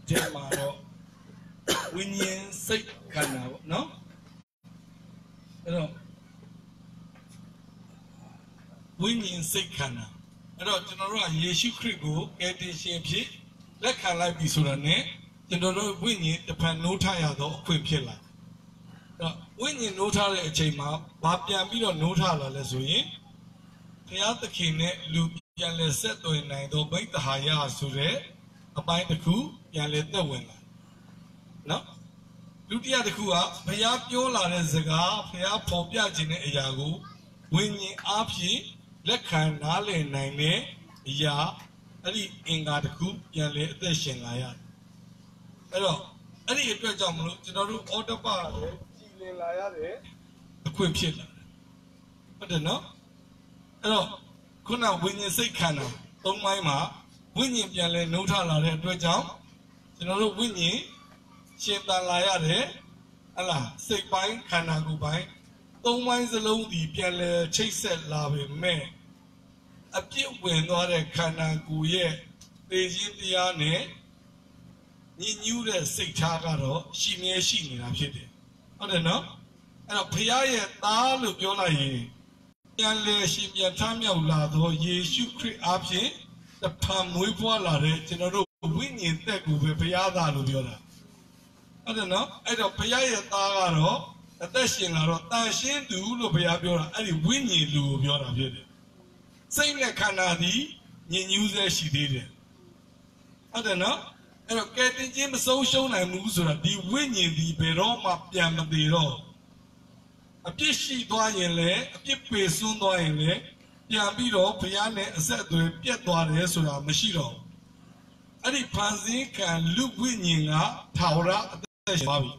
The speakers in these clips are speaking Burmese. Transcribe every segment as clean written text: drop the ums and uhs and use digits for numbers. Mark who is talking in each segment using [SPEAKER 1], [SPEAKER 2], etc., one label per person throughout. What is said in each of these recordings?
[SPEAKER 1] Temaro, Winning sick canal, no? Winning sick canal. I don't know, Yeshu Krigo, getting shape, let Kala be so the name, the no winning the pan no tire, though, Quipilla. Winning no tire a chamber, Babia Milo no tire, let's win. The king, Luke, and let's set to a night, or make the higher Sure, abide the coup, and let the winner. No? Lutia the Kua, Payap Yola Zaga, Payap Popia Jine Yago, winning up ye, let can Nale Nine, Ya, Ali Inga the coup, and let the Shenlaya. Hello, Ali Jamu, General Otapa, Chile Laya, a quip chiller. But no? Hello, Kuna winning say canna, don't my ma, winning Yale Notala, Dwajam, General winning. Shape that liar, Allah, say by Kanagu by. Don't mind the low the piano chase at love me. A bit when not a Kanagu ye, Beijing Diane. Ni knew that say Tagaro, she may she need a pity. I don't know. And a Piaye, all look your lie. Yanle, she be a Tamia Lado, ye should create up ye. The palm with Walla, General winning that with Piada Lubiola. I don't know. I don't pay a taro, a dashing or dashing to Lubia, and winning Lubia. Saying that Canadi, you knew that she did it. I don't know. I don't get the gym social and Musura, the winning the Beroma Piamadero. A pishy doyen lay, a pip soon doyen lay, Piambiro, Piane, said to a Pietware, or Machiro. Any pansy can look winning a Taura. Bobby.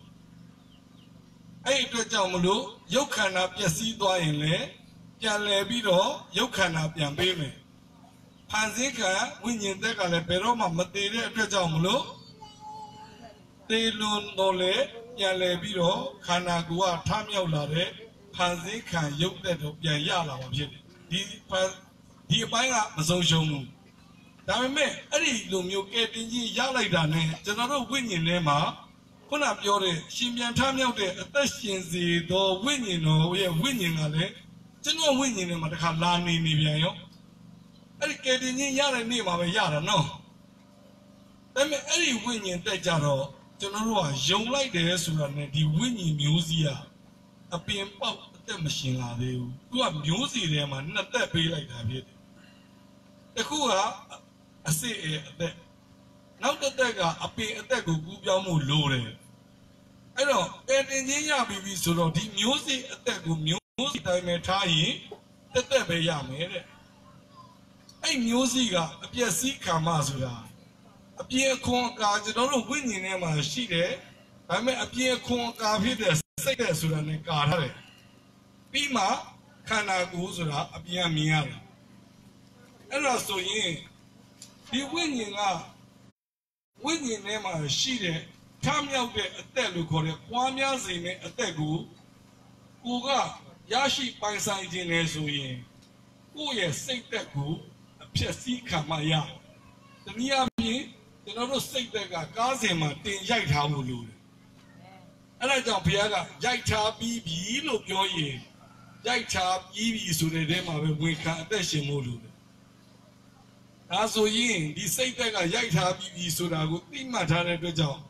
[SPEAKER 1] I to Jamulu, you cannot be a sea doing lay, Jalebiro, you cannot be a baby. Panzika, winning the Galeperoma material to Jamulu, they loon dole, Jalebiro, Kanagua, Tamiolare, Panzika, yoke that of Yala of it. The buying up the social moon. Damn it, Eddie, you get in Yala Dane, General winning Nema. Put up your Shimian time out there, a questions the winning or we are winning a leg. General winning in Matakalani Nibiano. I get in Yara name of a Yara, no. Let me any winning Tejaro, General, young like this, who are the winning museum. A being pop the machine are they who are museum and not that be like that. The Kua, I say that. Now that they got a pay attack of Gubiamu loaded. I know, and in Yabi, so the music attack of music time at Tai, that they be yammed. A music, a PSC Kamazula. A Pierre Corn guards, don't know winning name as she there. I met a Pierre Corn guard here, the second Sudan guard. Pima, Kanaguzura, a Pierre Miana. And also, ye, the winning are. Winning name a sheet, come out there a telucor, Quamia Zime, a tegu, Uga, Yashi Pansai Genesuye, Uye, Saint Tegu, a Piasi Kamaya. The Niami, the Noro Saint Tega, Gazema, Tin Yaita Mulu. And I don't Piaga, Yaita Bibi, look your ye, Yaita Bibi, so the Dema will wake up the Shimulu. As ye, the same thing I Yaita Bibi so that I would think my time at the job.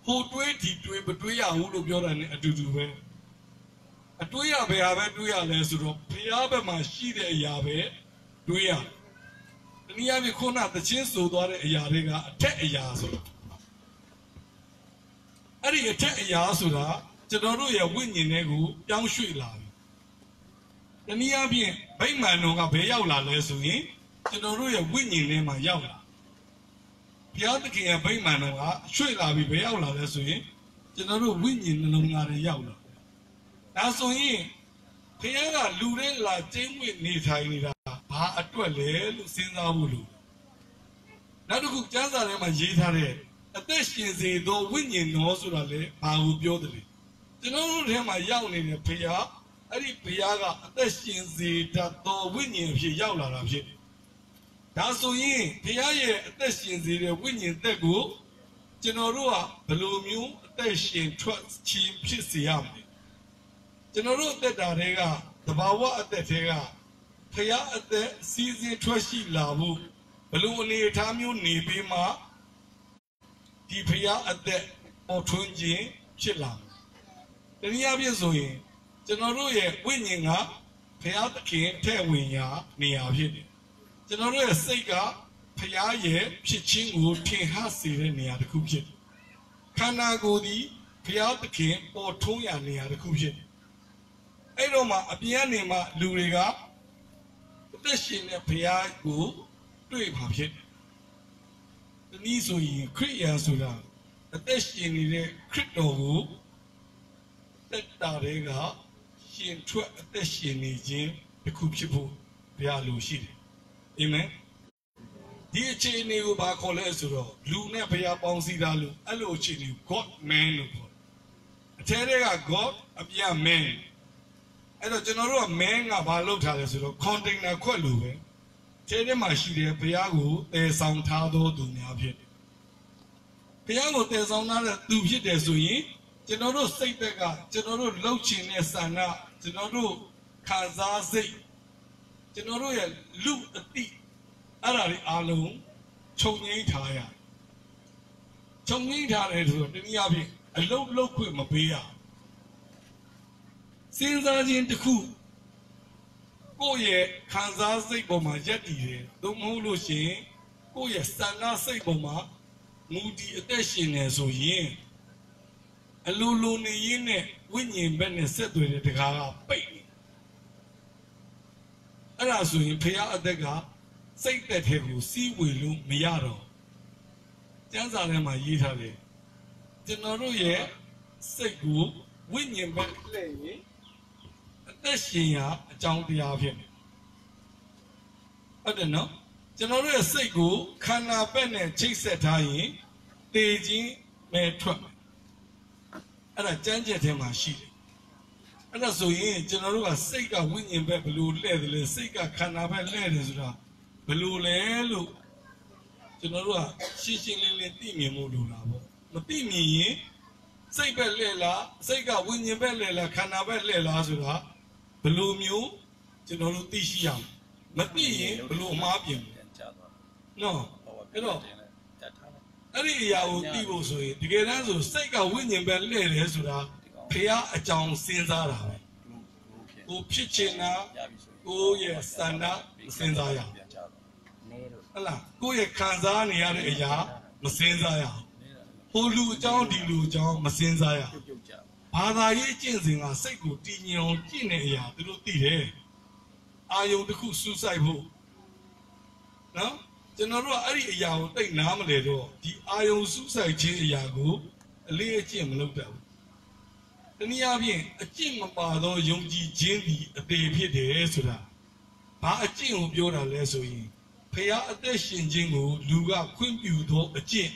[SPEAKER 1] Who 20 to a Batuya who look your and to do it. A Tuya be a Batuya less rope, Piaba Mashide Yabe, Tuya. And Yabi Kona the chins to daughter Yariga, take a yaso. And he take a yasura, General winning nego, young sweet love. The Niabi, Bayman no Abeyaula lesson. General winning name a yawla. Piata King a Baymanoa, Shula be Bayawla, that's way. General winning no not a yawla. That's so ye. Piana Lure la Jim with Nita, Pa at 12, since I will. Now to cook Jaza and my Jitare. A question say, though winning no surale, Pa will be orderly. General him a yawn in a Pia, I did Piaga, a question say that though winning if you yawla of it. That's so ye, Piaye, a question say the winning tegu. ကျွန်တော်တို့ကဘယ်လိုမျိုးအသက်ရှင်ထွက်ချင်းဖြစ်စေရမလဲကျွန်တော်တို့အသက်တာတွေကသဘာဝအသက်တွေကဖရာအသက်စီစဉ်ထွက်ရှိလာဖို့ဘယ်လိုအနေအထားမျိုးနေပြီးမှဒီဖရာအသက်ပေါ်ထွန်းခြင်းဖြစ်လာတယ်တနည်းအားဖြင့်ဆိုရင်ကျွန်တော်တို့ရဲ့ဝိညာဉ်ကဖရာသခင်ထဲ့ဝင်ရာနေရာဖြစ်တယ်ကျွန်တော်တို့ရဲ့စိတ်ကဖရာရဲ့ဖြစ်ခြင်းကိုထင်ဟစေတဲ့နေရာတစ်ခုဖြစ်တယ်ခန္ဓာကိုယ်ဒီဖရာသခင်ပေါ်ထွန်းရာနေရာတစ်ခုဖြစ်တယ်အဲ့တော့မှအပြင်ကနေမှလူတွေကအသက်ရှင်တဲ့ဖရာကိုတွေ့မှာဖြစ်တယ်ဒီနည်းဆိုရင်ခရစ်ယာန်ဆိုတာအသက်ရှင်နေတဲ့ခရစ်တော်ကိုတက်တာတွေကရှင်ထွက်အသက်ရှင်နေခြင်းတစ်ခုဖြစ်ဖို့ဘုရားလိုရှိတယ်အာမင်ဒီအခြေအနေကိုဘာခေါ်လဲဆိုတော့လူနဲ့ဘုရားပေါင်းစည်းတာလို့အဲ့လိုအခြေအနေကို God man လို့ခေါ်တယ်အထဲတွေက God အပြင် man အဲ့တော့ကျွန်တော်တို့က man ကဘာလုပ်ထားလဲဆိုတော့ container ခွက်လို့ပဲထဲထဲမှာရှိတဲ့ဘုရားကိုတည်ဆောင်ထားသောသူများဖြစ်တယ်ဘုရားကိုတည်ဆောင်ထားတဲ့သူဖြစ်တယ်ဆိုရင်ကျွန်တော်တို့စိတ်သက်ကကျွန်တော်တို့လှုပ်ချင်တဲ့ဆန္ဒကျွန်တော်တို့ခံစားစိတ်ကျွန်တော်တို့ရဲ့လူအတိအဲ့ဒါတွေအားလုံးခြုံငိမ့်ထားရခြုံငိမ့်ထားတယ်ဆိုတော့တနည်းအားဖြင့်အလုတ်လုတ်ခွင့်မပေးရစဉ်းစားခြင်းတစ်ခုကိုယ့်ရဲ့ခံစားစိတ်ပေါ်မှာယက်တည်တယ်သို့မဟုတ်လို့ရှိရင်ကိုယ့်ရဲ့ဆန္ဒစိတ်ပေါ်မှာမူတည်အသက်ရှင်နေဆိုရင်အလိုလိုနေရင်းနဲ့ဝိညာဉ်ဘက်နဲ့ဆက်သွယ်တဲ့တကားကပိတ်နေအဲ့ဒါဆိုရင်ဖခင်အသက်ကစိတ်သက်ထဲကိုစီးဝေလို့မရတော့ကျမ်းစာထဲမှာရေးထားတယ်ကျွန်တော်တို့ရဲ့စိတ်ကိုဝိညာဉ်ဘက်လှည့်ရင်အသက်ရှင်ရာအကြောင်းတရားဖြစ်တယ်ဟုတ်တယ်နော်ကျွန်တော်တို့ရဲ့စိတ်ကိုခန္ဓာဘက်နဲ့ချိတ်ဆက်ထားရင်တေခြင်းပဲထွက်အဲ့ဒါကြမ်းကြက်ထဲမှာရှိတယ်အဲ့ဒါဆိုရင်ကျွန်တော်တို့ကစိတ်ကဝိညာဉ်ဘက်ဘယ်လိုလှည့်တယ်လဲစိတ်ကခန္ဓာဘက်လှည့်တယ်ဆိုတာဘယ်လိုလဲလို့ကျွန်တော်တို့ကရှင်းရှင်းလင်းလင်းသိမြင်မှုလိုတာပေါ့မသိမြင်ရင်စိတ်ဘက်လှည့်လားစိတ်ကဝိညာဉ်ဘက်လှည့်လားခန္ဓာဘက်လှည့်လားဆိုတာဘယ်လိုမျိုးကျွန်တော်တို့သိရှိရအောင်မသိရင်ဘယ်လိုအမှားပြင်နော်အဲ့တော့အဲ့ဒီအရာကိုသိဖို့ဆိုရင်တကယ်တမ်းဆိုစိတ်ကဝိညာဉ်ပဲလှည့်တယ်ဆိုတာဖះအကြောင်းစဉ်းစားတာပဲကိုဖြစ်ချင်တာကိုရဲ့စန္ဒစဉ်းစားရအောင်ဟုတ်လားကိုရဲ့ခံစားနေရတဲ့အရာမစဉ်းစားရအောင်ဟိုလူအကြောင်းဒီလူအကြောင်းမစဉ်းစားရအောင်ဘာသာရေးကျင့်စဉ်ကစိတ်ကိုတည်ငြိမ်အောင်ကျင့်တဲ့အရာသူတို့သိတယ်အာယုံတစ်ခုစူးစိုက်ဖို့နော်ကျွန်တော်တို့ကအဲ့ဒီအရာကိုတိတ်နားမလဲတော့ဒီအာယုံစူးစိုက်ခြင်းအရာကိုအလေးအကျင့်မလုပ်တတ်ဘူးတနည်းအားဖြင့်အကျင့်မပါသောယုံကြည်ခြင်းဒီအသေးဖြစ်တယ်ဆိုတာဘာအကျင့်ကိုပြောတာလဲဆိုရင်ဖခင်အသက်ရှင်ခြင်းကိုလူကခွင့်ပြုသောအကျင့်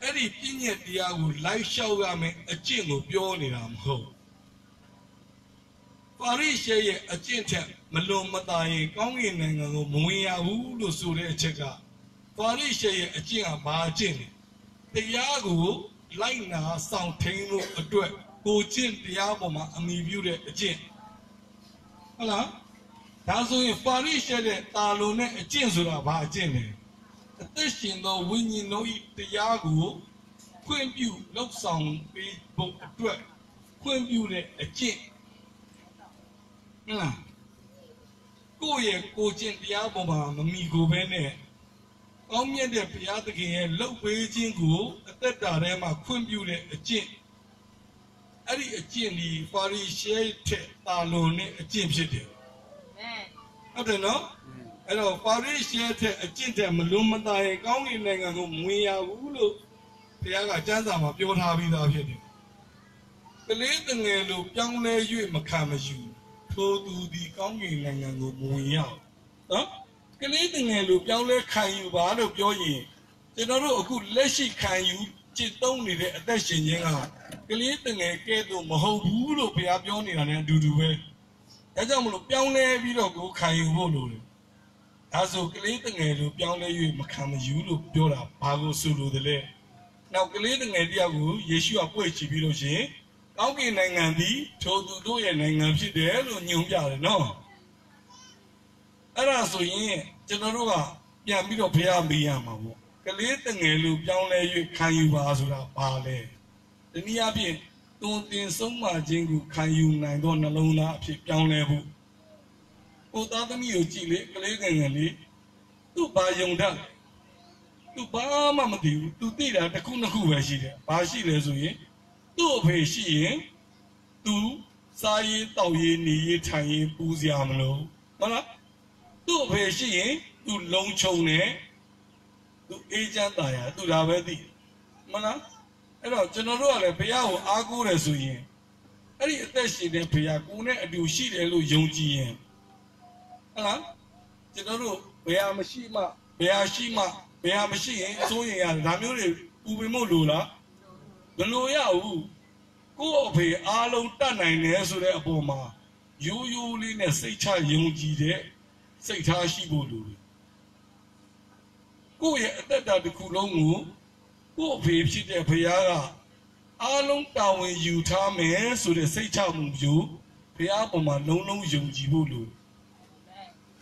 [SPEAKER 1] အဲ့ဒီပြည့်ညက်တရားကိုလိုက်လျှောက်ရမယ်အကျင့်ကိုပြောနေတာမဟုတ်ပါရိရှဲရဲ့အကျင့်ထက်မလွန်မသာရင်ကောင်းကင်နိုင်ငံကိုမဝင်ရဘူးလို့ဆိုတဲ့အချက်ကပါရိရှဲရဲ့အကျင့်ကဘာအကျင့်လဲတရားကိုလိုက်နာဆောင်ထိန်လို့အတွက်ကိုကျင့်တရားပေါ်မှာအမိပြုတဲ့အကျင့်ဟုတ်လားဒါဆိုရင်ပါရိရှဲတဲ့တာလုံးနဲ့အကျင့်ဆိုတာဘာအကျင့်လဲအသက်ရှင်သောဝိညာဉ်တော်ဤတရားကိုခွင့်ပြုလောက်ဆောင်ပေးဖို့အတွက်ခွင့်ပြုတဲ့အကျင့်ဟုတ်လားကိုယ့်ရဲ့ကိုကျင့်တရားပေါ်မှာမမီကိုပဲနဲ့ကောင်းမြတ်တဲ့ဘုရားသခင်ရဲ့လှုပ်ပေးခြင်းကိုအသက်တာထဲမှာခွင့်ပြုတဲ့အကျင့်အဲ့ဒီအကျင့်ဒီပါရိရှဲတဲ့တာလုံးနဲ့အကျင့်ဖြစ်တယ်ဟုတ်တယ်နော်အဲ့တော့ပါရိရှဲတဲ့အကျင့်တဲ့မလွန်မသာရင်ကောင်းကင်နိုင်ငံကိုမဝင်ရဘူးလို့ဘုရားကကျမ်းစာမှာပြောထားပြီးသားဖြစ်တယ်ကလေးတငယ်လိုပြောင်းလဲ၍မခံမယူထိုသူဒီကောင်းကင်နိုင်ငံကိုမဝင်ရနော်ကလေးတငယ်လိုပြောင်းလဲခံယူပါလို့ပြောရင်ကျွန်တော်တို့အခုလက်ရှိခံယူจิตသုံးနေတဲ့အသက်ရှင်ခြင်းကကလေးတငယ်ကဲ့သို့မဟုတ်ဘူးလို့ဘုရားပြောနေတာ ਨੇ အတူတူပဲဒါကြောင့်မလို့ပြောင်းလဲပြီးတော့ကိုခံယူဖို့လိုတယ် ဒါဆိုကလေးတငယ်လိုပြောင်းလဲ၍မခံမယူလို့ပြောတာဘာကိုဆိုလိုတယ်လဲနောက်ကလေးတငယ်တယောက်ကိုယေရှုကပွေ့ချပြီးလို့ရှင်ကောင်းကင်နိုင်ငံသည်ထိုသူတို့ရဲ့နိုင်ငံဖြစ်တယ်လို့ညွှန်ပြတယ်နော်အဲ့ဒါဆိုရင်ကျွန်တော်တို့ကပြန်ပြီးတော့ဘုရားမေးရမှာပေါ့ကလေးတငယ်လိုပြောင်းလဲ၍ခံယူပါဆိုတာဘာလဲဒီနည်းအားဖြင့်သွန်သင်ဆုံးမခြင်းကိုခံယူနိုင်သောနှလုံးသားအဖြစ်ပြောင်းလဲဖို့ကိုသားသမီးကိုကြည့်လေကလေးငယ်ငယ်လေးသူ့ဘာယုံတတ်သူဘာမှမသိဘူးသူသိတာတစ်ခုနှစ်ခုပဲရှိတယ်ဘာရှိလဲဆိုရင်သူ့အဖေရှိရင်သူစားရေးတောက်ရေးနေရေးထိုင်ရေးပူစရာမလိုဟုတ်လားသူ့အဖေရှိရင်သူလုံခြုံနေသူအေးချမ်းသာရသူဒါပဲသိမလားအဲ့တော့ကျွန်တော်တို့ကလည်းဘုရားကိုအားကိုးတယ်ဆိုရင်အဲ့ဒီအသက်ရှင်တဲ့ဘုရားကိုနဲ့အတူရှိတယ်လို့ယုံကြည်ရင်ဟုတ်လားကျွန်တော်တို့ဘယ်ဟာမရှိမှဘယ်ဟာရှိမှဘယ်ဟာမရှိရင်အစိုးရင်ရတယ်ဒါမျိုးတွေပူပင်မို့လို့လားမလို့ရဘူးကိုယ့်အဖေအားလုံးတတ်နိုင်တယ်ဆိုတဲ့အပေါ်မှာရိုးရိုးလေးနဲ့စိတ်ချယုံကြည်တဲ့စိတ်ထားရှိဖို့လိုတယ်ကိုယ့်ရဲ့အသက်တာတစ်ခုလုံးကိုကိုယ့်အဖေဖြစ်တဲ့ဘုရားကအားလုံးတာဝန်ယူထားမယ်ဆိုတဲ့စိတ်ချမှုမျိုးဘုရားပေါ်မှာလုံးလုံးယုံကြည်ဖို့လို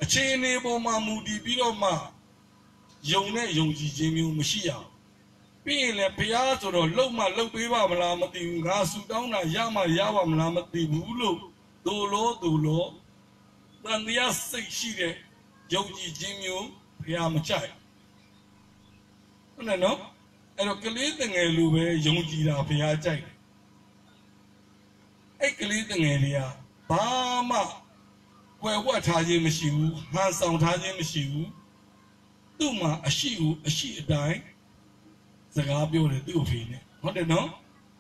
[SPEAKER 1] အခြေအနေပေါ်မှာမူတည်ပြီးတော့မှယုံနဲ့ယုံကြည်ခြင်းမျိုးမရှိရဘူးပြီးရင်လည်းဘုရားဆိုတော့လှုပ်မှလှုပ်ပေးပါမလားမသိဘူးငါဆူတောင်းတာရမှရပါမလားမသိဘူးလို့ဒိုလောတန်တရားစိတ်ရှိတဲ့ယုံကြည်ခြင်းမျိုးဘုရားမကြိုက်ဟုတ်တယ်နော်အဲ့တော့ကလေးတငယ်လိုပဲယုံကြည်တာဘုရားကြိုက်အဲ့ကလေးတငယ်တွေကဘာမှကွယ်ဝတ်ထားခြင်းမရှိဘူးဟန်ဆောင်ထားခြင်းမရှိဘူးသူ့မှာအရှိကိုအရှိအတိုင်းစကားပြောတယ်သူ့အဖေနဲ့ဟုတ်တယ်နော်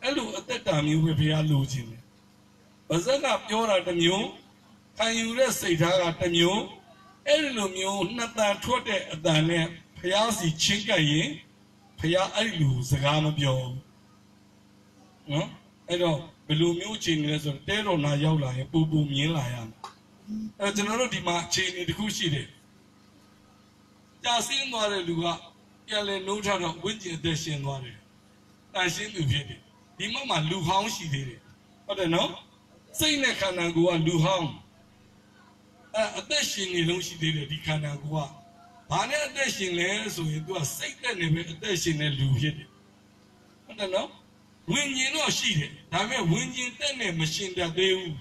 [SPEAKER 1] အဲ့လိုအသက်တာမျိုးပဲဘုရားလိုချင်တယ်ဗဇက်ကပြောတာတစ်မျိုးခံယူတဲ့စိတ်ထားကတစ်မျိုးအဲ့လိုမျိုးနှစ်တန်ထွက်တဲ့အတန်နဲ့ဘုရားစီချင်းကပ်ရင်ဘုရားအဲ့လိုစကားမပြောဘူးနော်အဲ့တော့ဘယ်လိုမျိုးချိန်နေလဲဆိုတော့တဲတော်နာရောက်လာရင်ပူပူမြင်လာရမယ်အဲ့ကျွန်တော်တို့ဒီမှာချိန်နေတစ်ခုရှိတယ်ကြာဆင်းသွားတဲ့လူကပြန်လဲနှိုးထတော့ဝိညာဉ်အသက်ရှင်သွားတယ်တန်ရှင်းသူဖြစ်တယ်ဒီမှာလူဟောင်းရှိသေးတယ်ဟုတ်တယ်နော်စိတ်နဲ့ခန္ဓာကိုယ်ကလူဟောင်းအသက်ရှင်နေလုံးရှိသေးတယ်ဒီခန္ဓာကိုယ်ကဘာနဲ့အသက်ရှင်လဲဆိုရင်သူကစိတ်နဲ့နေပဲအသက်ရှင်တဲ့လူဖြစ်တယ်ဟုတ်တယ်နော်ဝိညာဉ်တော့ရှိတယ်ဒါပေမဲ့ဝိညာဉ်တက်နဲ့မရှင်တတ်သေးဘူး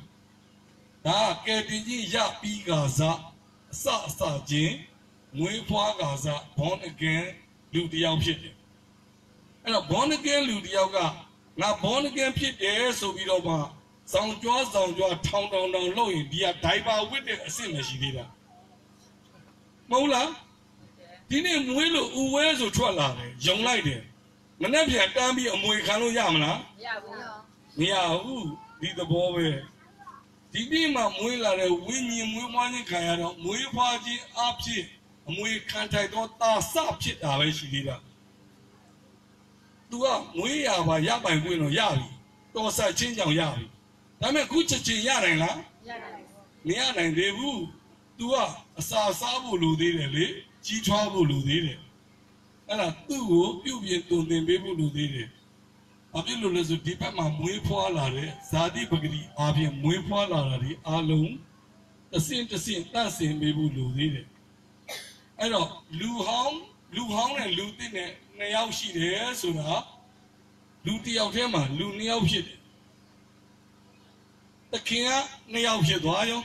[SPEAKER 1] ဒါကဲတင်ကြီးရပြီးကစားအစချင်းမွေးဖွားကစား born again လူတယောက်ဖြစ်တယ်အဲ့တော့ born again လူတယောက်ကငါ born again ဖြစ်တယ်ဆိုပြီးတော့မှဆောင်ကြွားထောင်လုပ်ရင်ဒီကဒိုင်ပါဝစ်တဲ့အဆင့်မရှိသေးတာမဟုတ်လားဒီနေ့မွေးလို့ဥဝဲဆိုထွက်လာတယ်ယုံလိုက်တယ်မနေ့ပြန်တန်းပြီးအမွေခံလို့ရမလားမရဘူးဒီသဘောပဲဒီနေ့မှမွေးလာတဲ့ဝိညာဉ်မွေးမွားခြင်းခံရတော့မွေးဖွားခြင်းအဖြစ်အမွေခံထိုက်တော့တာစဖြစ်တာပဲရှိသေးတာသူကမွေးရပါရပိုင်ခွင့်တော့ရပြီတော်ဆက်ချင်းကြောင်ရပြီဒါပေမဲ့ခုချက်ချင်းရနိုင်လားမရနိုင်သေးဘူး तू ကအစာစားဖို့လိုသေးတယ်လေကြီးထွားဖို့လိုသေးတယ်အဲ့ဒါသူ့ကိုပြုပြင်တုံသင်ပေးဖို့လိုသေးတယ်ဘာဖြစ်လို့လဲဆိုဒီဘက်မှာမွေးဖွားလာတဲ့ဇာတိပဂတိအားဖြင့်မွေးဖွားလာတာဒီအလုံးတစ်စင်တတ်ဆင်ပေးဖို့လိုသေးတယ်အဲ့တော့လူဟောင်းနဲ့လူသစ်နဲ့နှစ်ယောက်ရှိတယ်ဆိုတာလူတစ်ယောက်ထဲမှာလူနှစ်ယောက်ဖြစ်တယ်တခင်ကနှစ်ယောက်ဖြစ်သွားရော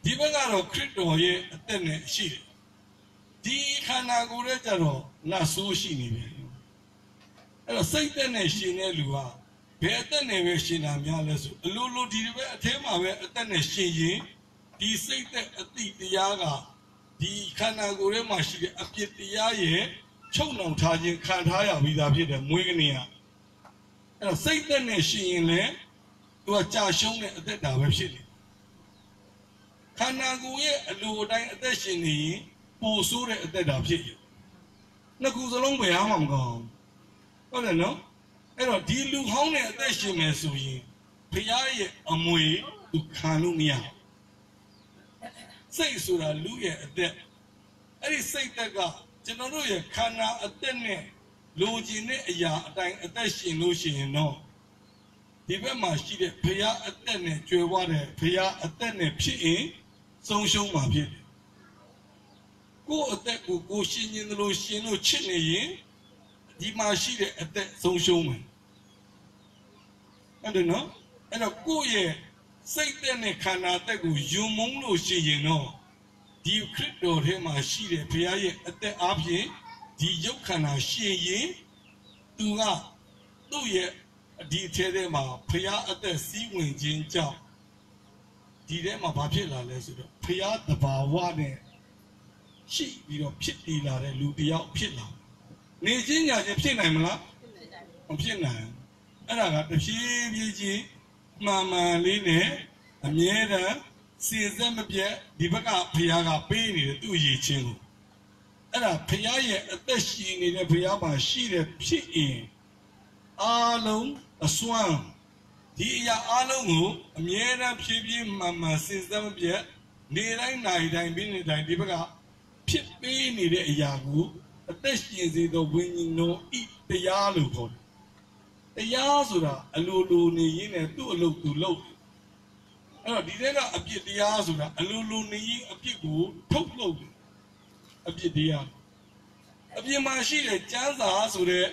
[SPEAKER 1] ဒီဘက်ကတော့ခရစ်တော်ရဲ့အသက်နဲ့ရှိတယ်ဒီခန္ဓာကိုယ်ရဲ့ကြတော့နတ်ဆိုးရှိနေပြီအဲ့တော့စိတ်သက်နဲ့ရှင်တဲ့လူကဘယ်အသက်နဲ့ပဲရှင်တာများလဲဆိုအလိုလိုဒီဘက်အထဲမှာပဲအသက်နဲ့ရှင်ရင်ဒီစိတ်သက်အတိတရားကဒီခန္ဓာကိုယ်ထဲမှာရှိတဲ့အပြစ်တရားရဲ့ချုပ်နှောင်ထားခြင်းခံထားရပြီးသားဖြစ်တယ်မွေးကနေကအဲ့တော့စိတ်သက်နဲ့ရှင်ရင်လည်းသူကကြာရှုံးတဲ့အသက်တာပဲဖြစ်တယ်ခန္ဓာကိုယ်ရဲ့အလိုအတိုင်းအသက်ရှင်နေရင်ပိုဆိုးတဲ့အသက်တာဖြစ်ရင်နှစ်ခုစလုံးဘယ်မှမကောင်းဟုတ်တယ်နော်အဲ့တော့ဒီလူဟောင်းနဲ့အသက်ရှင်မယ်ဆိုရင်ဘုရားရဲ့အမွေသူခံလို့မရစိတ်ဆိုတာလူရဲ့အသက် အဲ့ဒီစိတ်သက်ကကျွန်တော်တို့ရဲ့ခန္ဓာအသက်နဲ့လိုချင်တဲ့အရာအတိုင်းအသက်ရှင်လို့ရှိရင်တော့ဒီဘက်မှာရှိတဲ့ဘုရားအသက်နဲ့ကြွယ်ဝတဲ့ဘုရားအသက်နဲ့ဖြစ်ရင်ဆုံးရှုံးမှာဖြစ်တယ်ကိုယ်အသက်ကိုကိုရှင်ရင်လို့ရှင်လို့ချစ်နေရင်ဒီမှာရှိတဲ့အသက်ဆုံးရှုံးမယ်အဲ့ဒါနော်အဲ့တော့ကိုယ့်ရဲ့စိတ်သက်နဲ့ခန္ဓာသက်ကိုယုံမုန်းလို့ရှိရင်တော့ဒီခရစ်တော်ထဲမှာရှိတဲ့ဘုရားရဲ့အသက်အားဖြင့်ဒီရုပ်ခန္ဓာရှင်ရင်သူကသူ့ရဲ့ဒီထဲမှာဘုရားအသက်စီးဝင်ခြင်းကြောင့်ဒီထဲမှာဘာဖြစ်လာလဲဆိုတော့ဘုရားတဘာဝနဲ့ရှိပြီးတော့ဖြစ်တည်လာတဲ့လူတစ်ယောက်ဖြစ်လာနေချင်းညာချင်းဖြစ်နိုင်မလားမဖြစ်နိုင်အဲ့ဒါကတဖြည်းဖြည်းချင်းမှန်မှန်လေးနဲ့အမြဲတမ်းစီစက်မပြတ်ဒီဘက်ကဘုရားကပေးနေတယ်သူ့ရည်ချင်းကိုအဲ့ဒါဘုရားရဲ့အသက်ရှင်နေတဲ့ဘုရားမှာရှိတဲ့ဖြစ်ရင်အားလုံးအစွမ်းဒီအရာအားလုံးကိုအမြဲတမ်းဖြည်းဖြည်းမှန်မှန်စီစက်မပြတ်နေတိုင်းနိုင်တိုင်းပြီးနေတိုင်းဒီဘက်ကဖြစ်ပေးနေတဲ့အရာကိုအသက်ရှင်စေသောဝိညာဉ်တော်ဤတရားလို့ခေါ်တယ်တရားဆိုတာအလိုလိုနေရင်းနဲ့သူ့အလုပ်သူလုပ်အဲ့တော့ဒီထဲကအပြစ်တရားဆိုတာအလိုလိုနေရင်အပြစ်ကိုထုတ်လုပ်တယ်အပြစ်တရားအပြစ်မှာရှိတဲ့ကျမ်းစာဆိုတဲ့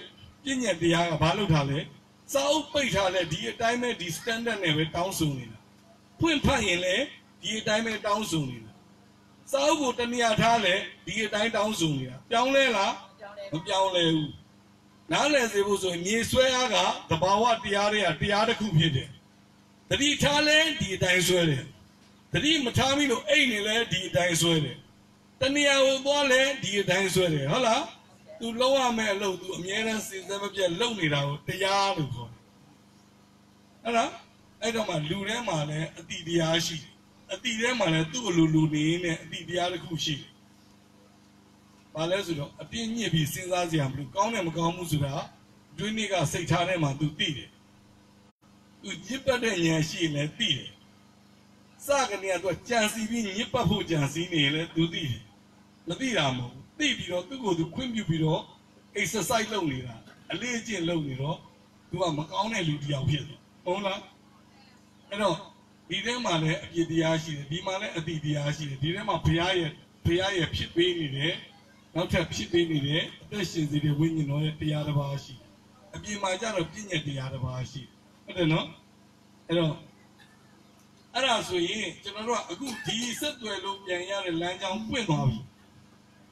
[SPEAKER 1] ပြည့်ညက်တရားကဘာလုပ်ထားလဲစာအုပ်ပိတ်ထားလဲဒီအတိုင်းပဲဒီ standard နဲ့ပဲတောင်းဆိုနေတာဖွင့်ဖတ်ရင်လည်းဒီအတိုင်းပဲတောင်းဆိုနေတာစာအုပ်ကိုတနည်းထားလဲဒီအတိုင်းတောင်းဆိုနေတာပြောင်းလဲလားမပြောင်းလဲဘူးနားလည်စေဖို့ဆိုရင်မြေဆွဲအားကသဘာဝတရားတွေကတရားတစ်ခုဖြစ်တယ်တတိထားလဲဒီအတိုင်းဆွဲတယ်တတိမထားမိလို့အိတ်နေလဲဒီအတိုင်းဆွဲတယ်တဏှာကိုသွားလဲဒီအတိုင်းဆွဲတယ်ဟုတ်လားသူလုံးဝမဲ့အလုပ်သူအမြဲတမ်းစဉ်ဆက်မပြတ်လုပ်နေတာကိုတရားလို့ခေါ်တယ်ဟုတ်လားအဲ့တော့မှလူထဲမှာလည်းအတိတရားရှိတယ်အတိထဲမှာလည်းသူ့အလိုလိုနေနေအတိတရားတစ်ခုရှိတယ်ဘာလဲဆိုတော့အပြင်းညစ်ပြီးစဉ်းစားစရာမလိုကောင်းတယ်မကောင်းဘူးဆိုတာတွင်းနေ့ကစိတ်ထားထဲမှာသူသိတယ်သူညစ်ပတ်တဲ့ဉာဏ်ရှိရင်လည်းသိတယ်စကနေကသူကြံစီပြီးညစ်ပတ်ဖို့ကြံစီနေလည်းသူသိတယ်မသိတာမဟုတ်ဘူးသိပြီးတော့သူ့ကိုယ်သူခွင့်ပြုပြီးတော့ exercise လုပ်နေတာအလေးအကျင့်လုပ်နေတော့သူကမကောင်းတဲ့လူတစ်ယောက်ဖြစ်တယ်ဟုတ်လားအဲ့တော့ဒီထဲမှာလည်းအပြစ်တရားရှိတယ်ဒီမှာလည်းအတိတရားရှိတယ်ဒီထဲမှာဘုရားရဲ့ဖြစ်ပေးနေတယ်နောက်ထပ်ဖြစ်ပေးနေတယ်အသက်ရှင်စေတဲ့ဝိညာဉ်တော်ရဲ့တရားတစ်ပါးရှိတယ်အပြင်မှာကျတော့ပြည့်ညက်တရားတစ်ပါးရှိတယ်ဟုတ်တယ်နော်အဲ့တော့အဲ့ဒါဆိုရင်ကျွန်တော်တို့ကအခုဒီဆက်သွယ်လို့ပြန်ရတဲ့လမ်းကြောင်းပွင့်သွားပြီ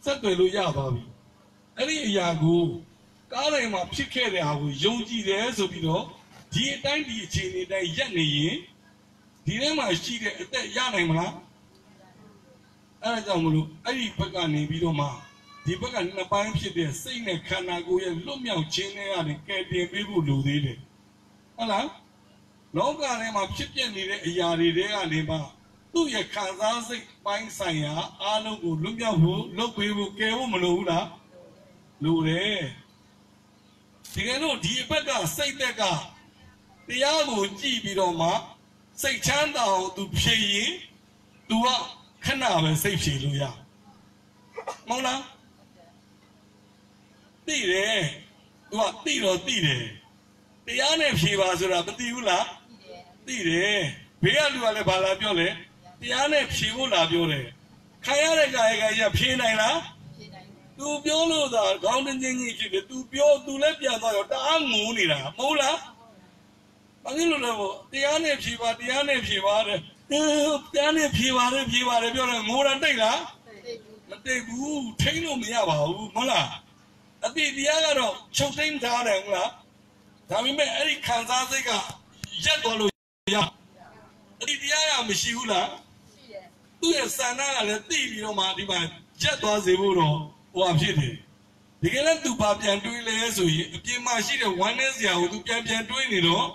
[SPEAKER 1] ဆက်သွယ်လို့ရသွားပြီအဲ့ဒီအရာကိုကားတိုင်းမှာဖြစ်ခဲ့တဲ့ဟာကိုယုံကြည်တယ်ဆိုပြီးတော့ဒီအတိုင်းဒီအခြေအနေတိုင်းရက်နေရင်ဒီထဲမှာရှိတဲ့အသက်ရနိုင်မလားအဲ့ဒါကြောင့်မလို့အဲ့ဒီဘက်ကနေပြီးတော့မှဒီဘက်ကနှစ်ပိုင်းဖြစ်တဲ့စိတ်နဲ့ခန္ဓာကိုယ်ရဲ့လွတ်မြောက်ခြင်းတွေကနေကယ်တင်ပေးဖို့လိုသေးတယ်ဟုတ်လားလောကထဲမှာဖြစ်ပျက်နေတဲ့အရာတွေကနေမှသူ့ရဲ့ခံစားစိတ်ပိုင်းဆိုင်ရာအားလုံးကိုလွတ်မြောက်ဖို့လုပ်ပေးဖို့ကယ်ဖို့မလိုဘူးလားလိုတယ်ဒီကဲတော့ဒီဘက်ကစိတ်သက်ကတရားကိုကြည့်ပြီးတော့မှစိတ်ချမ်းသာအောင်သူဖြည့်ရင်သူကခဏပဲစိတ်ဖြည့်လို့ရမဟုတ်လားသိတယ်သူကသိတော့သိတယ်တရားနဲ့ဖြည့်ပါဆိုတာမသိဘူးလားသိတယ်ဘေးကလူကလည်းဘာလာပြောလဲတရားနဲ့ဖြည့်ဖို့လာပြောတယ်ခံရတဲ့ကာယကံကြီးဖြည့်နိုင်လားသူပြောလို့သာခေါင်းတင်းချင်းကြီးဖြစ်တယ်သူပြောသူလည်းပြန်သွားတော့တအားငိုနေတာမဟုတ်လားဘာလို့လဲတရားနဲ့ဖြည့်ပါတရားနဲ့ဖြည့်ပါတဲ့တရားနဲ့ဖြည့်ပါတယ်ပြောတယ်ငိုတာတိတ်လားမတိတ်ဘူးထိန်းလို့မရပါဘူးမဟုတ်လားအတိတရားကတော့ချုပ်သိမ်းထားတယ်ဟုတ်လားဒါပေမဲ့အဲ့ဒီခံစားစိတ်ကရက်သွားလို့ရအတိတရားကမရှိဘူးလားရှိတယ်သူ့ရဲ့စန္ဒကလည်းသိပြီးတော့မှဒီမှာရက်သွားစေဖို့တော့ဟိုဖြစ်တယ်ဒီကနေ့သူပါပြန်တွေးလဲဆိုရင်အပြင်မှာရှိတဲ့ဝမ်းနည်းစရာကိုသူပြန်တွေးနေတော့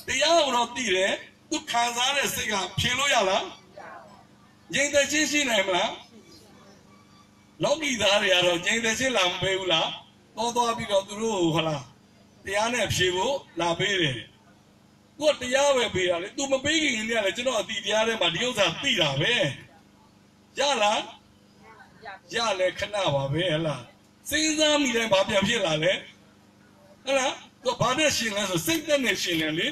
[SPEAKER 1] တရားကိုတော့သိတယ်သူခံစားတဲ့စိတ်ကဖြေလို့ရလားငြိမ်သက်ခြင်းရှိနိုင်မလားလောကီသားတွေကတော့ငြိမ်သက်ခြင်းလာမပေးဘူးလားသွားပြီးတော့သူတို့ဟလာတရားနဲ့ဖြေဖို့လာပေးတယ်သူကတရားပဲပေးတာလေသူမပေးခင်ကလည်းကျွန်တော်အတိတရားထဲမှာဒီဥစ္စာသိတာပဲရလား ရလဲခဏပါပဲဟလားစဉ်းစားမိတယ်ဘာပြန်ဖြစ်လာလဲဟလားသူဘာနဲ့ရှင်လဲဆိုစိတ်သက်နဲ့ရှင်တယ်လေ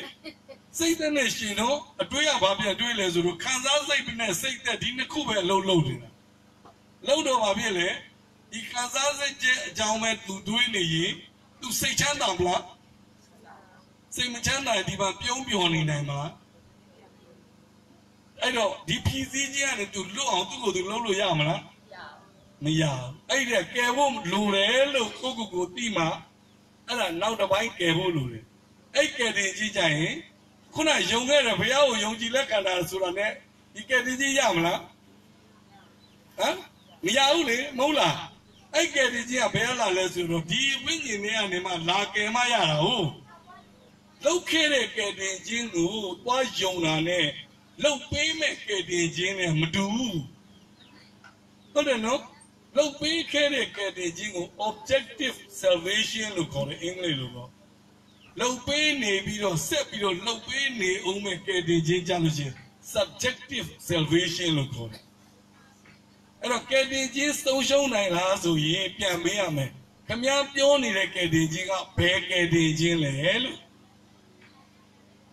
[SPEAKER 1] စိတ်သက်နဲ့ရှင်တော့အတွေးကဘာပြန်တွေးလဲဆိုတော့ခံစားစိတ်နဲ့စိတ်သက်ဒီနှစ်ခုပဲလှုပ်နေတာလှုပ်တော့ဘာဖြစ်လဲဒီခံစားစိတ်အကြောင်းပဲသူတွေးနေရင်သူစိတ်ချမ်းသာမလားစိတ်မချမ်းသာဒီမှာပြုံးပျော်နေနိုင်မှာအဲ့တော့ဒီဖြည်းစည်းချင်းကနေသူလွတ်အောင်သူ့ကိုယ်သူလှုပ်လို့ရမလားမရအဲ့ဒါကယ်ဖို့လိုတယ်လို့ကိုတိမှအဲ့ဒါနောက်တစ်ပိုင်းကယ်ဖို့လိုတယ်အဲ့ကယ်တင်ကြီးကြရင်ခုနယုံခဲ့တယ်ဘုရားကိုယုံကြည်လက်ခံတာဆိုတာနဲ့ဒီကယ်တင်ကြီးရမလားဟမ်မရဘူးလေမဟုတ်လားအဲ့ကယ်တင်ကြီးကဘယ်လာလဲဆိုတော့ဒီဝိညာဉ်တွေကနေမှလာကယ်မရတာဟုတ်လှုပ်ခဲ့တဲ့ကယ်တင်ခြင်းကိုသွားယုံတာနဲ့လှုပ်ပေးမဲ့ကယ်တင်ခြင်းနဲ့မတူဘူးဟုတ်တယ်နော်လှုပ်ပေးခဲ့တဲ့ကယ်တင်ခြင်းကို objective salvation လို့ခေါ်တယ်အင်္ဂလိပ်လိုတော့လှုပ်ပေးနေပြီးတော့ဆက်ပြီးတော့လှုပ်ပေးနေအောင်မဲ့ကယ်တင်ခြင်းကြလို့ရှိရင် subjective salvation လို့ခေါ်တယ်အဲ့တော့ကယ်တင်ခြင်းဆုံးရှုံးနိုင်လားဆိုရင်ပြန်မေးရမယ်ခင်ဗျားပြောနေတဲ့ကယ်တင်ခြင်းကဘယ်ကယ်တင်ခြင်းလဲလို့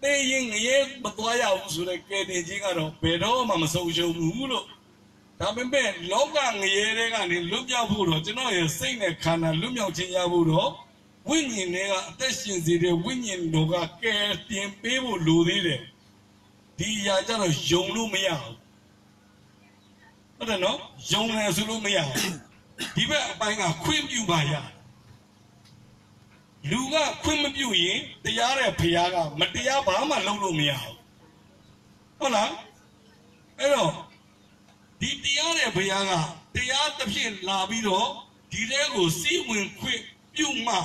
[SPEAKER 1] တေးရင်ငရဲမသွားရဘူးဆိုတဲ့ကယ်တင်ခြင်းကတော့ဘယ်တော့မှမဆုံးရှုံးဘူးလို့ဒါပေမဲ့လောကငရဲတွေကနေလွတ်မြောက်ဖို့တော့ကျွန်တော်ရဲ့စိတ်နဲ့ခန္ဓာလွတ်မြောက်ခြင်းရဖို့တော့ဝိညာဉ်တွေကအသက်ရှင်စေတဲ့ဝိညာဉ်တော်ကကယ်တင်ပေးဖို့လိုသေးတယ်ဒီအရာကြတော့ယုံလို့မရဘူးဟုတ်တယ်နော်ယုံတယ်ဆိုလို့မရဘူးဒီဘက်အပိုင်းကခွင့်ပြုပါရလူကခွင့်မပြုရင်တရားတဲ့ဖရားကမတရားဘာမှလုပ်လို့မရဘူးဟုတ်လားအဲ့တော့ဒီတရားတဲ့ဘုရားကတရားတစ်ဖြစ်လာပြီးတော့ဒီတဲကိုစီးဝင်ခွင့်ပြုမှ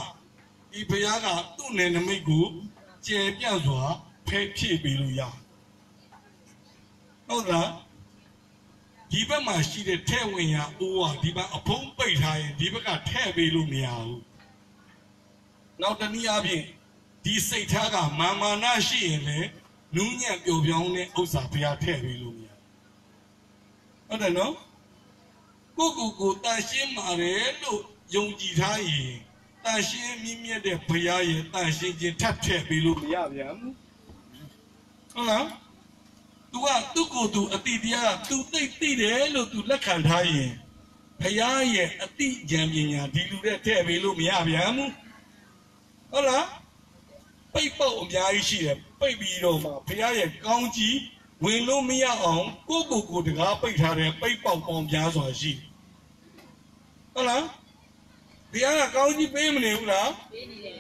[SPEAKER 1] ဒီဘုရားကသူ့နယ်နိမိတ်ကိုကျေပြန့်စွာဖဲဖြည့်ပေးလို့ရဟုတ်လားဒီဘက်မှာရှိတဲ့ထဲ့ဝင်ရအိုးကဒီဘက်အဖုံးပိတ်ထားရင်ဒီဘက်ကထဲ့ပေးလို့မရဘူးနောက်တနည်းအားဖြင့်ဒီစိတ်ထားကမာနရှိရင်လည်းနူးညံ့ပျော်ပြောင်းတဲ့ဥစ္စာဘုရားထဲ့ပေးလို့မရဟုတ်တယ်နော်ကိုတန်ရှင်းပါတယ်လို့ယုံကြည်ထားရင်တန်ရှင်းမြင့်မြတ်တဲ့ဘုရားရဲ့တန်ရှင်းခြင်းထပ်ထည့်ပေးလို့မရဗျာဟုတ်လားသူကသူ့ကိုယ်သူအတိတရားသူသိတယ်လို့သူလက်ခံထားရင်ဘုရားရဲ့အတိဉာဏ်ပညာဒီလူတဲ့ထည့်ပေးလို့မရဗျာဟုတ်လားပိတ်ပေါက်အများကြီးရှိတယ်ပိတ်ပြီးတော့မှဘုရားရဲ့ကောင်းကြီးဝင်လို့မရအောင်ကိုတကားပိတ်ထားတဲ့ပိတ်ပေါက်ပေါင်းများစွာရှိဟုတ်လားတရားကကောင်းကြီးပေးမနေဘူးလားပေးနေတယ်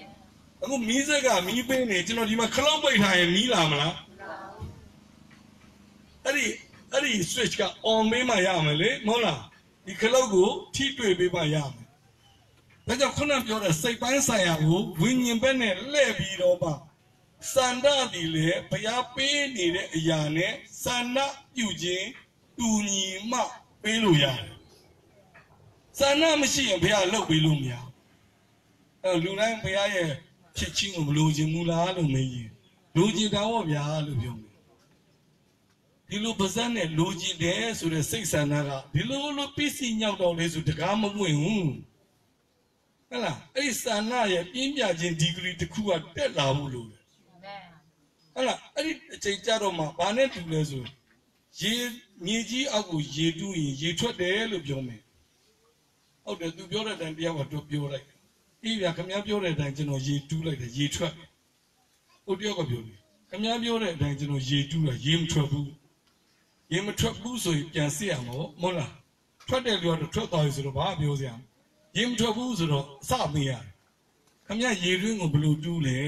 [SPEAKER 1] အခုမီးစက်ကမီးပေးနေကျွန်တော်ဒီမှာခလောက်ပိတ်ထားရင်မီးလာမလားအဲ့ဒီ switch က on ပေးမှရမယ်လေမဟုတ်လားဒီခလောက်ကိုထိတွေ့ပေးမှရမယ်ဒါကြောင့်ခုနပြောတဲ့စိတ်ပိုင်းဆိုင်ရာကိုဝိညာဉ်ဘက်နဲ့လှည့်ပြီးတော့မှစန္ဒတည်လေဘုရားပေးနေတဲ့အရာနဲ့စန္ဒပြုခြင်းတူညီမှပေးလို့ရတယ်စန္ဒမရှိရင်ဘုရားလုပ်ပေးလို့မရဘူးလူတိုင်းဘုရားရဲ့ဖြစ်ချင်းကိုမလိုချင်ဘူးလားလို့မေးရင်လိုချင်တာပေါ့ဗျာလို့ပြောမယ်ဒီလိုပါဇက်နဲ့လိုချင်တယ်ဆိုတဲ့စိတ်ဆန္ဒကဒီလိုပစ္စည်းညောက်တော့လေဆိုတကားမပွင့်ဘူးဟုတ်လားအဲ့ဒီဆန္ဒရဲ့ပြင်းပြခြင်းဒီဂရီတစ်ခုကတက်လာဖို့လိုတယ်ဟုတ်လားအဲ့ဒီအချိန်ကြတော့မှဘာနဲ့တူလဲဆိုရေမြေကြီးအောက်ကိုရေတူးရင်ရေထွက်တယ်လို့ပြောမယ်ဟုတ်တယ်သူပြောတဲ့အတိုင်းတရားကတော့ပြောလိုက်အေးဗျာခင်ဗျားပြောတဲ့အတိုင်းကျွန်တော်ရေတူးလိုက်တယ်ရေထွက်ဟိုတယောက်ကပြောတယ်ခင်ဗျားပြောတဲ့အတိုင်းကျွန်တော်ရေတူးတာရေမထွက်ဘူးရေမထွက်ဘူးဆိုရင်ပြန်စစ်ရမှာမဟုတ်လားထွက်တယ်လို့တော့ထွက်သွားပြီဆိုတော့ဘာပြောစရာရေမထွက်ဘူးဆိုတော့အစမေးရတယ်ခင်ဗျားရေတွင်းကိုဘယ်လိုတူးလဲ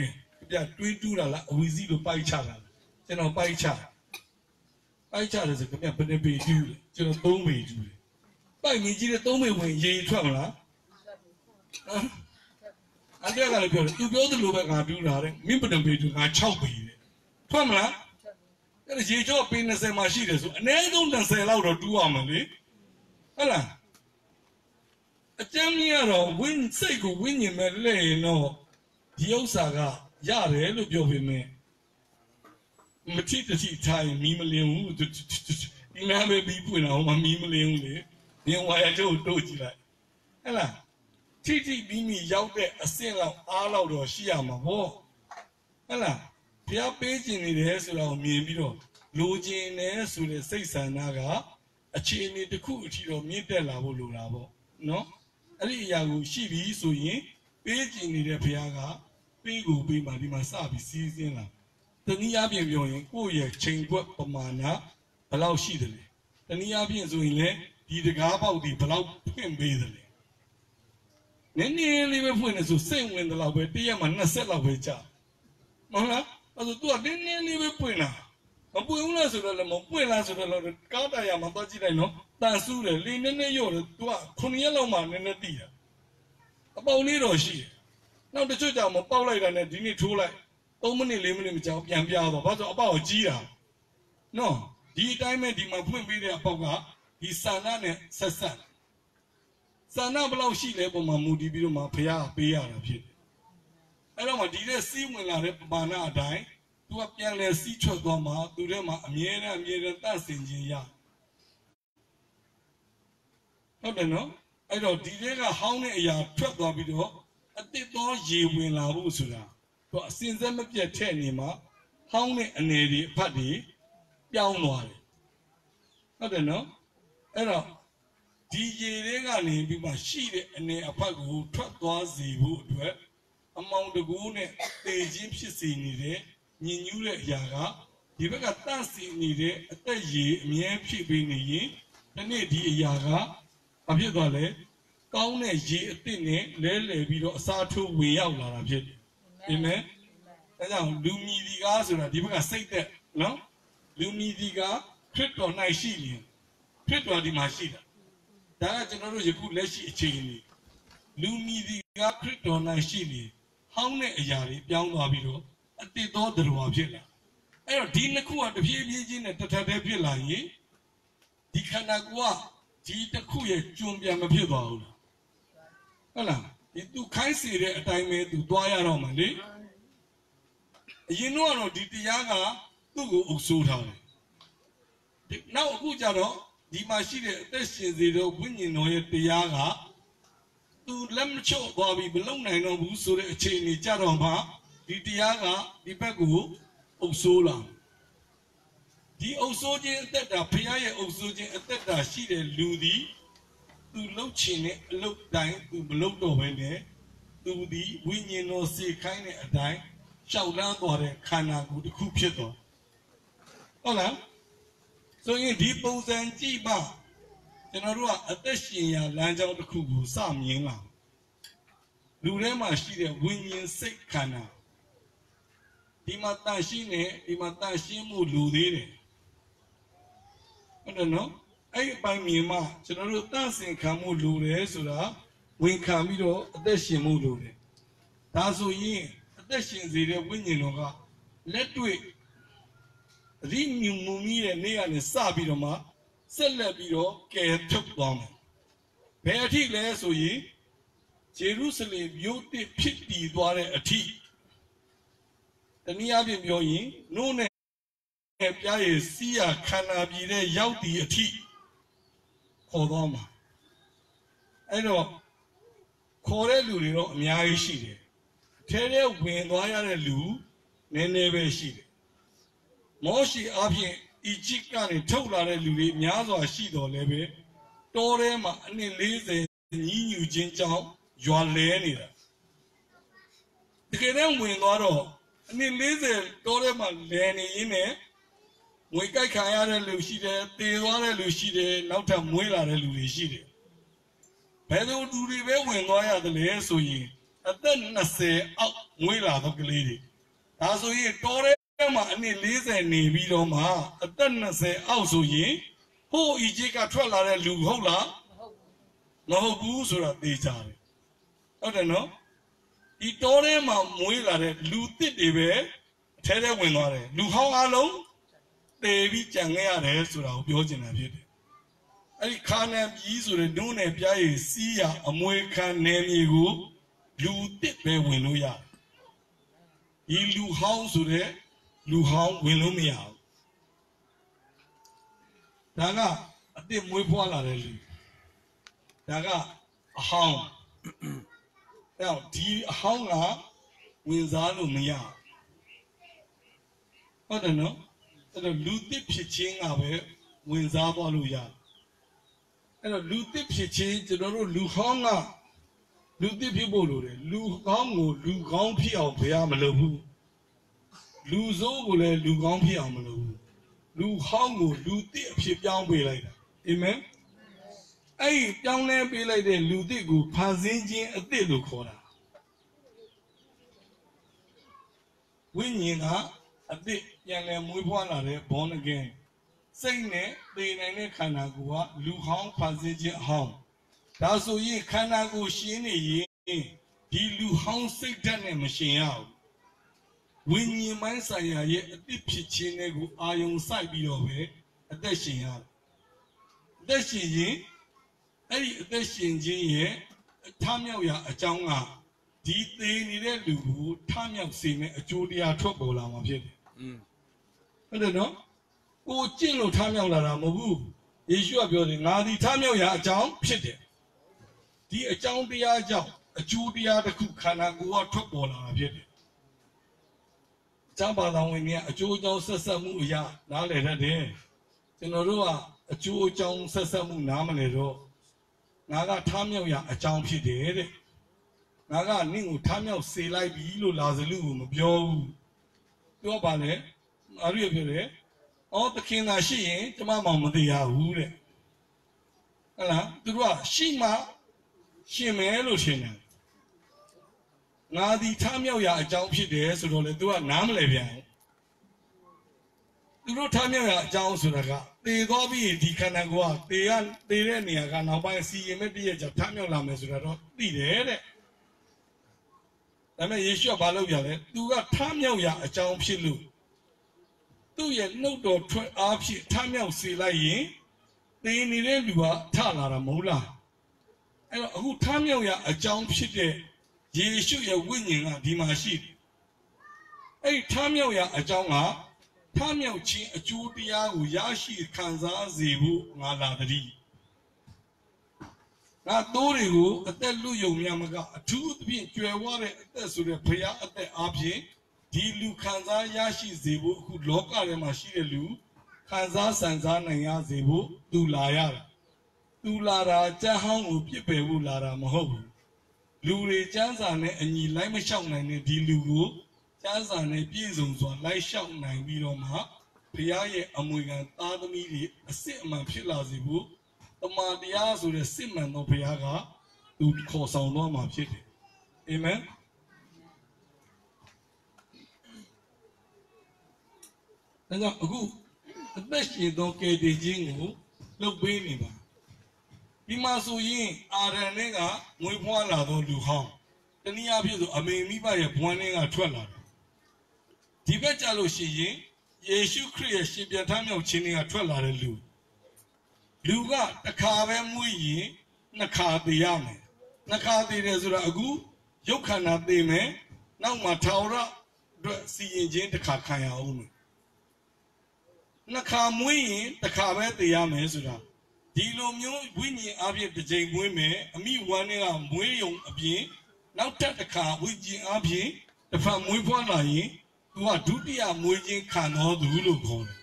[SPEAKER 1] ပြတွေးတူးတာလားအဝီစီလိုပိုက်ချတာကျွန်တော်ပိုက်ချတယ်ဆိုခင်ဗျဘယ်နှပေတူးလဲကျွန်တော်3ပေတူးတယ်ပိုက်မြကြီးတဲ့3ပေဝင်ရေထွက်မလားအတက်ကလည်းပြောတယ်သူပြောသလိုပဲငါတူးတာတဲ့မင်းဘယ်နှပေတူးငါ6ပေတဲ့ထွက်မလားအဲ့ဒါရေကျော်ပေ20မှာရှိတယ်ဆိုအနည်းဆုံး20လောက်တော့တူးရမှာလေဟုတ်လားအကျမ်းကြီးကတော့စိတ်ကိုဝိညာဉ်မဲ့လဲရင်တော့ဒီဥစ္စာကရတယ်လို့ပြောပေမဲ့မတိတတိထားရင်မီးမလင်းဘူးဒီနားပဲပြီးပွင့်အောင်မမီးမလင်းဘူးလေ မြင်ဝါရတို့တို့ကြည့်လိုက်ဟဲ့လားထိထိပြီးမိရောက်တဲ့အဆင့်လောက်အားလောက်တော့ရှိရမှာဟောဟဲ့လားဘုရားပေးခြင်းနေတယ်ဆိုတော့မြင်ပြီးတော့လိုချင်တယ်ဆိုတဲ့စိတ်ဆန္ဒကအခြေအနေတစ်ခုအထိတော့မြင့်တက်လာဖို့လိုတာပေါ့နော်အဲ့ဒီအရာကိုရှိပြီဆိုရင်ပေးခြင်းနေတဲ့ဘုရားကပေးကိုပေးမှဒီမှာစပြီးစီးစင်းလာတနည်းအားဖြင့်ပြောရင်ကိုယ့်ရဲ့ချိန်ခွက်ပမာဏဘယ်လောက်ရှိတယ်လဲတနည်းအားဖြင့်ဆိုရင်လည်းဒီတကားပေါက်ဒီဘယ်လောက်ဖွင့်ပေးတယ်လဲနည်းနည်းလေးပဲဖွင့်နေဆိုစိတ်ဝင်တယ်လို့ပဲတရက်မှ20လောက်ပဲကြာမဟုတ်လားအဲ့ဒါ तू ကနည်းနည်းလေးပဲဖွင့်တာမပွင့်ဘူးလားဆိုတော့လည်းမပွင့်လားဆိုတော့ကားတရားမှာသွားကြည့်လိုက်နော်တန်ဆူးတယ်လေနည်းနည်းရော့တယ် तू က9ရက်လောက်မှနည်းနည်းတည်တာအပေါက်လေးတော့ရှိတယ်နောက်တစ်ချို့ကြောင်မပေါက်လိုက်တာနဲ့ဒီနေ့ထိုးလိုက်3မိနစ်4မိနစ်မကြောက်ပြန်ပြတော့ဘာလို့အပေါက်ကိုကြီးတာနော်ဒီအတိုင်းပဲဒီမှာဖွင့်ပေးတဲ့အပေါက်ကဒီဆန္ဒနဲ့ဆက်ဆက်ဆန္ဒဘယ်လောက်ရှိလဲပုံမှာမူတည်ပြီးတော့မှဘုရားပေးရတာဖြစ်တယ်အဲ့တော့မှဒီတဲ့စီးဝင်လာတဲ့ပမာဏအတိုင်းသူကပြန်လဲစီးထွက်သွားမှသူထဲမှာအမြဲတမ်းတန့်စင်ခြင်းရဟုတ်တယ်နော်အဲ့တော့ဒီတဲ့ကဟောင်းတဲ့အရာထွက်သွားပြီးတော့အတိတ်သောရေဝင်လာဖို့ဆိုတာသူအစင်စက်မပြတ်ထဲ့နေမှာဟောင်းတဲ့အနေတွေအဖတ်တွေပြောင်းသွားတယ်ဟုတ်တယ်နော်အဲ့တော့ဒီရေတွေကနေပြီးမှရှိတဲ့အနေအဖတ်ကိုထွက်သွားစေဖို့အတွက်အမောင်တကူနဲ့တေခြင်းဖြစ်စေနေတဲ့ညင်ညူးတဲ့အရာကဒီဘက်ကတန့်စီနေတဲ့အသက်ရေအမြဲဖြစ်ပြီးနေရင်ဒီနေ့ဒီအရာကဘာဖြစ်သွားလဲကောင်းတဲ့ရေအသစ်နဲ့လဲလှယ်ပြီးတော့အစားထိုးဝင်ရောက်လာတာဖြစ်တယ်အာမင်ဒါကြောင့်လူမြည်ဒီကားဆိုတာဒီဘက်ကစိတ်သက်နော်လူမြည်ဒီကားခရစ်တော်၌ရှိရင်ခရစ်တော်ဒီမှာရှိတာဒါကကျွန်တော်တို့ယခုလက်ရှိအခြေအနေလူမြည်ဒီကားခရစ်တော်၌ရှိနေဟောင်းတဲ့အရာတွေပြောင်းသွားပြီးတော့အတိတ်သောတရားဖြစ်လာအဲ့တော့ဒီနှစ်ခုကတဖြည်းဖြည်းချင်းနဲ့တထက်တည်းဖြစ်လာရင်ဒီခန္ဓာကိုယ်ကဒီတစ်ခုရဲ့ကျွံပြန်မဖြစ်သွားဘူးလားဟုတ်လားဒီသူခိုင်းစေတဲ့အတိုင်းပဲသူသွားရတော့မှလေအရင်တော့ဒီတရားကသူ့ကိုအုပ်ဆိုးထားတယ်နောက်အခုကျတော့ဒီမှာရှိတဲ့အသက်ရှင်စေတဲ့ဝိညာဉ်တော်ရဲ့တရားကသူလက်မချော့သွားပြီးမလုံနိုင်တော့ဘူးဆိုတဲ့အခြေအနေကြတော့မှဒီတရားကဒီဘက်ကိုအုပ်ဆိုးလာဒီအုပ်ဆိုးခြင်းအသက်တာဘုရားရဲ့အုပ်ဆိုးခြင်းအသက်တာရှိတဲ့လူသည်သူလှုပ်ချင်တဲ့အလုပ်တိုင်းသူမလုပ်တော့ဘဲနဲ့သူဒီဝိညာဉ်တော်စေခိုင်းတဲ့အတိုင်းရှောက်လန်းသွားတဲ့ခန္ဓာကိုယ်တစ်ခုဖြစ်သွားဟုတ်လားဆိုရင်ဒီပုံစံကြည့်မှကျွန်တော်တို့ကအသက်ရှင်ရာလမ်းကြောင်းတစ်ခုကိုစမြင်လာလူထဲမှာရှိတဲ့ဝိညာဉ်စိတ်ခန္ဓာဒီမှာတန်ရှင်းနေဒီမှာတန်ရှင်းမှုလူသေးတယ်ဟုတ်တယ်နော်အဲ့အပိုင်းမြင်မှကျွန်တော်တို့တန့်စင်ခံမှုလူတယ်ဆိုတာဝင်ခံပြီးတော့အသက်ရှင်မှုလူတယ်ဒါဆိုရင်အသက်ရှင်စေတဲ့ဝိညာဉ်တော်ကလက်တွေ့အရိမြုံမှုကြီးတဲ့နေ့ကနေစပြီးတော့မှဆက်လက်ပြီးတော့ကယ်ထုတ်သွားမယ်ဘယ်အထိလဲဆိုရင်ဂျေရုဆလင်မြို့တစ်ဖြစ်တည်သွားတဲ့အထိတနည်းအားဖြင့်ပြောရင်နို့နဲ့ပြားရည်စီးရခန္ဓာပြည်တဲ့ရောက်သည့်အထိခေါ်သွားမှာအဲ့တော့ခေါ်တဲ့လူတွေတော့အများကြီးရှိတယ်ထဲထဲဝင်သွားရတဲ့လူနည်းနည်းပဲရှိတယ်မောရှိအပြင်အီဂျစ်ကနေထုတ်လာတဲ့လူတွေများစွာရှိတော်လဲပဲတောထဲမှာအနှစ်40ညီးညူခြင်းကြောင့်ရွာလဲနေတာတကယ်တော့ဝင်သွားတော့အနှစ်40တောထဲမှာလဲနေရင်းနဲ့ငွေကြိုက်ခံရတဲ့လူရှိတယ်တည်သွားတဲ့လူရှိတယ်နောက်ထပ်မွေးလာတဲ့လူတွေရှိတယ်ဘယ်လိုလူတွေပဲဝင်သွားရတယ်လဲဆိုရင်အသက်20အောက်မွေးလာတဲ့ကလေးတွေဒါဆိုရင်တောထဲမှာအနှစ်40နေပြီးတော့မှအသက်20အောက်ဆိုရင်ဟိုအီဂျစ်ကထွက်လာတဲ့လူဟုတ်လားမဟုတ်ဘူးဆိုတာသိကြတယ်ဟုတ်တယ်နော်ဒီတောထဲမှာမွေးလာတဲ့လူသစ်တွေပဲအထဲထဲဝင်သွားတယ်လူဟောင်းအလုံးတေပြီးကြံခဲ့ရတယ်ဆိုတာကိုပြောချင်တာဖြစ်တယ်အဲ့ဒီခါနန်ပြည်ဆိုတဲ့နှုံးနယ်ပြားရည်စီးရအမွေခံနယ်မြေကိုလူသစ်ပဲဝင်လို့ရတယ်ဒီလူဟောင်းဆိုတဲ့လူဟောင်းဝင်လို့မရဘူးဒါကအစ်စ်မွေးဖွားလာတဲ့လူ ဒါကအဟောင်းအဲ့တော့ဒီအဟောင်းကဝင်စားလို့မရဟုတ်တယ်နော်အဲ့တော့လူသစ်ဖြစ်ခြင်းကပဲဝင်စားသွားလို့ရတယ်အဲ့တော့လူသစ်ဖြစ်ခြင်းကျွန်တော်တို့လူဟောင်းကလူသစ်ဖြစ်ဖို့လိုတယ်လူကောင်းကိုလူကောင်းဖြစ်အောင်ဘုရားမလုပ်ဘူးလူဆိုးကိုလည်းလူကောင်းဖြစ်အောင်မလုပ်ဘူးလူဟောင်းကိုလူသစ်အဖြစ်ပြောင်းပေးလိုက်တာအာမင်အဲ့ဒီပြောင်းလဲပေးလိုက်တဲ့လူသစ်ကိုဖန်ဆင်းခြင်းအသစ်လို့ခေါ်တာဝိညာဉ်ကအသစ်ပြန်လည်မွေးဖွားလာတဲ့ born again စိတ်နဲ့သေနိုင်တဲ့ခန္ဓာကိုယ်ကလူဟောင်းဖန်ဆင်းခြင်းအဟောင်းဒါဆိုရင်ခန္ဓာကိုယ်ရှင်းနေရင်ဒီလူဟောင်းစိတ်ဓာတ်နဲ့မရှင်ရဘူးဝိညာဉ်ပိုင်းဆိုင်ရာရဲ့အသစ်ဖြစ်ခြင်းတွေကိုအာယုံစိုက်ပြီးတော့ပဲအသက်ရှင်ရတယ်အသက်ရှင်ရင်အဲ့ဒီအသက်ရှင်ခြင်းရဲ့ထမြောက်ရာအကြောင်းကဒီသေးနေတဲ့လူကိုထမြောက်စေမယ့်အကျိုးတရားထွက်ပေါ်လာမှာဖြစ်တယ်ဟုတ်တယ်နော်ကိုကျင့်လို့ထမြောက်လာတာမဟုတ်ဘူးယေရှုကပြောတယ်ငါဒီထမြောက်ရာအကြောင်းဖြစ်တယ်ဒီအကြောင်းတရားကြောင့်အကျိုးတရားတစ်ခုခန္ဓာကိုယ်ကထွက်ပေါ်လာတာဖြစ်တယ်ကျမ်းပါတော်ဝင်မြတ်အကျိုးအကြောင်းဆက်ဆက်မှုအရာနားလည်တတ်တယ်ကျွန်တော်တို့ကအကျိုးအကြောင်းဆက်ဆက်မှုနားမလည်တော့ငါကထမြောက်ရာအကြောင်းဖြစ်တယ်တဲ့ငါကနင့်ကိုထမြောက်စေလိုက်ပြီလို့လာဇလုကိုမပြောဘူးပြောပါလေအားရပြောတယ်အော်သခင်သာရှိရင်ကျမမောင်မသိရဘူးတဲ့ဟုတ်လားသူတို့ကရှိမှရှင်မယ်လို့ထင်တယ်ငါဒီထမြောက်ရာအကြောင်းဖြစ်တယ်ဆိုတော့လေသူကနားမလည်ပြန်သူတို့ထမြောက်ရာအကြောင်းဆိုတာကသေသွားပြီးဒီခန္ဓာကိုယ်ကသေတဲ့နေရာကနောက်ပိုင်းစီရင်မဲ့တည့်ရကြထမြောက်လာမယ်ဆိုတာတော့သိတယ်တဲ့ဒါပေမဲ့ယေရှုကဘာလုပ်ပြလဲသူကထမြောက်ရာအကြောင်းဖြစ်လို့သူ့ရဲ့နှုတ်တော်ထွက်အားဖြင့်ထမြောက်စေလိုက်ရင်သေနေတဲ့လူကထလာတာမဟုတ်လားအဲ့တော့အခုထမြောက်ရာအကြောင်းဖြစ်တဲ့ယေရှုရဲ့ဝိညာဉ်ကဒီမှာရှိတယ်အဲ့ထမြောက်ရာအကြောင်းကထမြောက်ခြင်းအကျိုးတရားကိုရရှိခံစားစေဖို့ငါလာတည်းငါတိုးတွေကိုအသက်လူယုံများမကအထူးသဖြင့်ကြွယ်ဝတဲ့အသက်ဆိုတဲ့ဘုရားအသက်အားဖြင့်ဒီလူခံစားရရှိစေဖို့အခုလောကထဲမှာရှိတဲ့လူခံစားဆန်စားနိုင်ရစေဖို့သူလာရတာသူလာတာကြမ်းဟောင်းကိုပြစ်ပယ်ဖို့လာတာမဟုတ်ဘူးလူတွေကျမ်းစာနဲ့အညီလိုက်မလျှောက်နိုင်တဲ့ဒီလူကိုကျမ်းစာနဲ့ပြည့်စုံစွာလိုက်လျှောက်နိုင်ပြီးတော့မှဘုရားရဲ့အမွေခံသားသမီးတွေအစစ်အမှန်ဖြစ်လာစေဖို့တမန်တရားဆိုတဲ့စစ်မှန်သောဘုရားကသူခေါ်ဆောင်တော်မှာဖြစ်တယ်အာမင်ဒါကြောင့်အခုအသက်ရှင်သောကယ်တင်ခြင်းကိုလုပ်ပေးနေပါဒီမှာဆိုရင်အာရန်နဲ့ကမွေးဖွားလာသောလူဟောင်းတနည်းအားဖြင့်ဆိုအမေမိဘရဲ့ဘွမ်းနဲ့ကထွက်လာတယ်ဒီဘက်ကြလို့ရှိရင်ယေရှုခရစ်ရဲ့ရှင်ပြန်ထမြောက်ခြင်းတွေကထွက်လာတဲ့လူကတစ်ခါပဲမွေးရင်နှစ်ခါသေရမယ်နှစ်ခါသေတယ်ဆိုတာအခုရုပ်ခန္ဓာသေမယ်နောက်မှာထာဝရအတွက်စီရင်ခြင်းတစ်ခါခံရအောင်မယ်နှစ်ခါမွေးရင်တစ်ခါပဲသေရမယ်ဆိုတာဒီလိုမျိုးဝိညာဉ်အပြင်တစ်ချိန်မွေးမယ်အမိဝမ်းနဲ့ကမွေးရုံအပြင်နောက်ထပ်တစ်ခါဝိညာဉ်အပြင်တစ်ဖန်မွေးဖွားလာရင်သူကဒုတိယမွေးခြင်းခံတော်သူလို့ခေါ်တယ်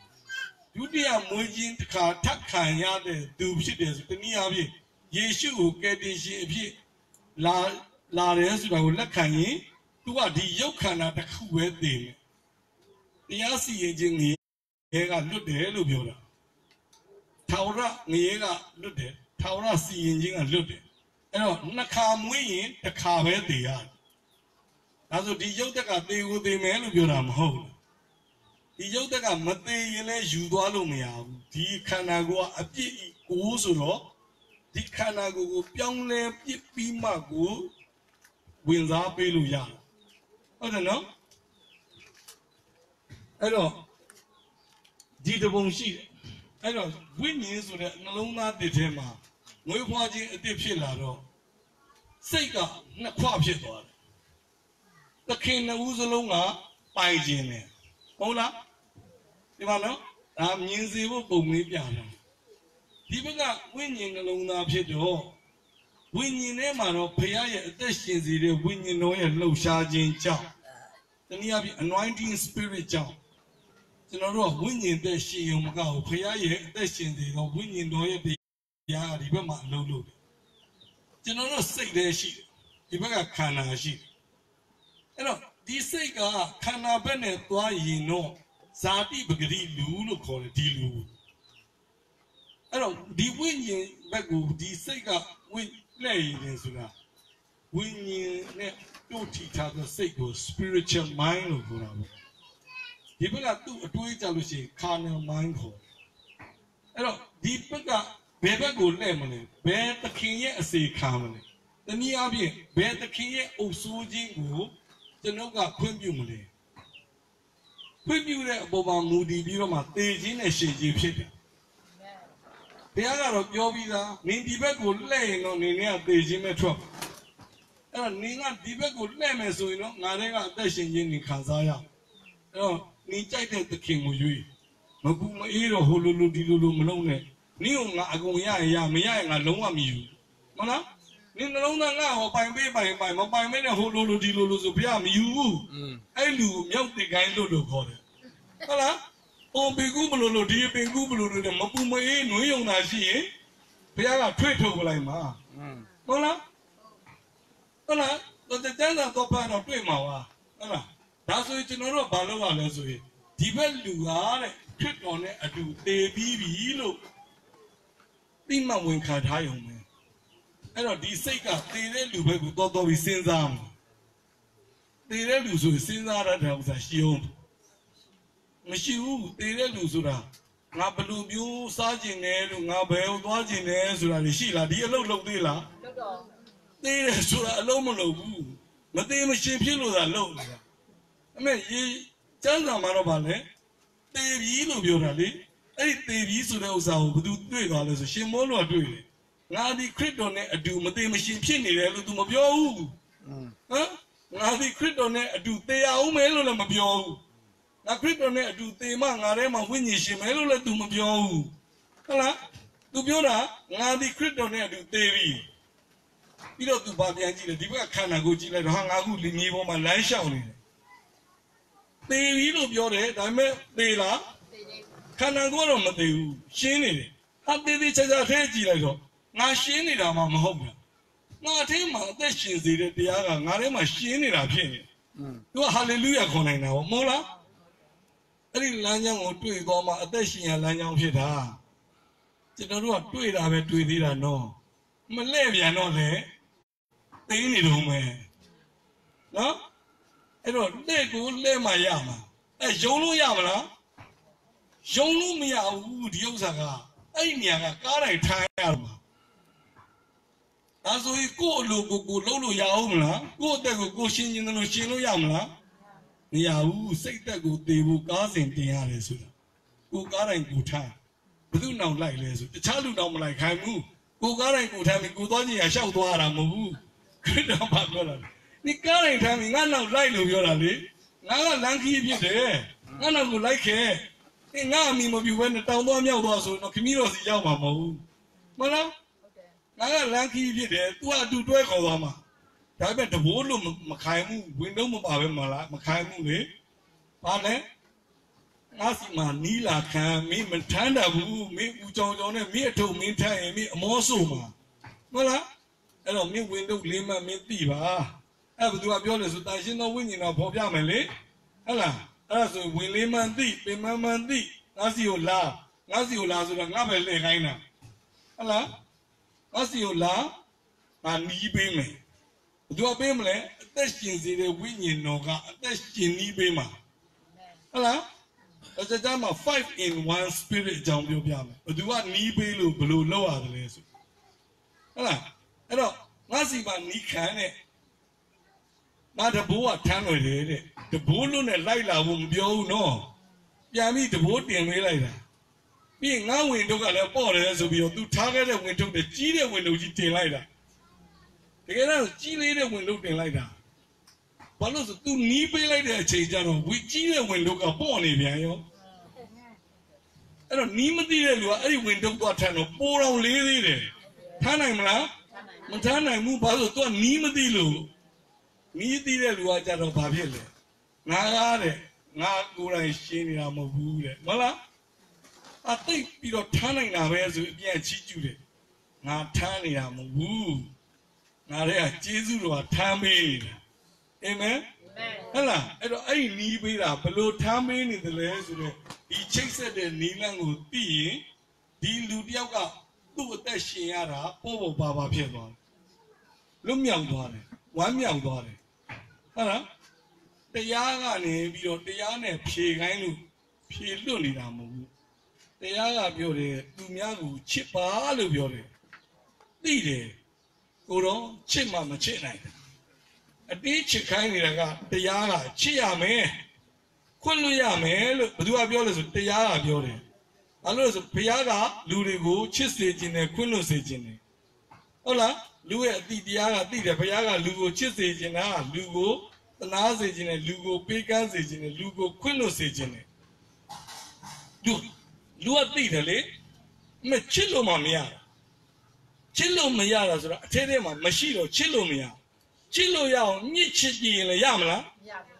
[SPEAKER 1] ဒုတိယမွေးခြင်းတစ်ခါထပ်ခံရတဲ့သူဖြစ်တယ်ဆိုတနည်းအားဖြင့်ယေရှုကိုကယ်တင်ရှင်အဖြစ်လာတယ်ဆိုတာကိုလက်ခံရင်သူကဒီရုပ်ခန္ဓာတစ်ခုပဲသိတယ်တရားစီရင်ခြင်းငရဲကလွတ်တယ်လို့ပြောတာထာဝရငရဲကလွတ်တယ်ထာဝရစီရင်ခြင်းကလွတ်တယ်အဲ့တော့နှစ်ခါမွေးရင်တစ်ခါပဲသေရတယ်ဒါဆိုဒီရုပ်တက်ကသေကိုသေမယ်လို့ပြောတာမဟုတ်ဘူးဒီရုပ်တက်ကမသေးရင်လည်းယူသွားလို့မရဘူးဒီခန္ဓာကိုယ်ကအပြစ်ကိုဆိုတော့ဒီခန္ဓာကိုယ်ကိုပြောင်းလဲပြစ်ပြီးမှကိုဝင်စားပေးလို့ရတယ်ဟုတ်တယ်နော်အဲ့တော့ဒီတပုံရှိတယ်အဲ့တော့ဝိညာဉ်ဆိုတဲ့နှလုံးသားတစ်ထဲမှာငွေဖွားခြင်းအသစ်ဖြစ်လာတော့စိတ်ကနှစ်ခွဖြစ်သွားတယ်သခင်နှစ်ဦးစလုံးကပိုင်ခြင်းတယ်ဟုတ်လားဒီမှာနော်ဒါမြင်စေဖို့ပုံလေးပြတယ်ဒီဘက်ကဝိညာဉ်နှလုံးသားဖြစ်တော့ ဝိညာဉ်ထဲမှာတော့ဘုရားရဲ့အသက်ရှင်စေတဲ့ဝိညာဉ်တော်ရဲ့လှုပ်ရှားခြင်းကြောင့်တနည်းအားဖြင့် anointing spirit ကြောင့်ကျွန်တော်တို့ကဝိညာဉ်သက်ရှင်ုံမကဘူးဘုရားရဲ့အသက်ရှင်စေသောဝိညာဉ်တော်ရဲ့တရားဒီဘက်မှာအလုံးလို့ကျွန်တော်တို့စိတ်ထဲရှိတယ်ဒီဘက်ကခန္ဓာရှိတယ်အဲ့တော့ဒီစိတ်ကခန္ဓာဘက်နဲ့သွားရင်တော့ဇာတိပဂတိလူလို့ခေါ်တယ်ဒီလူအဲ့တော့ဒီဝိညာဉ်ဘက်ကိုဒီစိတ်ကဝိလဲ့ရင်ဆိုတာဝိညာဉ်နဲ့တို့ထိထားတဲ့စိတ်ကို spiritual mind လို့ခေါ်တာပေါ့ဒီဘက်ကသူ့အတွေးကြလို့ရှိရင် carnal mind ခေါ်အဲ့တော့ဒီဘက်ကဘယ်ဘက်ကိုလှည့်မလဲဘယ်သခင်ရဲ့အစေခံမလဲတနည်းအားဖြင့်ဘယ်သခင်ရဲ့အုပ်ဆိုးခြင်းကိုကျွန်ုပ်ကခွင့်ပြုမလဲခွင့်ပြုတဲ့အပေါ်မှာမူတည်ပြီးတော့မှသေခြင်းနဲ့ရှင်ခြင်းဖြစ်တယ်ဘုရားကတော့ပြောပြီးသားနင်ဒီဘက်ကိုလှည့်ရင်တော့နင်ကသေခြင်းမဲ့ထွက်အဲ့တော့နင်ကဒီဘက်ကိုလှည့်မယ်ဆိုရင်တော့ငါတွေကအသက်ရှင်ခြင်းကိုခံစားရအောင်အဲ့တော့နင်ကြိုက်တဲ့သခင်ကိုရွေးမကူမအေးတော့ဟိုလိုလိုဒီလိုလိုမလုံးနဲ့နင်ကငါအကုန်ရရင်ရမရရင်ငါလုံးဝမယူဟုတ်လားနင်နှလုံးသားငါဟောပိုင်ပေးပိုင်မပိုင်မဲနဲ့ဟိုလိုလိုဒီလိုလိုဆိုဘုရားမယူဘူးအဲ့လူမြောက်တိကိုင်းလို့ခေါ်တယ်ဟုတ်လားအိုဘေကူမလို့လို့ဒီပင်ကူမလို့လို့မပူမအေးနွေးယုံတာရှိရင်ဘုရားကထွေထုတ်လိုက်မှာဟုတ်လားဟုတ်လားတော့ကျန်းစာတော့ပါတော့တွေ့မှာပါဟုတ်လားဒါဆိုရင်ကျွန်တော်တို့ဘာလုပ်ရလဲဆိုရင်ဒီဘက်လူဟာတဲ့ခရစ်တော်နဲ့အတူတည်ပြီးပြီလို့သိမှဝင်ခံထားရုံပဲအဲ့တော့ဒီစိတ်ကတည်တဲ့လူဘက်ကိုတော်ပြီးစဉ်းစားမှာတည်တဲ့လူဆိုရင်စဉ်းစားရတဲ့ဥစ္စာရှိအောင်မရှိဘူးတည်တဲ့လူဆိုတာငါဘလူမျိုးစားကျင်တယ်လို့ငါဘယ်ကိုသွားကျင်တယ်ဆိုတာရှိလားဒီအလုပ်လုပ်သေးလားလုပ်တော့တည်တယ်ဆိုတာအလုံးမလုပ်ဘူးမတည်မရှင်ဖြစ်လို့သာလုပ်နေတာအမေရေကျမ်းစာမှာတော့ဗာလဲတည်ပြီလို့ပြောတာလေအဲ့ဒီတည်ပြီဆိုတဲ့ဥစ္စာကိုဘယ်သူတွေ့သွားလဲဆိုရှင်မောလို့တွေ့တယ်ငါဒီခရစ်တော်နဲ့အတူမတည်မရှင်ဖြစ်နေတယ်လို့ तू မပြောဘူးဟမ်ငါဒီခရစ်တော်နဲ့အတူတည်အောင်မယ်လို့လည်းမပြောဘူးငါခရစ်တော်နဲ့အတူတည်မှငါထဲမှာဝိညာဉ်ရှင်မယ်လို့လည်း तू မပြောဘူးဟုတ်လား तू ပြောတာငါဒီခရစ်တော်နဲ့အတူတည်ပြီပြီးတော့ तू ဘာပြန်ကြည့်လဲဒီဘက်ကခန္ဓာကိုကြည့်လိုက်တော့ဟာငါအခုမြေပေါ်မှာလမ်းလျှောက်နေတယ်တည်ပြီလို့ပြောတယ်ဒါပေမဲ့တည်လားခန္ဓာကိုတော့မတည်ဘူးရှင်းနေတယ်ဟာတည်တည်ချာချာထဲကြည့်လိုက်တော့ငါရှင်းနေတာမှမဟုတ်ဘူးငါအထင်းမှာအသက်ရှင်စေတဲ့တရားကငါထဲမှာရှင်းနေတာဖြစ်နေသူကဟာလေလုယာခေါ်နိုင်တာမဟုတ်လားအဲ့ဒီလမ်းကြောင်းကိုတွေ့သွားမှအသက်ရှင်ရလမ်းကြောင်းဖြစ်တာကျွန်တော်တို့ကတွေ့တာပဲတွေ့သေးတာနော်မလဲ့ပြန်တော့လေသိနေတော့မယ်နော်အဲ့တော့လက်ကိုလဲမှရမှာယုံလို့ရမလားယုံလို့မရဘူးဒီဥစ္စာကအဲ့ဒီနေရာကကားတိုင်းထိုင်ရမှာဒါဆိုရင်ကိုယ့်အလိုကိုလုံးလို့ရအောင်မလားကိုယ့်အသက်ကိုရှင်းခြင်းလို့ရှင်းလို့ရမလားမရဘူးစိတ်သက်ကိုတည်ဖို့ကားစဉ်တင်ရတယ်ဆိုတာကိုကားတိုင်းကိုထားဘယ်သူနောက်လိုက်လဲဆိုတခြားလူနောက်မလိုက်ခိုင်းဘူးကိုကားတိုင်းကိုထားပြီးကိုသွားခြင်းရရှောက်သွားတာမဟုတ်ဘူးခရစ်တော်ဘာပြောလဲဒီကားတိုင်းထားပြီးငါနောက်လိုက်လို့ပြောတာလေငါကလမ်းခီးဖြစ်တယ်ငါနောက်ကိုလိုက်ခဲ့ငါအမိမပြူဘဲနဲ့တောင်သွားမြောက်သွားဆိုတော့ခမီးတော်စီရောက်မှာမဟုတ်ဘူးမဟုတ်လားငါကလမ်းခီးဖြစ်တယ်သူကအတူတွဲခေါ်သွားမှာဒါပေမဲ့တဘိုးလို့မခိုင်ဘူးဝင်တော့မပါပဲမလားမခိုင်ဘူးလေဘာလဲငါစီမှာနီးလာခံမင်းမထမ်းတတ်ဘူးမင်းဦးကြောင်ကြောင်နဲ့မင်းအထုပ်မင်းထမ်းရင်မင်းအမောဆိုမှာမဟုတ်လားအဲ့တော့မင်းဝင်တော့လေးမှမင်းသိပါအဲ့ဘသူကပြောလဲဆိုတာရှင်းသောဝိညာဉ်တော်ပေါ်ပြမယ်လေဟုတ်လားအဲ့ဒါဆိုဝင်လေးမှန်သိပင်မှန်သိငါစီကိုလာဆိုတော့ငါပဲလှည့်ခိုင်းတာဟုတ်လားငါစီကိုလာငါနီးပေးမယ်ဘသူကပေးမလဲအသက်ရှင်စေတဲ့ဝိညာဉ်တော်ကအသက်ရှင်နီးပေးမှာဟုတ်လားအစကြမှာ5 in 1 spirit အကြောင်းပြောပြမယ်ဘသူကနီးပေးလို့ဘယ်လိုလုပ်ရတယ်လဲဆိုဟုတ်လားအဲ့တော့ငါစီမှာနီးခံတဲ့ငါတဘိုးကထမ်းလွယ်တယ်တဲ့တဘိုးလို့နဲ့လိုက်လာဖို့မပြောဘူးနော်ပြန်ပြီးတဘိုးတင်ပေးလိုက်တာပြီးငါဝင်ထုတ်ကလည်းပေါ့တယ်ဆိုပြီးတော့သူထားခဲ့တဲ့ဝင်ထုတ်တဲ့ကြီးတဲ့ဝင်ထုတ်ကြီးတင်လိုက်တာတကယ်တော့ကြီးလေးတဲ့ဝင်ထုတ်တင်လိုက်တာဘာလို့ဆိုသူနီးပေးလိုက်တဲ့အချိန်ကျတော့ဝီကြီးတဲ့ဝင်ထုတ်ကပေါ့နေပြန်ရောအဲ့တော့နီးမသိတဲ့လူကအဲ့ဒီဝင်ထုတ်သွားထမ်းတော့ပိုးတော်လေးသေးတယ်ထမ်းနိုင်မလား မထမ်းနိုင်ဘူးဘာလို့သူကနီးမသိလို့နီးသိတဲ့လူကကြတော့ဘာဖြစ်လဲငါကားတဲ့ငါကိုယ်တိုင်ရှင်းနေတာမဟုတ်ဘူးတဲ့ဟုတ်လားအသိပြီးတော့ထမ်းနိုင်တာပဲဆိုအပြန်ချီးကျူးတယ်ငါထမ်းနေတာမဟုတ်ဘူးငါတဲ့ကျေးဇူးတော်ထမ်းပေးတာအာမင်ဟုတ်လားအဲ့တော့အဲ့နီးပေးတာဘလို့ထမ်းပေးနေတယ်လဲဆိုတော့ဒီချိတ်ဆက်တဲ့နီးလန်းကိုသိရင်ဒီလူတယောက်ကသူ့အသက်ရှင်ရတာပေါ်ပေါ်ပါဖြစ်သွားတယ်လွတ်မြောက်သွားတယ်ဝမ်းမြောက်သွားတယ်ဟုတ်လားတရားကနေပြီးတော့တရားနဲ့ဖြေခိုင်းလို့ဖြေလွတ်နေတာမဟုတ်ဘူးတရားကပြောတယ်သူများကိုချစ်ပါလို့ပြောတယ်သိတယ်ကိုတော့ချစ်မှမချစ်နိုင်ဘူးအတေးချစ်ခိုင်းနေတာကတရားကချစ်ရမယ်ခွင့်လို့ရမယ်လို့ဘယ်သူကပြောလဲဆိုတရားကပြောတယ်အဲ့လိုဆိုဘုရားကလူတွေကိုချစ်စေခြင်းနဲ့ခွင့်လို့စေခြင်းနဲ့ဟုတ်လားလူရဲ့အတိတရားကသိတယ်ဘုရားကလူကိုချစ်စေခြင်းကလူကိုသနာစေခြင်းနဲ့လူကိုပေးကမ်းစေခြင်းနဲ့လူကိုခွင့်လို့စေခြင်းနဲ့လူကသိတယ်လေမချစ်လို့မှမရချစ်လို့မရတာဆိုတော့အထဲထဲမှာမရှိတော့ချစ်လို့မရချစ်လို့ရအောင်ညစ်ချစ်ကြည့်ရင်လည်းရမလားမရဘူး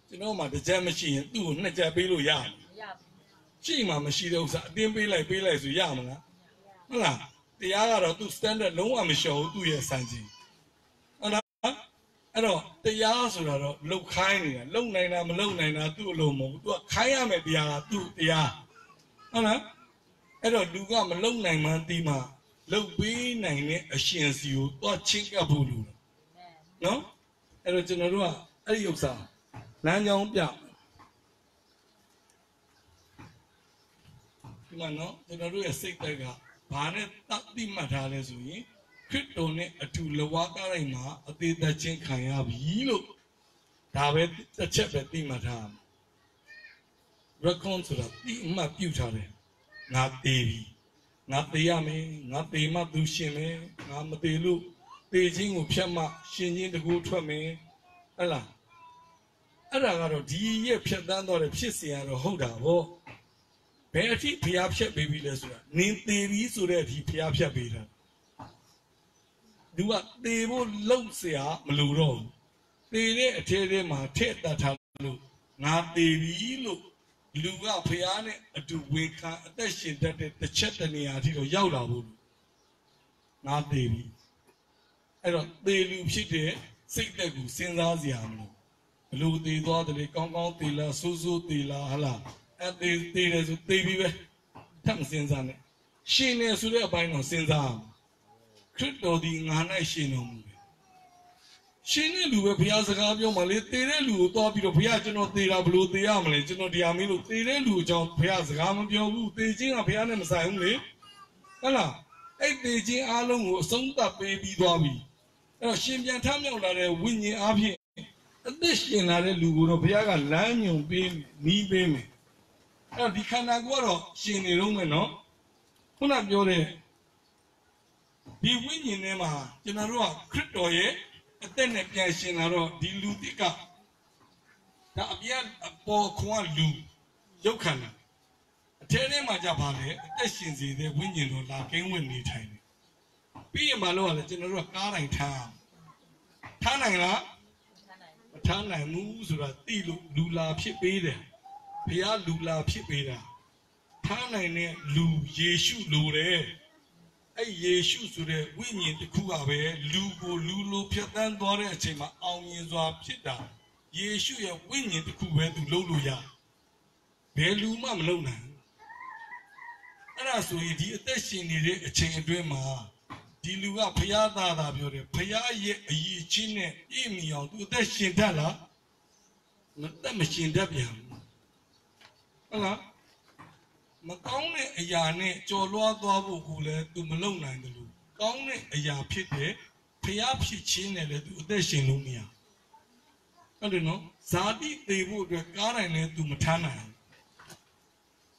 [SPEAKER 1] ကျွန်တော်မှတစ်ချက်မရှိရင်သူ့ကိုနှစ်ချက်ပေးလို့ရမယ်မရဘူးရှိမှမရှိတဲ့ဥစ္စာအတင်းပေးလိုက်ဆိုရမလားဟုတ်လားတရားကတော့သူ့ standard လုံးဝမလျှော်ဘူးသူ့ရဲ့စံချိန်ဟုတ်လားအဲ့တော့တရားဆိုတာတော့လှုပ်ခိုင်းနေတာလှုပ်နိုင်တာမလှုပ်နိုင်တာသူ့အလုံးမဟုတ်ဘူးသူကခိုင်းရမယ်တရားကသူ့တရားဟုတ်လားအဲ့တော့လူကမလှုပ်နိုင်မှန်းသိမှလှုပ်ပေးနိုင်တဲ့အရှင်စီကိုသွားချင်းကပ်ဖို့လိုတယ်နော်အဲ့တော့ကျွန်တော်တို့ကအဲ့ဒီဥစ္စာလမ်းကြောင်းပြဒီမှာနော်ကျွန်တော်တို့ရဲ့စိတ်တက်ကဘာနဲ့တတိမှတ်ထားလဲဆိုရင်ခရစ်တော်နဲ့အတူလဝါကားတိုင်းမှာအသေးသက်ချင်းခံရပြီလို့ဒါပဲတစ်ချက်ပဲသိမှတ်ထားရကွန်ဆိုတာဒီမှပြုတ်ထားတယ်ငါသေးပြီငါသေးရမယ်ငါသေးမှသူရှင်မယ်ငါမသေးလို့သေခြင်းကိုဖြတ်မှရှင်ခြင်းတကူထွက်မယ်ဟဲ့လားအဲ့ဒါကတော့ဒီရဲ့ဖြတ်တန်းတော့တဲ့ဖြစ်เสียရတော့ဟုတ်တာဗောဘယ်အထိဖျားဖြတ်ပေးပြီလဲဆိုတာနင်းသေးပြီဆိုတဲ့အထိဖျားဖြတ်ပေးတာသူကသေဖို့လှုပ်เสียမလိုတော့ဘူးသေတဲ့အထဲထဲမှာထည့်တတ်ထားလို့ငါသေပြီလို့လူကဖျားနဲ့အတူဝင်ခံအသက်ရှင်တတ်တဲ့တစ်ချက်တနေရာအထိတော့ရောက်လာဖို့ငါသေပြီအဲ့တော့သေလူဖြစ်တဲ့စိတ်သက်ကိုစဉ်းစားစရာမလိုဘလို့သေသွားတယ်လေကောင်းကောင်းသေလားဆိုးဆိုးသေလားဟလားအဲ့သေတယ်ဆိုသေပြီပဲထပ်မစဉ်းစားနဲ့ရှင်နေဆိုတဲ့အပိုင်းတော့စဉ်းစားအောင်ခရစ်တော်ဒီငါ၌ရှင်တော်မူတယ်ရှင်တဲ့လူပဲဘုရားစကားပြောမှလေသေတဲ့လူကိုသွားပြီးတော့ဘုရားကျွန်တော်သေတာဘလို့သေရမလဲကျွန်တော်တရားမင်းလို့သေတဲ့လူအကြောင်းဘုရားစကားမပြောဘူးသေခြင်းကဘုရားနဲ့မဆိုင်ဘူးလေဟုတ်လားအဲ့သေခြင်းအလုံးကိုအဆုံးသတ်ပေးပြီးသွားပြီအဲ့တော့ရှင်ပြန်ထမြောက်လာတဲ့ဝိညာဉ်အဖြစ်အသက်ရှင်လာတဲ့လူကိုတော့ဘုရားကလမ်းညွန်ပေးနီးပေးမယ်အဲ့တော့ဒီခန္ဓာကိုယ်ကတော့ရှင်နေတော့မယ်နော်ခုနပြောတဲ့ဒီဝိညာဉ်ထဲမှာကျွန်တော်တို့ကခရစ်တော်ရဲ့အသက်နဲ့ပြန်ရှင်လာတော့ဒီလူတိကဒါအပြည့်အပေါ်ခွန်ကလူရုပ်ခန္ဓာအထဲထဲမှာကြပါလေအသက်ရှင်စေတဲ့ဝိညာဉ်တော်လာကင်းဝင်နေထိုင်တယ်ပြီးရင်မလို့ကလည်းကျွန်တော်တို့ကကားတိုင်းထားနိုင်လားမထားနိုင်ဘူးဆိုတာသိလို့လူလာဖြစ်ပေးတယ်ဘုရားလူလာဖြစ်ပေးတာထားနိုင်တဲ့လူယေရှုလိုတယ်အဲ့ယေရှုဆိုတဲ့ဝိညာဉ်တစ်ခုကပဲလူကိုလူလိုဖြတ်သန်းသွားတဲ့အချိန်မှာအောင်မြင်စွာဖြစ်တာယေရှုရဲ့ဝိညာဉ်တစ်ခုပဲသူလုပ်လို့ရဘယ်လူမှမလုပ်နိုင်အဲ့ဒါဆိုရင်ဒီအသက်ရှင်နေတဲ့အချိန်အတွင်းမှာဒီလူကဘုရားသားသာပြောတယ်ဘုရားရဲ့အရေးချင်းနဲ့ပြည့်မီအောင်သူအသက်ရှင်တတ်လားမရှင်တတ်ပြန်ဘူးဟုတ်လားမကောင်းတဲ့အရာနဲ့ကြော်လွှားသွားဖို့ကိုလည်းသူမလုံနိုင်တယ်လို့ကောင်းတဲ့အရာဖြစ်တဲ့ဖျားဖြစ်ခြင်းနဲ့လည်းသူအသက်ရှင်လို့မရဟုတ်တယ်နော်ဇာတိသေဖို့အတွက်ကားတိုင်းလည်းသူမထမ်းနိုင်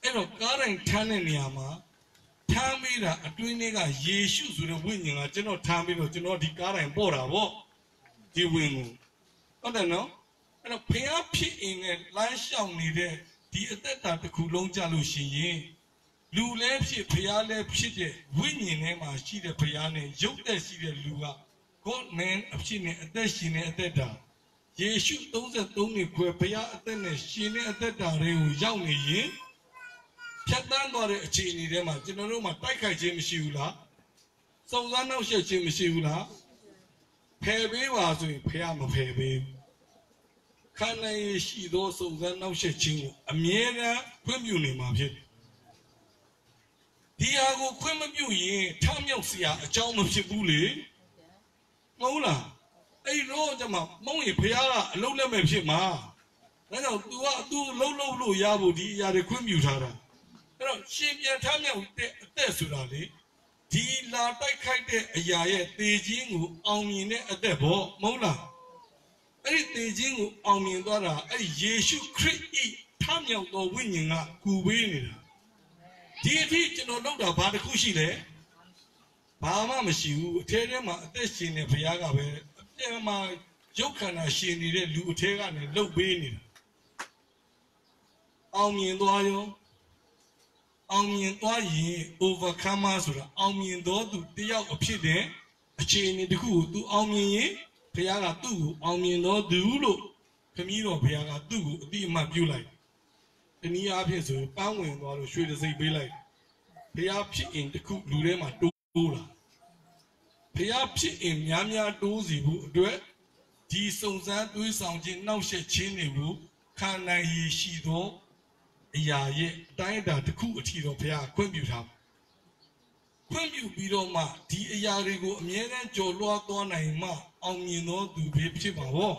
[SPEAKER 1] အဲ့တော့ကားတိုင်းထမ်းတဲ့နေရာမှာထမ်းမိတာအတွင်းထဲကယေရှုဆိုတဲ့ဝိညာဉ်ကကျွန်တော်ထမ်းပြီးတော့ကျွန်တော်ဒီကားတိုင်းပို့တာဗောဒီဝင်ကိုဟုတ်တယ်နော်အဲ့တော့ဖျားဖြစ်အင်းနဲ့လမ်းလျှောက်နေတဲ့ဒီအသက်တာတစ်ခုလုံးကြလို့ရှိရင် လူလည်းဖြစ်ဖျားလည်းဖြစ်တဲ့ဝိညာဉ်ထဲမှာရှိတဲ့ဖျားနဲ့ရုပ်သက်ရှိတဲ့လူကကိုယ်နဲ့အဖြစ်နဲ့အသက်ရှင်နေအသက်တာယေရှု33နှစ်ခွဲဖျားအသက်နဲ့ရှင်နေအသက်တာတွေကိုရောက်နေရင်ဖြတ်တန်းသွားတဲ့အခြေအနေထဲမှာကျွန်တော်တို့မှာတိုက်ခိုက်ခြင်းမရှိဘူးလားစုံစမ်းနှောက်ယှက်ခြင်းမရှိဘူးလားဖယ်ပေးပါဆိုရင်ဖျားမဖယ်ပေးဘူးခန္ဓာရည်ရှိသောစုံစမ်းနှောက်ယှက်ခြင်းကိုအမြဲတမ်းခွင့်ပြုနေမှာဖြစ်တယ်ဒီဟာကိုခွင့်မပြုရင်ထမြောက်เสียအကြောင်းမဖြစ်ဘူးလေမဟုတ်လားအဲ့တော့ကျမမုံရင်ဖះကအလုံးလက်မဲ့ဖြစ်မှာဒါကြောင့် तू လှုပ်လို့ရဖို့ဒီအရာတွေခွင့်ပြုထားတာအဲ့တော့ရှင်ပြန်ထမြောက်တဲ့အသက်ဆိုတာလေဒီလာတိုက်ခိုက်တဲ့အရာရဲ့သေခြင်းကိုအောင်မြင်တဲ့အသက်ပေါ့မဟုတ်လားအဲ့ဒီသေခြင်းကိုအောင်မြင်သွားတာအဲ့ဒီယေရှုခရစ်ဤထမြောက်သောဝိညာဉ်ကကူပေးနေတာဒီအထိကျွန်တော်လုပ်တာဘာတစ်ခုရှိလဲဘာမှမရှိဘူးအထဲထဲမှာအသက်ရှင်နေဘုရားကပဲအပြင်မှာရုပ်ခန္ဓာရှင်နေတဲ့လူအထဲကနေလှုပ်ပေးနေတာအောင်မြင်သွားရောအောင်မြင်သွားရင် overcomer ဆိုတာအောင်မြင်သောသူတယောက်အဖြစ်တဲ့အခြေအနေတစ်ခုကို तू အောင်မြင်ရင်ဘုရားကသူ့ကိုအောင်မြင်သောသူလို့ခမည်းတော်ဘုရားကသူ့ကိုအတိအမှတ်ပြုလိုက်တနည်းအားဖြင့်ဆိုပန်းဝင်သွားလို့ရွှေတစိမ့်ပေးလိုက်ဘုရားဖြစ်ရင်တစ်ခုလူထဲမှာတိုးလာဘုရားဖြစ်ရင်များများတိုးစီဖို့အတွက်ဒီစုံစမ်းတွေးဆောင်ခြင်းနှောက်ယှက်ခြင်းတွေကိုခံနိုင်ရရှိသောအရာရဲ့အတိုင်းအတာတစ်ခုအထိတော့ဘုရားခွင့်ပြုထားခွင့်ပြုပြီးတော့မှဒီအရာတွေကိုအမြဲတမ်းကြော်လွှားသွားနိုင်မှအောင်မြင်သောသူဖြစ်ပါဘော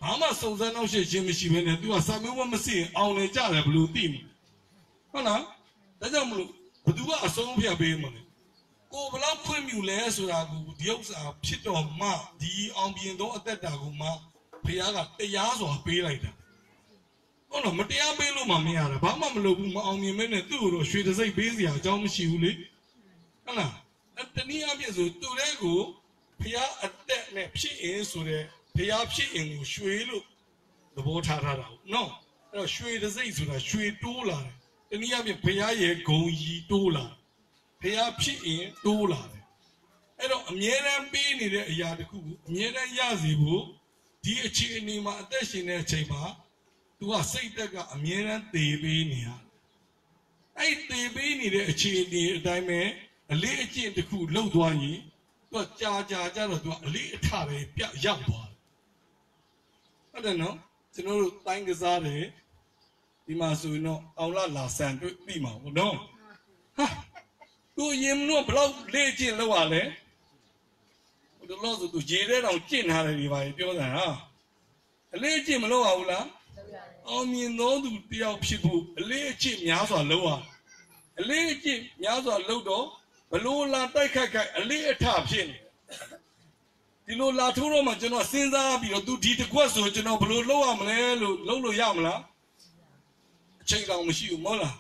[SPEAKER 1] ဘာမှစုံစမ်းနှောက်ယှက်ခြင်းမရှိဘဲနဲ့ तू ကစာမေးပွဲမစစ်ရင်အောင်လေကြတယ်ဘယ်လိုသိမလဲဟုတ်လားဒါကြောင့်မလို့ဘသူကအဆုံးဖြတ်ပေးမှာလဲကိုဘလောက်ခွင့်ပြုလဲဆိုတာကိုဒီဥစ္စာဖြစ်တော်မှဒီအောင်မြင်သောအသက်တာကိုမှဘုရားကတရားစွာပေးလိုက်တာဟုတ်လားမတရားပေးလို့မှမရတာဘာမှမလုပ်ဘူးမအောင်မြင်မဲနဲ့သူ့ကိုတော့ရွှေတစိမ့်ပေးစရာအကြောင်းမရှိဘူးလေဟုတ်လားတနည်းအားဖြင့်ဆိုသူတဲ့ကိုဘုရားအသက်နဲ့ဖြစ်ရင်ဆိုတဲ့ဘုရားဖြစ်ရင်ကိုရွှေလို့သဘောထားတာနော်အဲ့တော့ရွှေတစိမ့်ဆိုတာရွှေတိုးလာတယ်တနည်းအားဖြင့်ဘုရားရဲ့ဂုံကြီးတိုးလာဘုရားဖြစ်ရင်တိုးလာတယ်အဲ့တော့အမြဲတမ်းပေးနေတဲ့အရာတစ်ခုကိုအမြဲတမ်းရစီဖို့ဒီအခြေအနေမှာအသက်ရှင်တဲ့အချိန်မှာသူကစိတ်သက်ကအမြဲတမ်းသေပေးနေရအဲ့သေပေးနေတဲ့အခြေအနေအတိုင်းပဲအလေးအကျင့်တစ်ခုလှုပ်သွားရင်သူကကြာကြတော့သူကအလေးအထပဲပြရောက်သွားတယ်ဟုတ်တယ်နော်ကျွန်တော်တို့တိုင်းကစားတယ်ဒီမှာဆိုရင်တော့အောင်လာဆန်တွေ့ပြီမှာဟုတ်နော်ဟာသူရင်တော့ဘလောက်လေးကျင့်လောက်ရလဲဟိုတော့ဆိုသူရေထဲတောင်ကျင့်ထားတယ်ဒီပါပြောတာဟာအလေးကျင့်မလောက်ရဘူးလားအောင်မြင်သောသူတယောက်ဖြစ်ဖို့အလေးအကျင့်များစွာလောက်ရအလေးအကျင့်များစွာလောက်တော့ဘလို့လာတိုက်ခိုက်အလေးအထဖြစ်နေဒီလိုလာထိုးတော့မှကျွန်တော်စဉ်းစားပြီးတော့သူဒီတစ်ခွက်ဆိုကျွန်တော်ဘလို့လောက်ရမလဲလို့လုပ်လို့ရမလားအချိန်တောင်မရှိဘူးမဟုတ်လား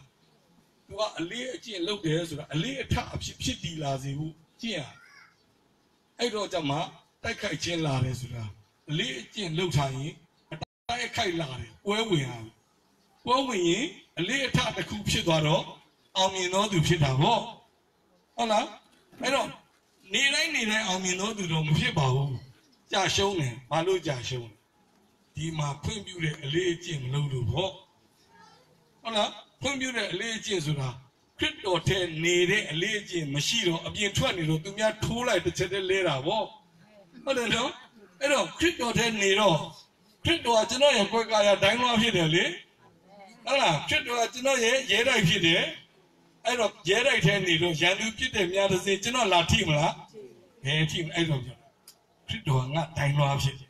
[SPEAKER 1] သူကအလေးအကျင့်လုပ်တယ်ဆိုတာအလေးအထအဖြစ်တည်လာစေဖို့ကျင့်ရအဲ့တော့ကြမှာတိုက်ခိုက်ခြင်းလာတယ်ဆိုတာအလေးအကျင့်လုပ်ထားရင်တိုက်ခိုက်လာတယ်ပွဲဝင်ရပွဲဝင်ရင်အလေးအထတစ်ခုဖြစ်သွားတော့အောင်မြင်သောသူဖြစ်တာပေါ့ဟုတ်လားအဲ့တော့နေတိုင်းအောင်မြင်သောသူတော့မဖြစ်ပါဘူးကြာရှုံးတယ်ဘာလို့ကြာရှုံးလဲဒီမှာဖွင့်ပြတဲ့အလေးအကျင့်မလုပ်လို့ပေါ့ဟုတ်လားဖွင့်ပြတဲ့အလေးအကျင့်ဆိုတာခရစ်တော်ထဲနေတဲ့အလေးအကျင့်မရှိတော့အပြင်ထွက်နေတော့သူများထိုးလိုက်တစ်ချက်တည်းလဲတာပေါ့ဟုတ်တယ်နော်အဲ့တော့ခရစ်တော်ထဲနေတော့ခရစ်တော်ကကျွန်တော်ရဲ့ကိုယ်ကာယဒိုင်းလွှားဖြစ်တယ်လေဟုတ်လားခရစ်တော်ကကျွန်တော်ရဲ့ရဲတိုက်ဖြစ်တယ်အဲ့တော့ရဲတိုက်ထဲနေတော့ရန်သူပြစ်တယ်များတစ်စေကျွန်တော်လာထိမလားထိအဲ့တော့ပြောခရစ်တော်ကငါဒိုင်းလွှားဖြစ်တယ်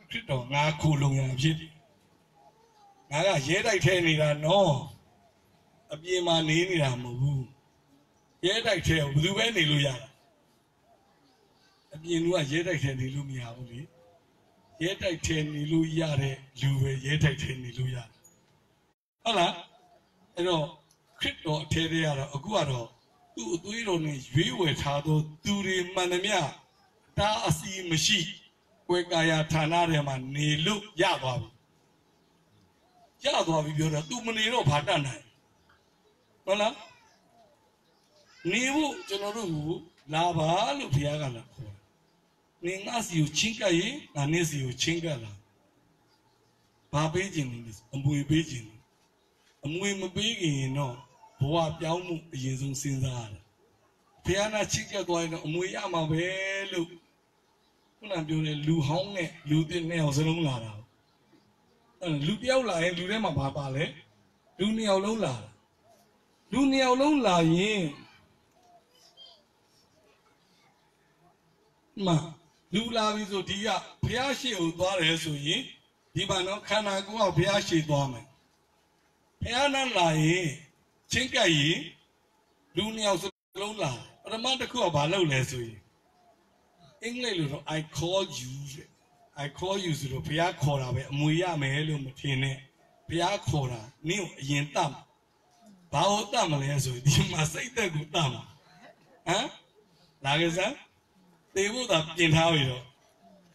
[SPEAKER 1] ခရစ်တော်ငါခိုလုံရဖြစ်တယ်ငါကရဲတိုက်ထဲနေတာနော်အပြင်မှာနေနေတာမဟုတ်ဘူးရဲတိုက်ထဲဘယ်သူပဲနေလို့ရတာအပြင်ကရဲတိုက်ထဲနေလို့မရဘူးလေရဲတိုက်ထဲနေလို့ရတဲ့လူပဲရဲတိုက်ထဲနေလို့ရတယ်ဟုတ်လားအဲ့တော့ခရစ်တော်အထဲထဲကတော့အခုကတော့သူ့အသွေးတော်နဲ့ရွေးဝယ်ထားသောသူတွေမှန်သမျှတားအစီမရှိဝေကာယဌာနထဲမှာနေလို့ရသွားပြီပြောတော့သူမနေတော့ဘာတတ်နိုင်မ ဟုတ်လားနေဖို့ကျွန်တော်တို့ကိုလာပါလို့ဘုရားကလာခေါ်နေငါစီကိုချင်းကပ်ရင်ငါနေစီကိုချင်းကပ်လာဘာပေးခြင်းလဲအမွေပေးခြင်းအမွေမပေးခင်တော့ဘဝပြောင်းမှုအရင်ဆုံးစဉ်းစားရတယ်ဘုရားနာချင်းကပ်သွားရင်တော့အမွေရမှာပဲလို့ခုနပြောတယ်လူဟောင်းနဲ့လူသစ်နဲ့အောင်စလုံးလာတာလူတယောက်လာရင်လူထဲမှာဘာပါလဲလူနှစ်ယောက်လုံးလာလူနှစ်ယောက်လုံးလာရင်လူလာပြီဆိုဒီကဘုရားရှိခိုးသွားတယ်ဆိုရင်ဒီမှာတော့ခန္ဓာကိုယ်ကဘုရားရှိသွားမယ်ဘုရားနဲ့လာရင်ချင်းကပ်ရင်လူနှစ်ယောက်စလုံးလာပထမတစ်ခုကဘာလုပ်လဲဆိုရင်အင်္ဂလိပ်လိုတော့ I call you I call you ဆိုတော့ဘုရားခေါ်တာပဲအမွေရမယ်လို့မထင်နဲ့ဘုရားခေါ်တာနင့်ကိုအရင်တတ်မှာဘာလို့တတ်မလဲဆိုရင်ဒီမှာစိတ်သက်ကိုတတ်မှာလာကြစမ်းသေဖို့သာပြင်ထားပြီတော့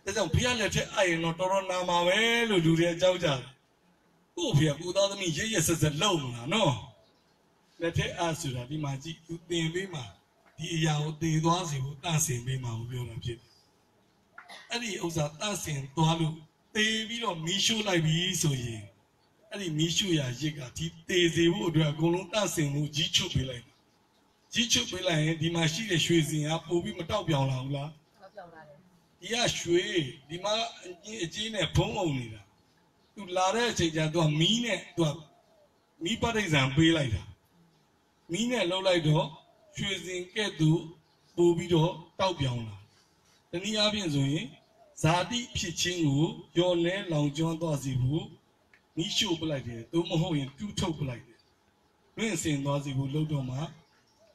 [SPEAKER 1] ဒါကြောင့်ဘုရားလက်ထက်အရင်တော့တော်တော်နာမှာပဲလို့လူတွေအကြောက်ကြတယ်ကို့ဘုရားကိုသားသမီးရရဆက်ဆက်လုံမလားနော်လက်ထက်အားဆိုတာဒီမှာကြည့်သူသင်ပေးမှာဒီအရာကိုသေသွားစီဖို့တန့်စင်ပေးမှာကိုပြောတာဖြစ်တယ်အဲ့ဒီဥစ္စာတန့်စင်သွားလို့သေပြီးတော့မီးရှို့လိုက်ပြီဆိုရင်အဲ့ဒီမီးရှို့ရာရစ်ကဒီသေစေဖို့အတွက်အကုန်လုံးတန့်စင်မှုကြီးချုပ်ပေးလိုက်ကြီးချုပ်ပေးလိုက်ရင်ဒီမှာရှိတဲ့ရွှေစင်ကပို့ပြီးမတောက်ပြောင်လာဘူးလားတောက်ပြောင်လာတယ်ဒီကရွှေဒီမှာအကြီးနဲ့ဖုံးအောင်နေတာသူလာတဲ့အချိန်ကျသူကမီးနဲ့သူကမီးပဋိဇံပေးလိုက်တာမီးနဲ့လှုပ်လိုက်တော့ရွှေစင်ကဲ့သို့ပို့ပြီးတော့တောက်ပြောင်လာတနည်းအားဖြင့်ဆိုရင်ဇာတိဖြစ်ခြင်းကိုရော်လဲလောင်ကျွမ်းသွားစီဖို့မီးရှို့ပလိုက်တယ်သို့မဟုတ်ရင်တူးထုတ်ပလိုက်တယ်လွင့်စင်သွားစီဖို့လှုပ်တော့မှ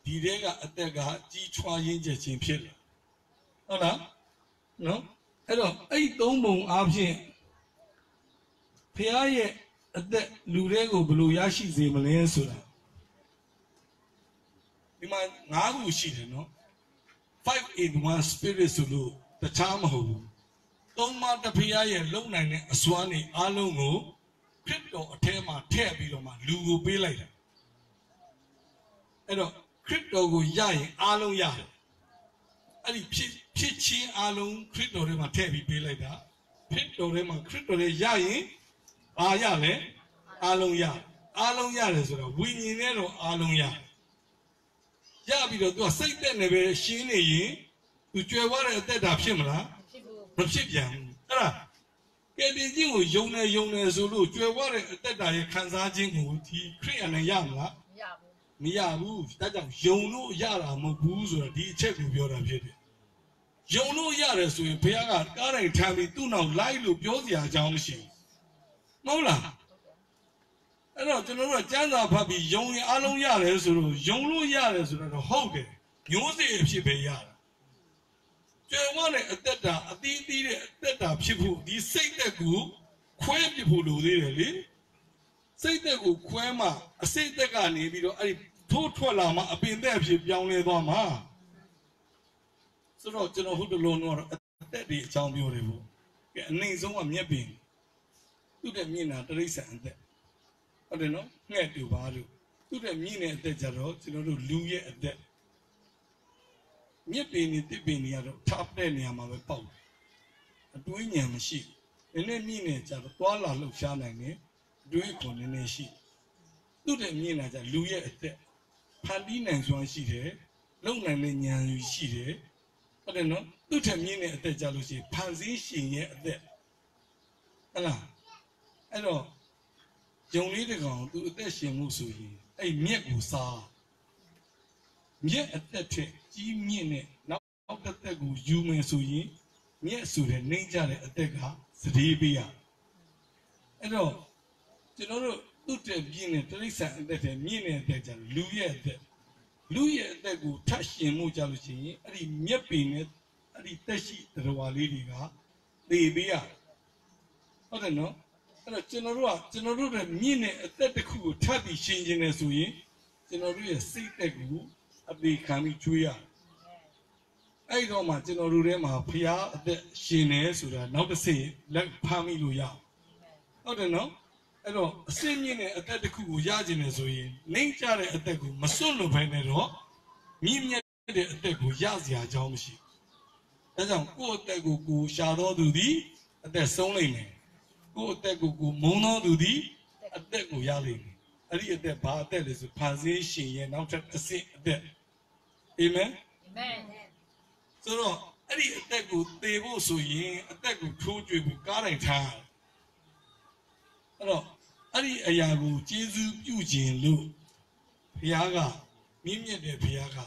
[SPEAKER 1] ဒီတဲကအသက်ကကြီးထွားရင်းချက်ချင်းဖြစ်လာဟုတ်လားနော်အဲ့တော့အဲ့သုံးပုံအားဖြင့်ဖះရဲ့အသက်လူတွေကိုဘယ်လိုရရှိစေမလဲဆိုတာဒီမှာ၅ခုရှိတယ်နော်5 in 1 spirit ဆိုလို့တခြားမဟုတ်ဘူးသုံးပါးတစ်ဖះရဲ့လုံနိုင်တဲ့အစွမ်းတွေအားလုံးကိုခရစ်တော်အထဲမှာထည့်ပြီးတော့မှလူကိုပေးလိုက်တာအဲ့တော့ခရစ်တော်ကိုရရင်အားလုံးရတယ်အဲ့ဒီဖြစ်ချင်းအားလုံးခရစ်တော်ထဲမှာထည့်ပြီးပေးလိုက်တာခရစ်တော်ထဲမှာခရစ်တော်ရဲ့ရရင်အားရလဲအားလုံးရတယ်ဆိုတော့ဝိညာဉ်နဲ့တော့အားလုံးရပြီးတော့သူကစိတ်သက်နေပဲရှင်းနေရင်သူကြွယ်ဝတဲ့အသက်တာဖြစ်မလားမဖြစ်ပြန်ဘူးအဲ့ဒါကယ်တင်ခြင်းကိုယုံနေဆိုလို့ကြွယ်ဝတဲ့အသက်တာရဲ့ခံစားခြင်းကိုဒီခရစ်ယာန်နဲ့ရမလားမရဘူးဒါကြောင့်ယုံလို့ရတာမဟုတ်ဘူးဆိုတော့ဒီအချက်ကိုပြောတာဖြစ်တယ်ယုံလို့ရတယ်ဆိုရင်ဘုရားကကားတိုင်းထမ်းပြီးသူ့နောက်လိုက်လို့ပြောစရာအကြောင်းမရှိဘူးမဟုတ်လားအဲ့တော့ကျွန်တော်တို့ကကျမ်းစာဖတ်ပြီးယုံရင်အလုံးရတယ်ဆိုတော့ယုံလို့ရတယ်ဆိုတော့ဟုတ်တယ်မျိုးစေ့အဖြစ်ပဲရတယ်ကျွယ်ဝတဲ့အသက်တာအသီးသီးတဲ့အသက်တာဖြစ်ဖို့ဒီစိတ်သက်ကိုခွဲပြဖို့လိုသေးတယ်လေစိတ်သက်ကိုခွဲမှအစိတ်သက်ကနေပြီးတော့အဲ့ဒီထိုးထွက်လာမှအပင်သက်ဖြစ်ပြောင်းလဲသွားမှာဆိုတော့ကျွန်တော်ဟုတ်တယ်လို့တော့အသက်တွေအကြောင်းပြောတယ်ပေါ့ကဲအနိုင်ဆုံးကမျက်ပင်သူ့တဲ့မျက်နှာတရိစ္ဆာန်အသက်ဟုတ်တယ်နော်ငှက်တူပါလို့သူ့တဲ့မြင့်တဲ့အသက်ကြတော့ကျွန်တော်တို့လူရဲ့အသက်မြက်ပင်နဲ့တစ်ပင်တွေကတော့ထပ်တဲ့နေရာမှာပဲပေါက်အတွေးဉာဏ်မရှိဘူးနည်းနည်းမြင့်နေကြတော့တွာလာလှုပ်ရှားနိုင်တယ်အတွေးခွန်နည်းနည်းရှိသူ့တဲ့မြင့်လာကြလူရဲ့အသက်ဖန်တီးနိုင်စွမ်းရှိတယ်လုံနိုင်တဲ့ဉာဏ်ရှိတယ်ဟုတ်တယ်နော်သူ့ထက်မြင့်တဲ့အသက်ကြလို့ရှိရင်ဖန်ဆင်းရှင်ရဲ့အသက်ဟုတ်လားအဲ့တော့ယုံလေးတကောင်သူအသက်ရှင်မှုဆိုရင်အဲ့မြက်ကိုစားမြက်အသက်ထက်ကြီးမြင့်တဲ့နောက်တစ်သက်ကိုယူမယ်ဆိုရင်မြက်ဆိုတဲ့နှိမ့်ကြတဲ့အသက်ကစတေးပေးရအဲ့တော့ကျွန်တော်တို့သူ့တဲ့ပြင်းတဲ့တိရစ္ဆာန်အသက်ထက်မြင့်တဲ့အသက်ကြလူရဲ့အသက်ကိုထပ်ရှင်မှုကြလို့ရှိရင်အဲ့ဒီမြက်ပင်နဲ့အဲ့ဒီတက်ရှိတော်လေးတွေကသေပေးရဟုတ်တယ်နော်အဲ့တော့ကျွန်တော်တို့ရဲ့မြင့်တဲ့အသက်တစ်ခုကိုထပ်ပြီးရှင်ခြင်းနဲ့ဆိုရင်ကျွန်တော်တို့ရဲ့စိတ်သက်ကိုအသေးခံပြီးကျွေးရအဲ့တော့မှကျွန်တော်တို့ထဲမှာဖျားအသက်ရှင်နေဆိုတာနောက်တစ်ဆင့်လက်ဖမ်းမိလို့ရဟုတ်တယ်နော် အဲ့တော့အစင်းမြင့်တဲ့အသက်တစ်ခုကိုရကျင်နေဆိုရင်နှိမ့်ကြတဲ့အသက်ကိုမစွန့်လို့ပဲနဲ့တော့မြင့်မြတ်တဲ့အသက်ကိုရစရာအကြောင်းမရှိဘူးဒါကြောင့်ကိုယ့်အသက်ကိုကိုရှာတော်သူသည်အသက်ဆုံးလိမ့်မယ်ကိုယ့်အသက်ကိုကိုမုန်းတော်သူသည်အသက်ကိုရလိမ့်မယ်အဲ့ဒီအသက်ဘာအသက်လဲဆိုဖန်ဆင်းရှင်ရဲ့နောက်ထပ်တစ်ဆင့်အသက်အာမင်အာမင်ဆိုတော့အဲ့ဒီအသက်ကိုသေဖို့ဆိုရင်အသက်ကိုထိုးကြွေဖို့ကားတိုင်းထားအဲ့တော့အဲ့ဒီအရာကိုကျေးဇူးပြုခြင်းလို့ဘုရားကမြင့်မြတ်တဲ့ဘုရားက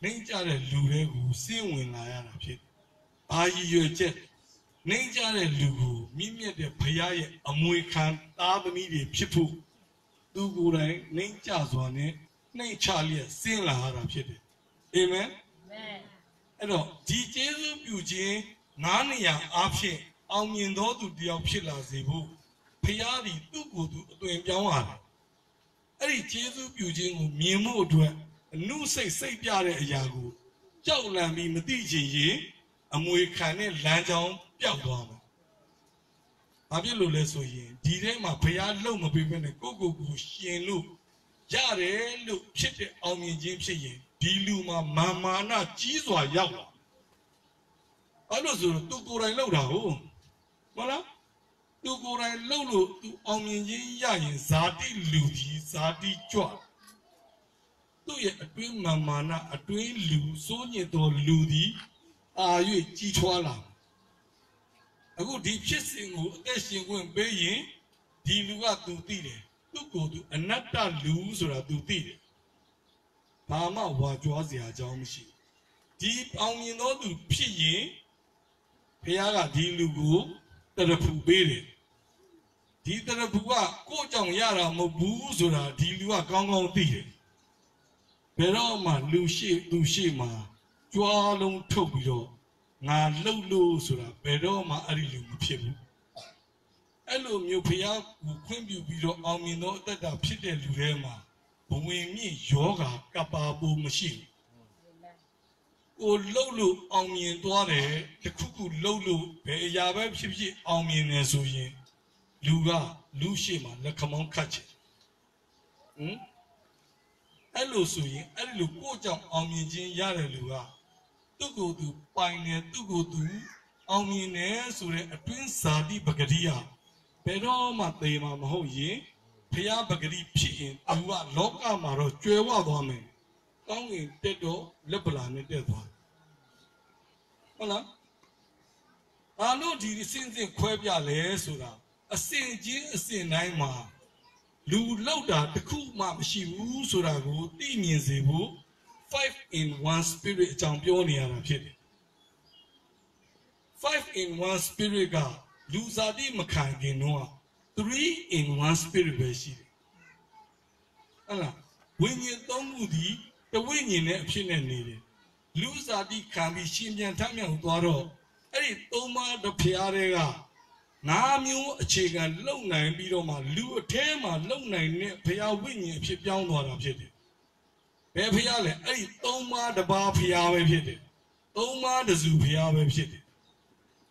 [SPEAKER 1] နှိမ့်ကြတဲ့လူတွေကိုစင့်ဝင်လာရတာဖြစ်။ဘာရည်ရွယ်ချက်နှိမ့်ကြတဲ့လူကိုမြင့်မြတ်တဲ့ဘုရားရဲ့အမွေခံသားသမီးတွေဖြစ်ဖို့သူကိုယ်တိုင်နှိမ့်ကြစွာနဲ့နှိမ့်ချလျက်စင့်လာရတာဖြစ်တယ်။အာမင်။အဲ့တော့ဒီကျေးဇူးပြုခြင်းငါးနေရာအားဖြင့်အောင်မြင်သောသူတယောက်ဖြစ်လာစေဖို့ဘုရားသည်သူ့ကိုယ်သူအသွင်ပြောင်းလာတယ်။အဲ့ဒီကျေးဇူးပြုခြင်းကိုမြင်မှုအတွက်အနုစိတ်စိတ်ပြတဲ့အရာကိုကြောက်လန့်ပြီးမသိချင်ရင်အမွေခံတဲ့လမ်းကြောင်းပျောက်သွားမှာ။ဘာဖြစ်လို့လဲဆိုရင်ဒီထဲမှာဘုရားလုံမပေးဘဲနဲ့ကိုကိုရှင်လို့ရတယ်လို့ဖြစ်တဲ့အောင်မြင်ခြင်းဖြစ်ရင်ဒီလူမှာမာနကြီးစွာရောက်လာ။အဲ့လိုဆိုတော့သူကိုယ်တိုင်လောက်တာဟုတ်မလား။သူကိုယ်တိုင်လှုပ်လို့သူအောင်မြင်ခြင်းရရင်ဇာတိလူကြီးဇာတိကြွသူ့ရဲ့အတွင်းမာနအတွင်းလူစိုးညစ်တော်လူသည်အာ၍ကြီးထွားလာအခုဒီဖြစ်စဉ်ကိုအသက်ရှင်ခွင့်ပေးရင်ဒီလူကသူသိတယ်သူ့ကိုယ်သူအနတ္တလူဆိုတာသူသိတယ်ဘာမှဝါကြွားစရာအကြောင်းမရှိဒီအောင်မြင်တော်သူဖြစ်ရင်ဘုရားကဒီလူကိုတရဖူပေးတယ်ဒီတရဖူကကိုယ့်ကြောင့်ရတာမဟုတ်ဘူးဆိုတာဒီလူကကောင်းကောင်းသိတယ်ဘယ်တော့မှလူရှိသူရှိမှာကြွားလုံးထုတ်ပြီးတော့ငါလှုပ်လို့ဆိုတာဘယ်တော့မှအဲ့ဒီလူမဖြစ်ဘူးအဲ့လိုမျိုးဖျားကိုခွင့်ပြုပြီးတော့အောင်မြင်သောအတ္တဖြစ်တဲ့လူတွေမှာဘဝင်မြင့်ယောဂကပ္ပါဘူးမရှိဘူးကိုလှုပ်လို့အောင်မြင်သွားတယ်တခုခုလှုပ်လို့ဘယ်အရာပဲဖြစ်ဖြစ်အောင်မြင်နေဆိုရင်လူကလူရှိမှလက်ခမောင်းခတ်ချင်အဲ့လိုဆိုရင်အဲ့ဒီလိုကိုကြောင့်အောင်မြင်ခြင်းရတဲ့လူကသူ့ကိုယ်သူပိုင်နေသူ့ကိုယ်သူအောင်မြင်နေဆိုတဲ့အတွင်းဇာတိပဂတိယဘယ်တော့မှသေမှာမဟုတ်ရင်ဖျားပဂတိဖြစ်ရင်သူကလောကမှာတော့ကျွယ်ဝသွားမယ်ကောင်းကင်တက်တော့လက်ပလာနဲ့တက်သွားဟုတ်လားအားလို့ဒီစင်စစ်ခွဲပြလဲဆိုတာအစင်ချင်းအစင်တိုင်းမှာလူလောက်တာတခုမှမရှိဘူးဆိုတာကိုသိမြင်စေဖို့5 in 1 spirit အကြောင်းပြောနေရတာဖြစ်တယ်5 in 1 spirit ကလူစားတိမခံခင်တော့3 in 1 spirit ပဲရှိတယ်ဟုတ်လားဝိညာဉ်သုံးခုဒီတဝိညာဉ်နဲ့အဖြစ်နဲ့နေတယ်လူစားတိခံပြီးရှင်ပြန်ထမြောက်သွားတော့အဲ့ဒီသုံးပါးတစ်ဖျားတွေကငါးမျိုးအခြေခံလုံနိုင်ပြီးတော့မှလူအထဲမှာလုံနိုင်တဲ့ဘုရားဝိညာဉ်အဖြစ်ပြောင်းသွားတာဖြစ်တယ်ဘယ်ဘုရားလဲအဲ့ဒီသုံးပါးတစ်ပါးဘုရားပဲဖြစ်တယ်သုံးပါးတစုဘုရားပဲဖြစ်တယ်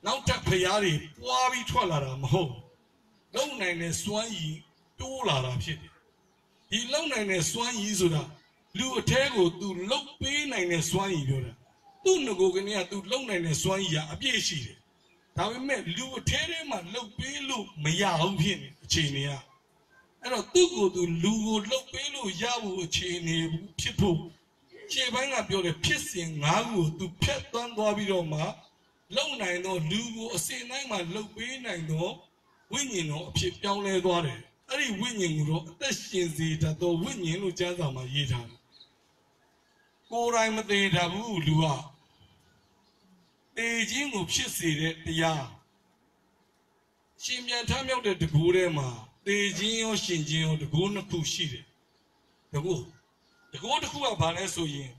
[SPEAKER 1] နောက်ထပ်ဘုရားတွေပွားပြီးထွက်လာတာမဟုတ်လုံနိုင်တဲ့စွမ်းရည်တိုးလာတာဖြစ်တယ်ဒီလုံနိုင်တဲ့စွမ်းရည်ဆိုတာလူအထဲကိုသူလှုပ်ပေးနိုင်တဲ့စွမ်းရည်ပြောတာသူ့ငကိုကနေကသူလုံနိုင်တဲ့စွမ်းရည်ကအပြည့်ရှိတယ်ဒါပေမဲ့လူအထဲထဲမှာလှုပ်ပေးလို့မရဘူးဖြစ်နေအခြေအနေကအဲ့တော့သူ့ကိုယ်သူလူကိုလှုပ်ပေးလို့ရဖို့အခြေအနေဖြစ်ဖို့ခြေပိုင်းကပြောတယ်ဖြစ်စဉ်၅ခုကိုသူဖျက်သွန်းသွားပြီးတော့မှလုံနိုင်တော့လူကိုအစဉ်တိုင်းမှာလှုပ်ပေးနိုင်တော့ဝိညာဉ်တော်အဖြစ်ပြောင်းလဲသွားတယ်အဲ့ဒီဝိညာဉ်ကိုတော့အသက်ရှင်စေတတ်သောဝိညာဉ်လို့ကျမ်းစာမှာရေးထားတယ်ကိုယ်တိုင်မသေးတာဘူးလူကတေခြင်းကိုဖြစ်စေတဲ့တရားရှင်ပြန်ထမြောက်တဲ့တကူထဲမှာတေခြင်းရောရှင်ခြင်းရောတကူနှစ်ခုရှိတယ်တကူတစ်ခုကဘာလဲဆိုရင်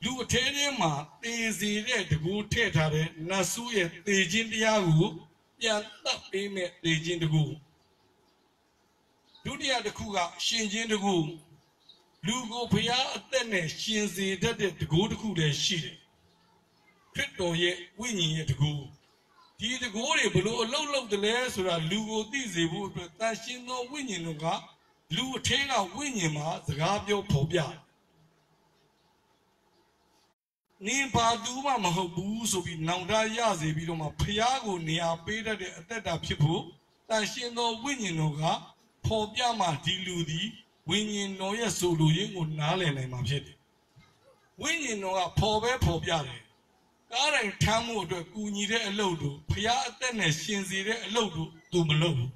[SPEAKER 1] လူအထဲထဲမှာတေစေတဲ့တကူထည့်ထားတဲ့နတ်ဆိုးရဲ့တေခြင်းတရားကိုပြန်တတ်ပေးမဲ့တေခြင်းတကူဒုတိယတစ်ခုကရှင်ခြင်းတကူလူကိုဘုရားအသက်နဲ့ရှင်စေတတ်တဲ့တကူတစ်ခုလည်းရှိတယ်ခရစ်တော်ရဲ့ဝိညာဉ်ရဲ့တကူ ဒီတကိုးတွေဘလို့အလုံးလုံးတယ်လဲဆိုတာလူကိုသိစေဖို့အတွက်တန်ရှင်းသောဝိညာဉ်တို့ကလူအထင်းကဝိညာဉ်မှာစကားပြောဖော်ပြနင်ဘာသူမှမဟုတ်ဘူးဆိုပြီးနောင်တရစေပြီးတော့မှဖျားကိုနေရာပေးတတ်တဲ့အသက်တာဖြစ်ဖို့တန်ရှင်းသောဝိညာဉ်တို့ကဖော်ပြမှဒီလူသည်ဝိညာဉ်တော်ရဲ့ဆိုလိုရင်းကိုနားလည်နိုင်မှာဖြစ်တယ်ဝိညာဉ်တော်ကဖော်ပြတယ်ကားတိုင်းထမ်းမှုအတွက်ကူညီတဲ့အလုပ်တို့ဖျားအသက်နဲ့ရှင်စေတဲ့အလုပ်တို့သူမလုပ်ဘူး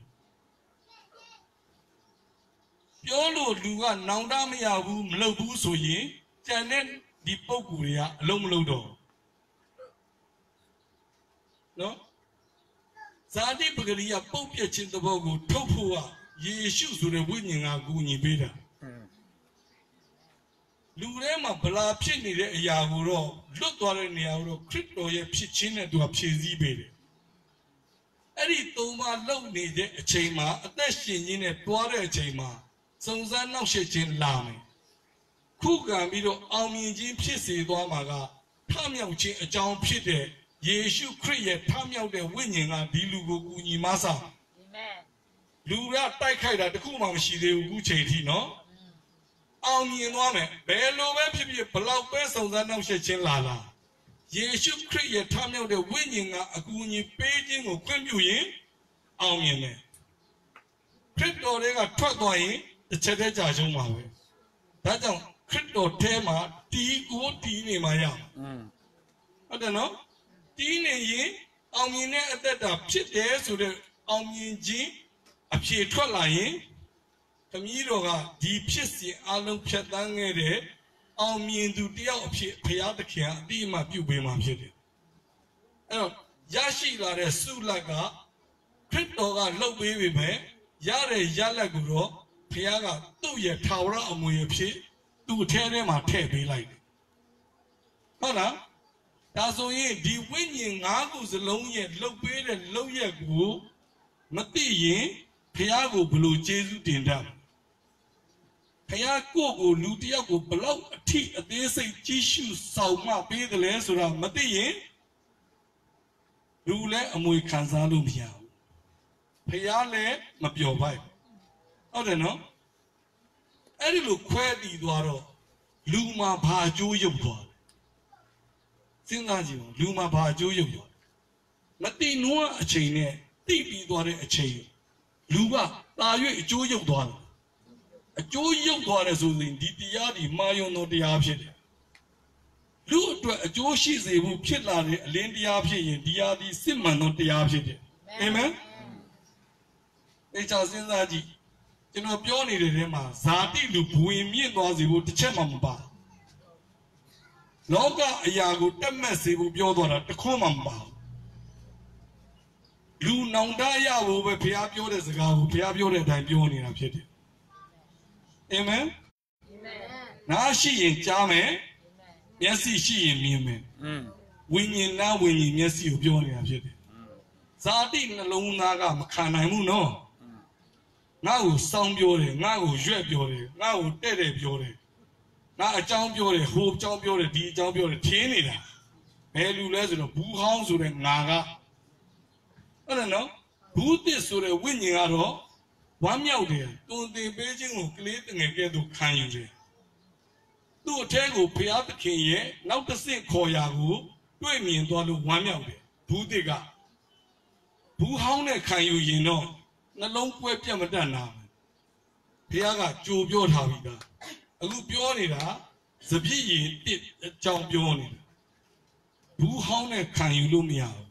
[SPEAKER 1] ပြောလို့လူကနောင်တမရဘူးမလုပ်ဘူးဆိုရင်ကြံတဲ့ဒီပုံကူတွေကအလုံးမလုံးတော့နော်ဇာတိပဂရိယပုတ်ပြက်ခြင်းသဘောကိုထုတ်ဖို့ကယေရှုဆိုတဲ့ဝိညာဉ်ကကူညီပေးတာလူထဲမှာဗလာဖြစ်နေတဲ့အရာကိုတော့လွတ်သွားတဲ့နေရာကိုတော့ခရစ်တော်ရဲ့ဖြစ်ခြင်းနဲ့သူကဖြည့်ဆည်းပေးတယ်အဲ့ဒီသုံးပါလုံနေတဲ့အချိန်မှာအသက်ရှင်ရင်းနဲ့တွားတဲ့အချိန်မှာစုံစမ်းနှောက်ယှက်ခြင်းလာမယ်ခုခံပြီးတော့အောင်မြင်ခြင်းဖြစ်စေသွားမှာကထမြောက်ခြင်းအကြောင်းဖြစ်တဲ့ယေရှုခရစ်ရဲ့ထမြောက်တဲ့ဝိညာဉ်ကဒီလူကိုကူညီမဆာအာမင်လူကတိုက်ခိုက်တာတခုမှမရှိသေးဘူးခုချိန်ထိနော်အောင်မြင်သွားမယ်ဘယ်လိုပဲဖြစ်ဖြစ်ဘလောက်ပဲစုံစမ်းနှောက်ယှက်ခြင်းလာယေရှုခရစ်ရဲ့ထမြောက်တဲ့ဝိညာဉ်ကအကူအညီပေးခြင်းကိုခွင့်ပြုရင်အောင်မြင်တယ်ခရစ်တော်တွေကထွက်သွားရင်တစ်ချက်တည်းကြာရှုံးပါပဲဒါကြောင့်ခရစ်တော်ထဲမှာတီးကိုတီးနေမှာရဟုတ်တယ်နော်တီးနေရင်အောင်မြင်တဲ့အသက်တာဖြစ်တယ်ဆိုတဲ့အောင်မြင်ခြင်းအဖြေထွက်လာရင်သမီးတော်ကဒီဖြစ်စဉ်အလုံးဖြတ်တန်းခဲ့တဲ့အောင်မြင်သူတယောက်အဖြစ်ဘုရားသခင်အတိအမှပြုပေးမှာဖြစ်တယ်အဲ့တော့ရရှိလာတဲ့ဆုလက်ကခရစ်တော်ကလှုပ်ပေးပေမဲ့ရတဲ့ရလက်ကိုတော့ဘုရားကသူ့ရဲ့ထာဝရအမွေအဖြစ်သူ့အထဲထဲမှာထည့်ပေးလိုက်တယ်ဟုတ်လားဒါဆိုရင်ဒီဝိညာဉ်၅ခုစလုံးရဲ့လှုပ်ပေးတဲ့လှုပ်ရက်ကိုမသိရင်ဘုရားကိုဘယ်လိုကျေးဇူးတင်တတ်ဘုရားကိုလူတယောက်ကိုဘလောက်အထိအသေးစိတ်ကြီးရှုဆောင်မပေးတယ်လဲဆိုတာမသိရင်လူလည်းအမွေခံစားလို့မရဘူးဘုရားလည်းမပျော်ပါဘူးဟုတ်တယ်နော်အဲ့ဒီလိုခွဲတည်သွားတော့လူမှာဘာအကျိုးရုပ်သွားစဉ်းစားကြည့်ပါလူမှာဘာအကျိုးရုပ်သွားမသိနွားအချိန်နဲ့သိပြီးသွားတဲ့အချိန်လူကတာ၍အကျိုးရုပ်သွားတယ်အကျိုးရုပ်သွားတယ်ဆိုရင်ဒီတရားဒီမာယုံတော်တရားဖြစ်တယ်လူအတွက်အကျိုးရှိစေဖို့ဖြစ်လာတဲ့အလင်းတရားဖြစ်ရင်တရားဒီစစ်မှန်သောတရားဖြစ်တယ်အာမင်ဒီကြောင့်စဉ်းစားကြည့်ကျွန်တော်ပြောနေတဲ့ထဲမှာဇာတိလူဘဝင်မြင့်သွားစေဖို့တစ်ချက်မှမပါလောကအရာကိုတက်မှတ်စေဖို့ပြောသွားတာတစ်ခွန်းမှမပါလူနောင်တရဖို့ပဲဘုရားပြောတဲ့စကားကိုဘုရားပြောတဲ့အတိုင်းပြောနေတာဖြစ်တယ်အာမင်နားရှိရင်ကြားမယ်မျက်စိရှိရင်မြင်မယ်ဝိညာဉ်နာဝိညာဉ်မျက်စိကိုပြောနေတာဖြစ်တယ်ဇာတိနှလုံးသားကမခံနိုင်ဘူးနော်ငါ့ကိုစောင်းပြောတယ်ငါ့ကိုရွက်ပြောတယ်ငါ့ကိုတဲ့တယ်ပြောတယ်ငါအကြောင်းပြောတယ်ဟိုအကြောင်းပြောတယ်ဒီအကြောင်းပြောတယ်ထင်းနေတာဘယ်လူလဲဆိုတော့ဘူးဟောင်းဆိုတဲ့ငါကဟုတ်တယ်နော်ဘူးတစ်ဆိုတဲ့ဝိညာဉ်ကတော့ဝမ်းမြောက်တယ်တုန်တင်ပေးခြင်းကိုကလေးတငယ်ကဲ့သို့ခံယူတယ်သူ့အထက်ကိုဘုရားသခင်ရဲ့နောက်တစ်ဆင့်ခေါ်ရာကိုတွေ့မြင်သွားလို့ဝမ်းမြောက်တယ်ဘူးတစ်ကဘူးဟောင်းနဲ့ခံယူရင်တော့နှလုံးပွဲပြတ်မတတ်နာဘုရားကကြိုပြောထားပြီသားအခုပြောနေတာစပြည့်ရင်တစ်အကြောင်းပြောနေတာဘူးဟောင်းနဲ့ခံယူလို့မရဘူး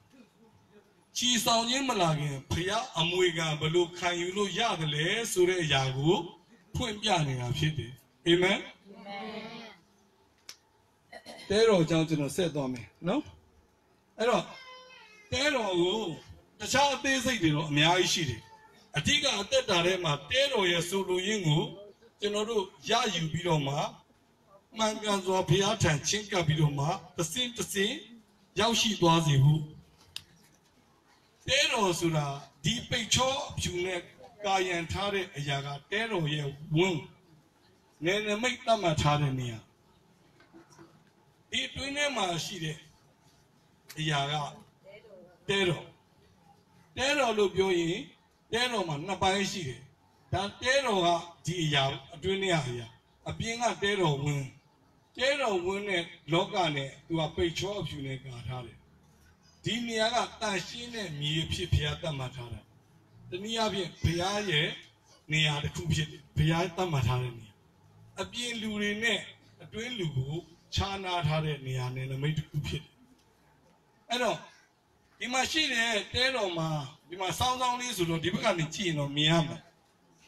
[SPEAKER 1] ချီဆောင်ခြင်းမလာခင်ဘုရားအမွေခံဘလို့ခံယူလို့ရတယ်လဲဆိုတဲ့အရာကိုဖွင့်ပြနေတာဖြစ်တယ်အာမင်တဲတော်အကြောင်းကျွန်တော်ဆက်သွားမယ်နော်အဲ့တော့တဲတော်ကိုတခြားအသေးစိတ်တွေတော့အများကြီးရှိတယ်အဓိကအသက်တာထဲမှာတဲတော်ရဲ့ဆိုလိုရင်းကိုကျွန်တော်တို့ရယူပြီးတော့မှမှန်ကန်စွာဘုရားထံချင်းကပ်ပြီးတော့မှတစ်စင်းတစ်စင်းရောက်ရှိသွားစေဖို့တဲတော်ဆိုတာဒီပိတ်ချောအဖြူနဲ့ကာယံထားတဲ့အရာကတဲတော်ရဲ့ဝန်းနယ်နိမိတ်သတ်မှတ်ထားတဲ့နေရာဒီတွင်းထဲမှာရှိတဲ့အရာကတဲတော် တဲတော်လို့ပြောရင်တဲတော်မှာနှစ်ပိုင်းရှိတယ်ဒါတဲတော်ကဒီအရာအတွင်းထဲအရာအပြင်ကတဲတော်ဝင်းနဲ့လောကနဲ့သူကပိတ်ချောအဖြူနဲ့ကာထားတယ်ဒီနေရာကတန်ရှင်းတဲ့မြေဖြစ်ဘုရားတတ်မှတ်ထားတာတနည်းအားဖြင့်ဘုရားရဲ့နေရာတစ်ခုဖြစ်ဘုရားတတ်မှတ်ထားတဲ့နေရာအပြင်လူတွေနဲ့အတွင်းလူကိုခြားနာထားတဲ့နေရာနဲ့နမိတ်တစ်ခုဖြစ်အဲ့တော့ဒီမှာရှိတဲ့တဲတော်မှာဒီမှာစောင်းလေးဆိုတော့ဒီဘက်ကနေကြည့်ရင်တော့မြင်ရမှာ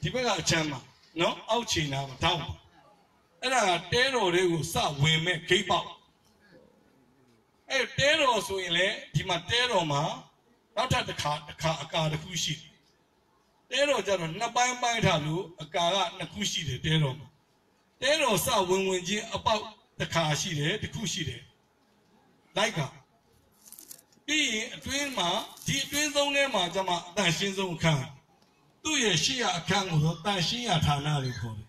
[SPEAKER 1] ဒီဘက်ကအချမ်းမှာနော်အောက်ခြေနာမှာတောက်အဲ့ဒါတဲတော်တွေကိုစဝင်မဲ့ဂိတ်ပေါက်အဲ့တဲတော်ဆိုရင်လေဒီမှာတဲတော်မှာနောက်ထပ်တစ်ခါအကာတစ်ခုရှိတယ်တဲတော်ကျတော့နှစ်ပိုင်းထားလို့အကာကနှစ်ခုရှိတယ်တဲတော်မှာတဲတော်စဝင်ချင်းအပေါက်တစ်ခါရှိတယ်တစ်ခုရှိတယ်လိုက်ကပြီးရင်အတွင်းမှာဒီအတွင်းဆုံးထဲမှာကျမအတန်ရှင်းဆုံးအခန်းသူ့ရဲ့ရှေ့ရအခန်းကိုတော့တန်ရှင်းရဌာနလို့ခေါ်တယ်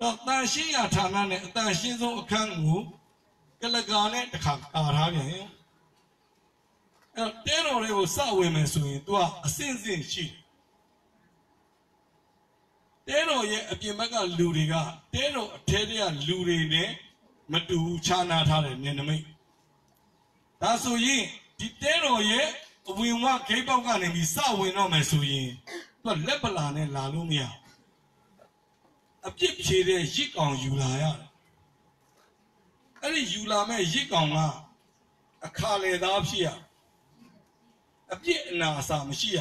[SPEAKER 1] တော့တန်ရှင်းရဌာနနဲ့အတန်ရှင်းဆုံးအခန်းကိုကလကာနဲ့တစ်ခါကာထားပြန်အဲ့တဲတော်တွေကိုစဝင်မယ်ဆိုရင် तू ကအစင့်ရှိတဲတော်ရဲ့အပြင်ဘက်ကလူတွေကတဲတော်အထဲတွေကလူတွေနဲ့မတူခြားနာထားတဲ့ဉာဏ်နမိတ်ဒါဆိုရင်ဒီတဲတော်ရဲ့အဝင်ဝဂိတ်ပေါက်ကနေပြီးစဝင်တော့မယ်ဆိုရင် तू လက်ပလာနဲ့လာလို့မရအပြစ်ဖြေတဲ့ရစ်ကောင်ယူလာရတယ်အဲ့ဒီယူလာမဲ့ရစ်ကောင်ကအခါလေသားဖြစ်ရအပြစ်အနာအစာမရှိရ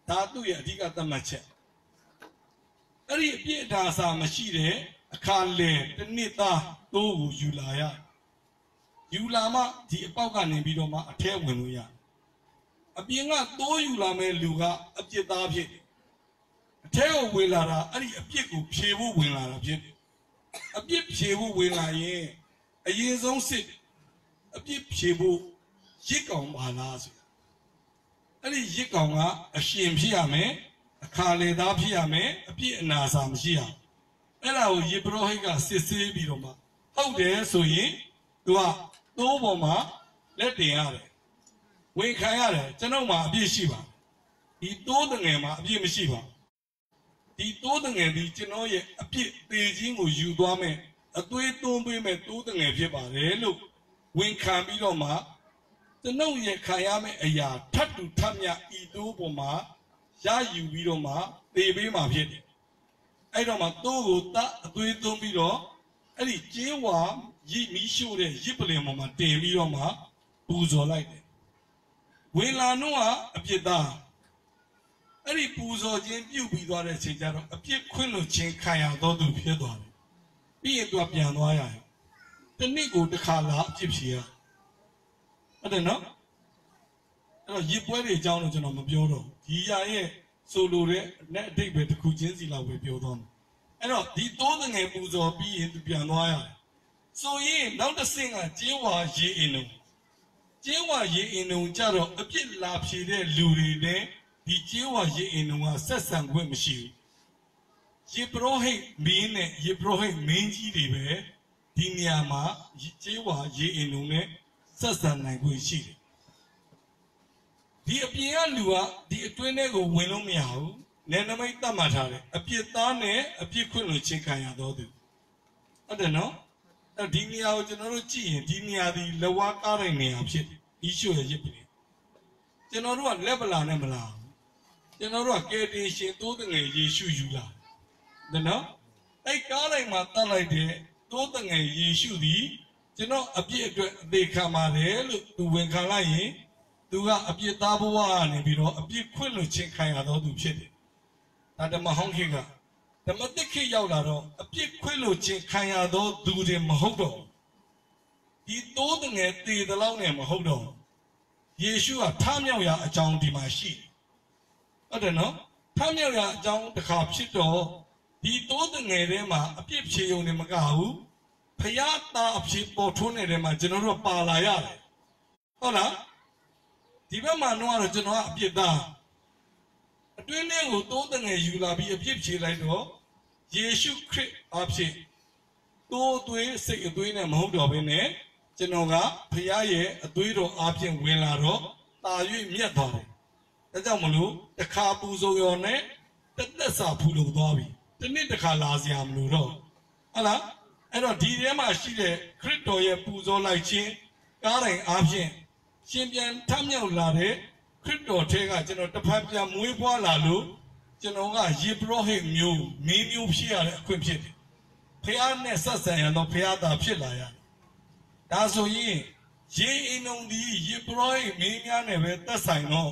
[SPEAKER 1] ဒါသူ့ရဲ့အဓိကသတ်မှတ်ချက်အဲ့ဒီအပြစ်အနာအစာမရှိတဲ့အခါလေတစ်နှစ်သားတိုးကိုယူလာရယူလာမှဒီအပေါက်ကနေပြီးတော့မှအထဲဝင်လို့ရအပြင်ကတိုးယူလာမဲ့လူကအပြစ်သားဖြစ်အထဲကိုဝင်လာတာအဲ့ဒီအပြစ်ကိုဖြေဖို့ဝင်လာတာဖြစ်အပြစ်ဖြေဖို့ဝင်လာရင်အရင်ဆုံးစစ်အပြစ်ဖြေဖို့ရစ်ကောင်ပါလားဆိုအဲ့ဒီရစ်ကောင်ကအရှင်ဖြစ်ရမယ်အခါလေသားဖြစ်ရမယ်အပြစ်အနာစာမရှိရအဲ့ဒါကိုယေဘရဟိတ်ကစစ်ဆေးပြီးတော့မှဟုတ်တယ်ဆိုရင်သူကသိုးပေါ်မှာလက်တင်ရတယ်ဝင်ခံရတယ်ကျွန်တော်မှာအပြစ်ရှိပါဒီသိုးတငယ်မှာအပြစ်မရှိပါဒီတိုးတငယ်ဒီကျွန်တော်ရဲ့အပြစ်သေးခြင်းကိုယူသွားမယ်အသွေးသွင်းပေးမယ်တိုးတငယ်ဖြစ်ပါတယ်လို့ဝန်ခံပြီးတော့မှကျွန်တော်ရဲ့ခံရမယ့်အရာထပ်တူထပ်မြဤတိုးပေါ်မှာရယူပြီးတော့မှသေပေးမှာဖြစ်တယ်အဲ့တော့မှတိုးကိုတအသွေးသွင်းပြီးတော့အဲ့ဒီကျေးဝါရည်မီးရှို့တဲ့ရစ်ပလင်ပေါ်မှာတင်ပြီးတော့မှပူဇော်လိုက်တယ်ဝေလာနုကအပြစ်သားအဲ့ဒီပူဇော်ခြင်းပြုပြီးသွားတဲ့အချိန်ကျတော့အပြစ်ခွင့်လို့ခြင်းခံရတော့သူဖြစ်သွားတယ်ပြီးရင်သူကပြန်သွားရတယ်တနည်းကိုတစ်ခါလာအပြစ်ဖြေရဟုတ်တယ်နော်အဲ့တော့ရစ်ပွဲတွေအကြောင်းတော့ကျွန်တော်မပြောတော့ဒီရရဲ့ဆိုလိုတဲ့အအတိတ်ပဲတစ်ခုချင်းစီလောက်ပဲပြောသွားမယ်အဲ့တော့ဒီတိုးငယ်ပူဇော်ပြီးရင်သူပြန်သွားရတယ်ဆိုရင်နောက်တစ်ဆင့်ကကျင်းဝါရေအင်းုံကျင်းဝါရေအင်းုံကြတော့အပြစ်လာဖြေတဲ့လူတွေနဲ့ဒီကျေးဝါရေအင်းုံကဆက်ဆံခွင့်မရှိဘူးယေဘရဟိတ်မင်းနဲ့ယေဘရဟိတ်မင်းကြီးတွေပဲဒီနေရာမှာကျေးဝါရေအင်းုံနဲ့ဆက်ဆံနိုင်ခွင့်ရှိတယ်ဒီအပြင်ကလူကဒီအတွင်းထဲကိုဝင်လို့မရဘူးနယ်နမိတ်တတ်မှတ်ထားတယ်အပြစ်သားနဲ့အပြစ်ခွင့်လို့ချင်းခံရတော့သူဟုတ်တယ်နော်အဲ့ဒီနေရာကိုကျွန်တော်တို့ကြည့်ရင်ဒီနေရာဒီလဝါကားတဲ့နေရာဖြစ်တယ်ဒီရှို့ရဲ့ရစ်ပြီကျွန်တော်တို့ကလက်ပလာနဲ့မလားကျွန်တော်တို့ကကယ်တင်ရှင်တိုးတငယ်ယေရှုယူလာတယ်နော်အဲ့ကားလိုက်မှာတတ်လိုက်တဲ့တိုးတငယ်ယေရှုသည်ကျွန်တော်အပြစ်အတွက်အသေးခံပါတယ်လို့သူဝန်ခံလိုက်ရင်သူကအပြစ်သားဘဝကနေပြီးတော့အပြစ်ခွင့်လို့ချင်းခံရတော့သူဖြစ်တယ်ဒါဓမ္မဟောင်းခေတ်ကဓမ္မသစ်ခေတ်ရောက်လာတော့အပြစ်ခွင့်လို့ချင်းခံရတော့သူတွေမဟုတ်တော့ဒီတိုးတငယ်တည်တဲ့လောက်နဲ့မဟုတ်တော့ယေရှုကထမြောက်ရာအကြောင်းဒီမှာရှိတယ်ဟုတ်တယ်နော်ထမြောက်ရာအကြောင်းတစ်ခါဖြစ်တော့ဒီတိုးတငယ်ထဲမှာအပြစ်ဖြေုံနေမကဘူးဖယားသားအဖြစ်ပေါ်ထွန်းနေတဲ့မှာကျွန်တော်တို့ပါလာရတယ်ဟုတ်လားဒီဘက်မှာတော့ကျွန်တော်ကအပြစ်သားအတွင်းထဲကိုတိုးတငယ်ယူလာပြီးအပြစ်ဖြေလိုက်တော့ယေရှုခရစ်အဖြစ်တိုးသွေးစိတ်အသွေးနဲ့မဟုတ်တော့ဘဲနဲ့ကျွန်တော်ကဖယားရဲ့အသွေးတော်အဖြစ်ဝင်လာတော့大于灭到的，那叫么路？这卡布索要呢，这啥铺路多比？这你这卡拉西亚路咯，啊啦，那第二嘛是的，克多也布索来钱，家人阿片，身边他们要来的，克多这个就那这旁边每波来路，就那个一波黑牛，没牛皮啊，快皮的，皮啊那啥啥样都皮啊大皮来呀，但所以。ये इन्होंने ये पुराने मीडिया ने वे तस्वीरों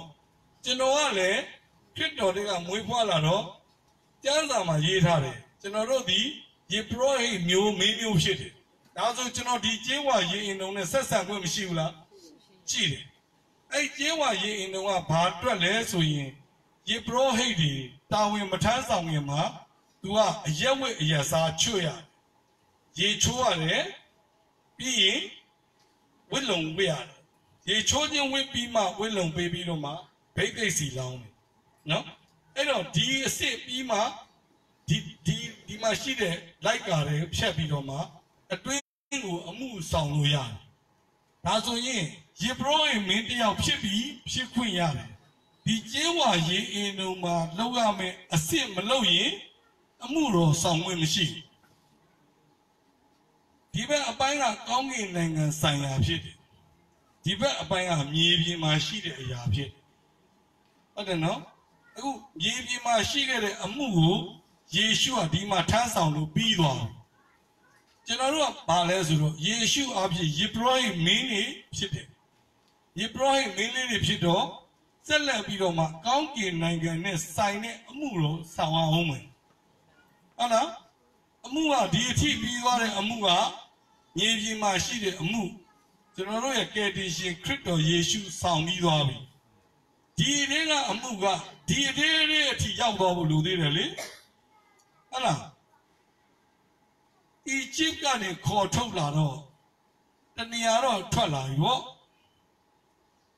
[SPEAKER 1] जिन्होंने फिर डॉक्टर का मुझे बोला रो क्या सामा ये था रे जिन्होंने दी ये पुराने मीडिया उसे थे ताज़ो जिन्होंने दी जेवा ये इन्होंने सस्ता कोई मशीला चीरे ऐ जेवा ये इन्होंने भारत ले सोये ये पुराने दी तावे मठान सामने माँ दुआ ये साचुया ये चुआ रे भीวิลงเบียร์ยี่โชว์ยังวิปีมาวิลงเบบีโรมาเบกได้สีลาวเนี่ยเนาะไอ้เราดีเสียปีมาดีมาชีเดไล่การเลยเชื่อปีโรมาตัวเองกูอมูสองลุยาแต่ส่วนยิ่งยี่โปรยเมนต์ยาวเชื่อปีเชื่อคุยยาเลยดีเจ้าว่ายี่เอ็นอมาเล่าว่าเมอเสียมันเล่ายี่อมูโรสองมือไม่ชีဒီဘက်အပိုင်းကကောင်းကင်နိုင်ငံဆိုင်ရာဖြစ်တယ်ဒီဘက်အပိုင်းကမြေပြင်မှာရှိတဲ့အရာဖြစ်ဟုတ်တယ်နော်အခုမြေပြင်မှာရှိခဲ့တဲ့အမှုကိုယေရှုကဒီမှာထမ်းဆောင်လို့ပြီးသွားပြီကျွန်တော်တို့ကဘာလဲဆိုတော့ယေရှုအဖြစ်ယေဘရဟိမင်းတွေဖြစ်တယ်ယေဘရဟိမင်းလေးတွေဖြစ်တော့ဆက်လက်ပြီးတော့မှကောင်းကင်နိုင်ငံနဲ့ဆိုင်တဲ့အမှုကိုဆောင်အောင်မယ်ဟုတ်လားအမှုကဒီအထိပြီးသွားတဲ့အမှုကမြေပြင်မှာရှိတဲ့အမှုကျွန်တော်တို့ရဲ့ကယ်တင်ရှင်ခရစ်တော်ယေရှုဆောင်ပြီးသွားပြီဒီနေ့ကအမှုကဒီအသေးလေးအထိရောက်သွားဖို့လိုသေးတယ်လေဟုတ်လားအီဂျစ်ကနေခေါ်ထုတ်လာတော့တနေရာတော့ထွက်လာပြီပေါ့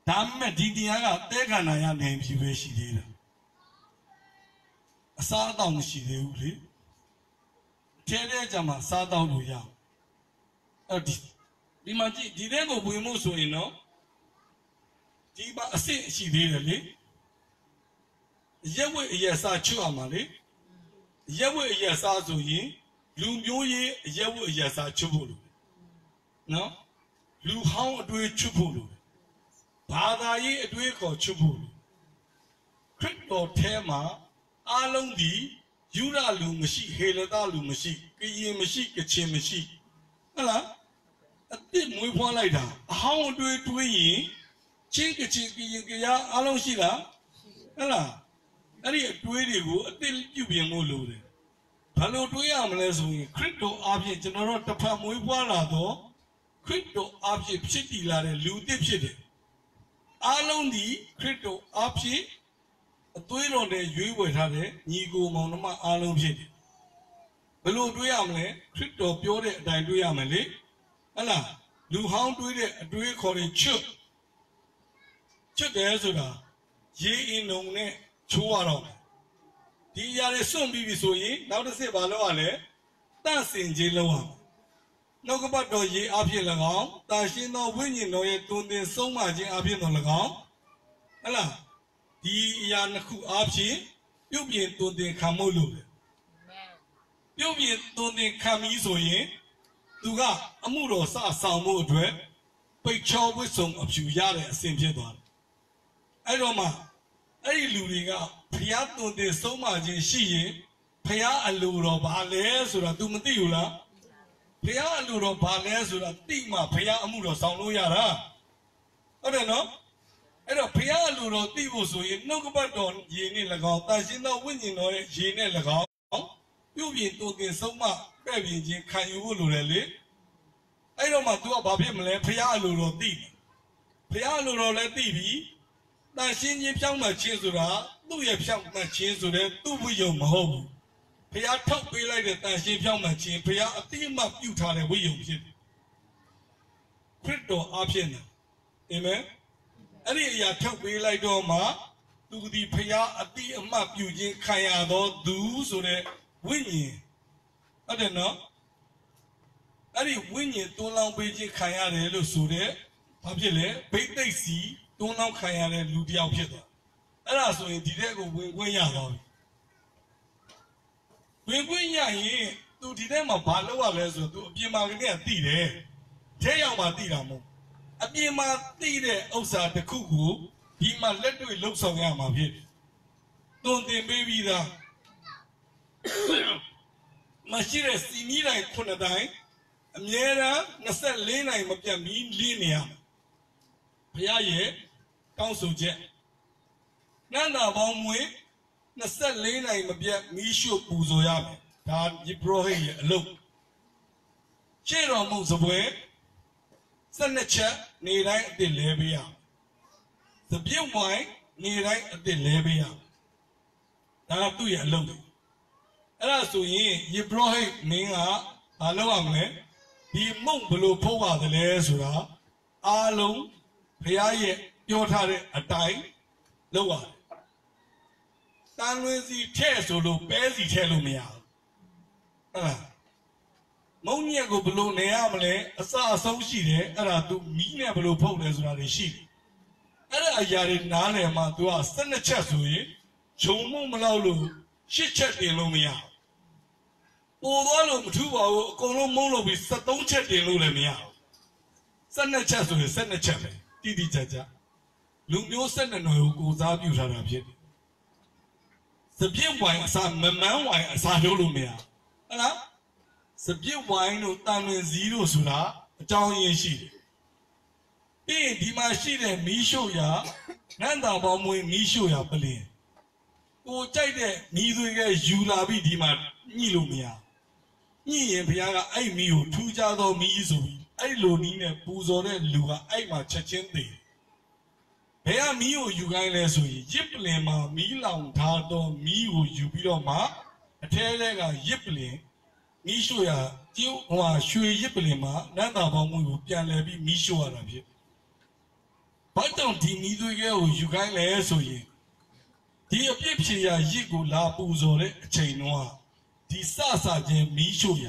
[SPEAKER 1] ဒါပေမဲ့ဒီနေရာကတဲခန္ဓာရနိုင်ပြီပဲရှိသေးတယ်အစားအသောက်မရှိသေးဘူးလေထဲတဲ့ကြမှာစားတော့လို့ရဒီမှာကြည့်ဒီတဲ့ကိုဝင်မှုဆိုရင်တော့ဒီမှာအစစ်ရှိသေးတယ်လေရက်ဝက်အရက်စားချွတ်အောင်ပါလေရက်ဝက်အရက်စားဆိုရင်လူမျိုးရေးရက်ဝက်အရက်စားချွတ်ဖို့လို့နော်လူဟောင်းအတွေ့ချွတ်ဖို့လို့ဘာသာရေးအတွေ့ခေါ်ချွတ်ဖို့လို့ခရစ်တော်ထဲမှာအားလုံးဒီယူရလူမရှိဟေလသလူမရှိကရင်မရှိကချင်မရှိဟုတ်လားအစ်စ်မွေးဖွားလိုက်တာအဟောင်းအတွေ့တွေးရင်ချင်းကချင်ကရင်ကရအားလုံးရှိလားဟုတ်လားအဲ့ဒီအတွေးတွေကိုအစ်စ်ပြုပြင်ဖို့လိုတယ်ဘာလို့တွေးရမလဲဆိုရင်ခရစ်တော်အပြင်ကျွန်တော်တို့တစ်ဖက်မွေးဖွားလာတော့ခရစ်တော်အပြင်ဖြစ်တည်လာတဲ့လူသစ်ဖြစ်တယ်အားလုံးဒီခရစ်တော်အပြင်အသွေးတော်နဲ့ရွေးဝယ်ထားတဲ့ညီကိုမောင်နှမအားလုံးဖြစ်တယ်ဘယ်လိုတွေးရမလဲခရစ်တော်ပြောတဲ့အတိုင်းတွေးရမယ်လေဟုတ်လားလူဟောင်းတွေးတဲ့အတွေးခေါ်တဲ့ချွတ်တယ်ဆိုတာရေအင်းလုံးနဲ့ချိုးရတော့ဒီအရာတွေစွန့်ပြီးပြီဆိုရင်နောက်တစ်စစ်ဘာလုပ်ရလဲတန့်စင်ခြင်းလုပ်ရမယ်နှုတ်ကပတ်တော်ရေအဖြစ်၎င်းတာရှင်းသောဝိညာဉ်တော်ရဲ့တွင်တင်ဆုံးမခြင်းအဖြစ်တော်၎င်းဟုတ်လားဒီအရာနှစ်ခုအဖြစ်ပြုပြင်တွင်တင်ခံမှုလို့တယ်ပြုပြင်တွင်တင်ခံပြီးဆိုရင်သူကအမှုတော်စဆောင်မှုအတွက်ပိတ်ချောဝိဆုံအဖြူရတဲ့အစဉ်ဖြစ်သွားတယ်အဲ့တော့မှအဲ့ဒီလူတွေကဖျားတွင်တင်ဆုံးမခြင်းရှိရင်ဖျားအလိုတော်ဘာလဲဆိုတာ तू မသိဘူးလားဖျားအလိုတော်ဘာလဲဆိုတာသိမှဖျားအမှုတော်ဆောင်လို့ရတာဟုတ်တယ်နော်အဲ့တော့ဖျားအလိုတော်သိဖို့ဆိုရင်နှုတ်ကပတ်တော်ရေနဲ့၎င်းတာရှင်းသောဝိညာဉ်တော်ရဲ့ရေနဲ့၎င်းပြုပြင်တွင်တင်ဆုံးမပဲ့ပြင်ခြင်းခံယူဖို့လိုတယ်လေအဲ့တော့မှ तू ကဘာဖြစ်မလဲဖျားအလိုတော်သိတယ်ဖျားအလိုတော်လည်းသိပြီတန်ရှင်းခြင်းဖြောင်းမှချင်းဆိုတာသူ့ရဲ့ဖြောင်းမှချင်းဆိုတဲ့သူ့ဝိယုံမဟုတ်ဘူးဖျားထောက်ပေးလိုက်တဲ့တန်ရှင်းဖြောင်းမှချင်းဖျားအတိအမှပြုထားတဲ့ဝိယုံဖြစ်တယ်ခရစ်တော်အဖြစ်နဲ့အာမင်အဲ့ဒီအရာထောက်ပေးလိုက်တော့မှသူဒီဖျားအတိအမှပြုခြင်းခံရသောသူဆိုတဲ့ဝိညာဉ်ဟုတ်တယ်နော်အဲ့ဒီဝိညာဉ်တွန်းလောင်းပေးခြင်းခံရတယ်လို့ဆိုတဲ့ဘာဖြစ်လဲဘိသိက်စီ တွန်းနောက်ခံရတဲ့လူတစ်ယောက်ဖြစ်သွားအဲ့ဒါဆိုရင်ဒီတဲ့ကိုဝင်ခွင့်ရသွားပြီဝင်ခွင့်ရရင်သူဒီတဲ့မှာဘာလုပ်ရလဲဆိုတော့သူအပြင်မှာကနေကတိတယ်ထဲရောက်မှတိတာမဟုတ်အပြင်မှာတိတဲ့ဥစ္စာတစ်ခုကိုဒီမှာလက်တွေ့လှုပ်ဆောင်ရမှာဖြစ်တွန်းတင်ပေးပြီးသားမရှိတဲ့စီမီတိုင်း9တိုင်းအမြဲတမ်း24နိုင်မပြတ်မီးလင်းနေရဘုရားရဲ့တောင်းဆိုချက်နန္ဒာပေါင်းမွေ24နိုင်မပြတ်မီးရှို့ပူဇော်ရမယ်ဒါယေဘရဟိရဲ့အလုပ်ရှေ့တော်မုံစပွဲ12ချက်နေတိုင်းအစ်လဲပေးရသပြည့်ဝိုင်းနေတိုင်းအစ်လဲပေးရဒါကသူ့ရဲ့အလုပ်အဲ့ဒါဆိုရင်ယေဘရဟိမင်းကဘာလုပ်ရမလဲဒီမုံဘလို့ဖို့ပါတယ်လဲဆိုတာအားလုံးဘုရားရဲ့ပြောထားတဲ့အတိုင်းလုပ်ရတယ်တန်လွင်စီထဲ့ဆိုလို့ပဲစီထဲ့လို့မရဘူးဟုတ်လားမုံညက်ကိုဘလို့နေရမလဲအစအဆုံးရှိတယ်အဲ့ဒါ तू မီးနဲ့ဘလို့ဖုတ်လဲဆိုတာတွေရှိတယ်အဲ့ဒါအရာတွေနားလည်မှ तू က12ချက်ဆိုရင်ဂျုံမုံမလောက်လို့8ချက်တင်လို့မရဘူးပေါ်သွားလို့မထူးပါဘူးအကုန်လုံးမုံလို့ပြီး73ချက်တင်လို့လည်းမရဘူး12ချက်ဆိုရင်12ချက်ပဲတိတိကျကျလူမျိုး12နယ်ကိုကိုစားပြုထားတာဖြစ်တယ်စပြည့်ဝိုင်းအစာမမန်းဝိုင်းအစာတို့လို့မရဟုတ်လားစပြည့်ဝိုင်းတို့တန်လွင်စည်းတို့ဆိုတာအကြောင်းရင်းရှိတယ်ပြီးရင်ဒီမှာရှိတဲ့မီးရှို့ရာနန္တာပေါင်းမွေးမီးရှို့ရာပလင်ကိုကြိုက်တဲ့မီးသွေးကယူလာပြီးဒီမှာညှိလို့မရညှိရင်ဘုရားကအဲ့မီးကိုထူးခြားသောမီးဆိုပြီးအဲ့လိုနည်းနဲ့ပူဇော်တဲ့လူကအဲ့မှာချက်ချင်းသိတယ်ဘယ်ကမီးကိုယူခိုင်းလဲဆိုရင်ရစ်ပလင်မှာမီးလောင်ထားတော့မီးကိုယူပြီးတော့မှအထဲထဲကရစ်ပလင်မီးရှို့ရကျိုးဟိုရွှေရစ်ပလင်မှာနန္တာပေါင်းမွေးကိုပြန်လဲပြီးမီးရှို့ရတာဖြစ်ဘာကြောင့်ဒီမီးသွေးကိုယူခိုင်းလဲဆိုရင်ဒီအပြစ်ဖြေရာရစ်ကိုလာပူဇော်တဲ့အချိန်တော့ဒီစချင်းမီးရှို့ရ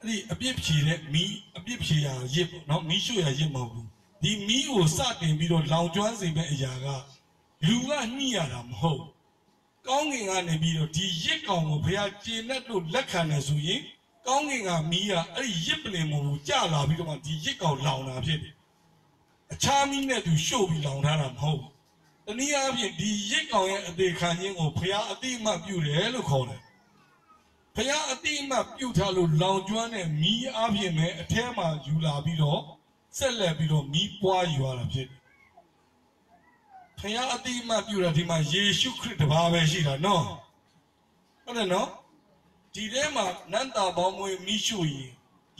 [SPEAKER 1] အဲ့ဒီအပြစ်ဖြေတဲ့မီးအပြစ်ဖြေရာရစ်ပေါ့နော်မီးရှို့ရရစ်မဟုတ်ဘူးဒီမီးကိုစတင်ပြီးတော့လောင်ကျွမ်းစေမဲ့အရာကလူကညှိရတာမဟုတ်ကောင်းကင်ကနေပြီးတော့ဒီရစ်ကောင်ကိုဘုရားကျေနပ်လို့လက်ခံတယ်ဆိုရင်ကောင်းကင်ကမီးကအဲ့ဒီရစ်ပလင်ကိုကြလာပြီးတော့မှဒီရစ်ကောင်လောင်တာဖြစ်တယ်အခြားမီးနဲ့သူရှို့ပြီးလောင်ထားတာမဟုတ်တနည်းအားဖြင့်ဒီရစ်ကောင်ရဲ့အသေးခံခြင်းကိုဘုရားအတိအမှတ်ပြုတယ်လို့ခေါ်တယ်ဘုရားအတိအမှတ်ပြုထားလို့လောင်ကျွမ်းတဲ့မီးအားဖြင့်ပဲအထဲမှာယူလာပြီးတော့ဆက်လက်ပြီးတော့မီးပွားယူရတာဖြစ်တယ်ဘုရားအတိအမှတ်ပြုတာဒီမှာယေရှုခရစ်တပါးပဲရှိတာနော်ဟုတ်တယ်နော်ဒီထဲမှာနန္တာပေါင်းမွေးမီးရှို့ရင်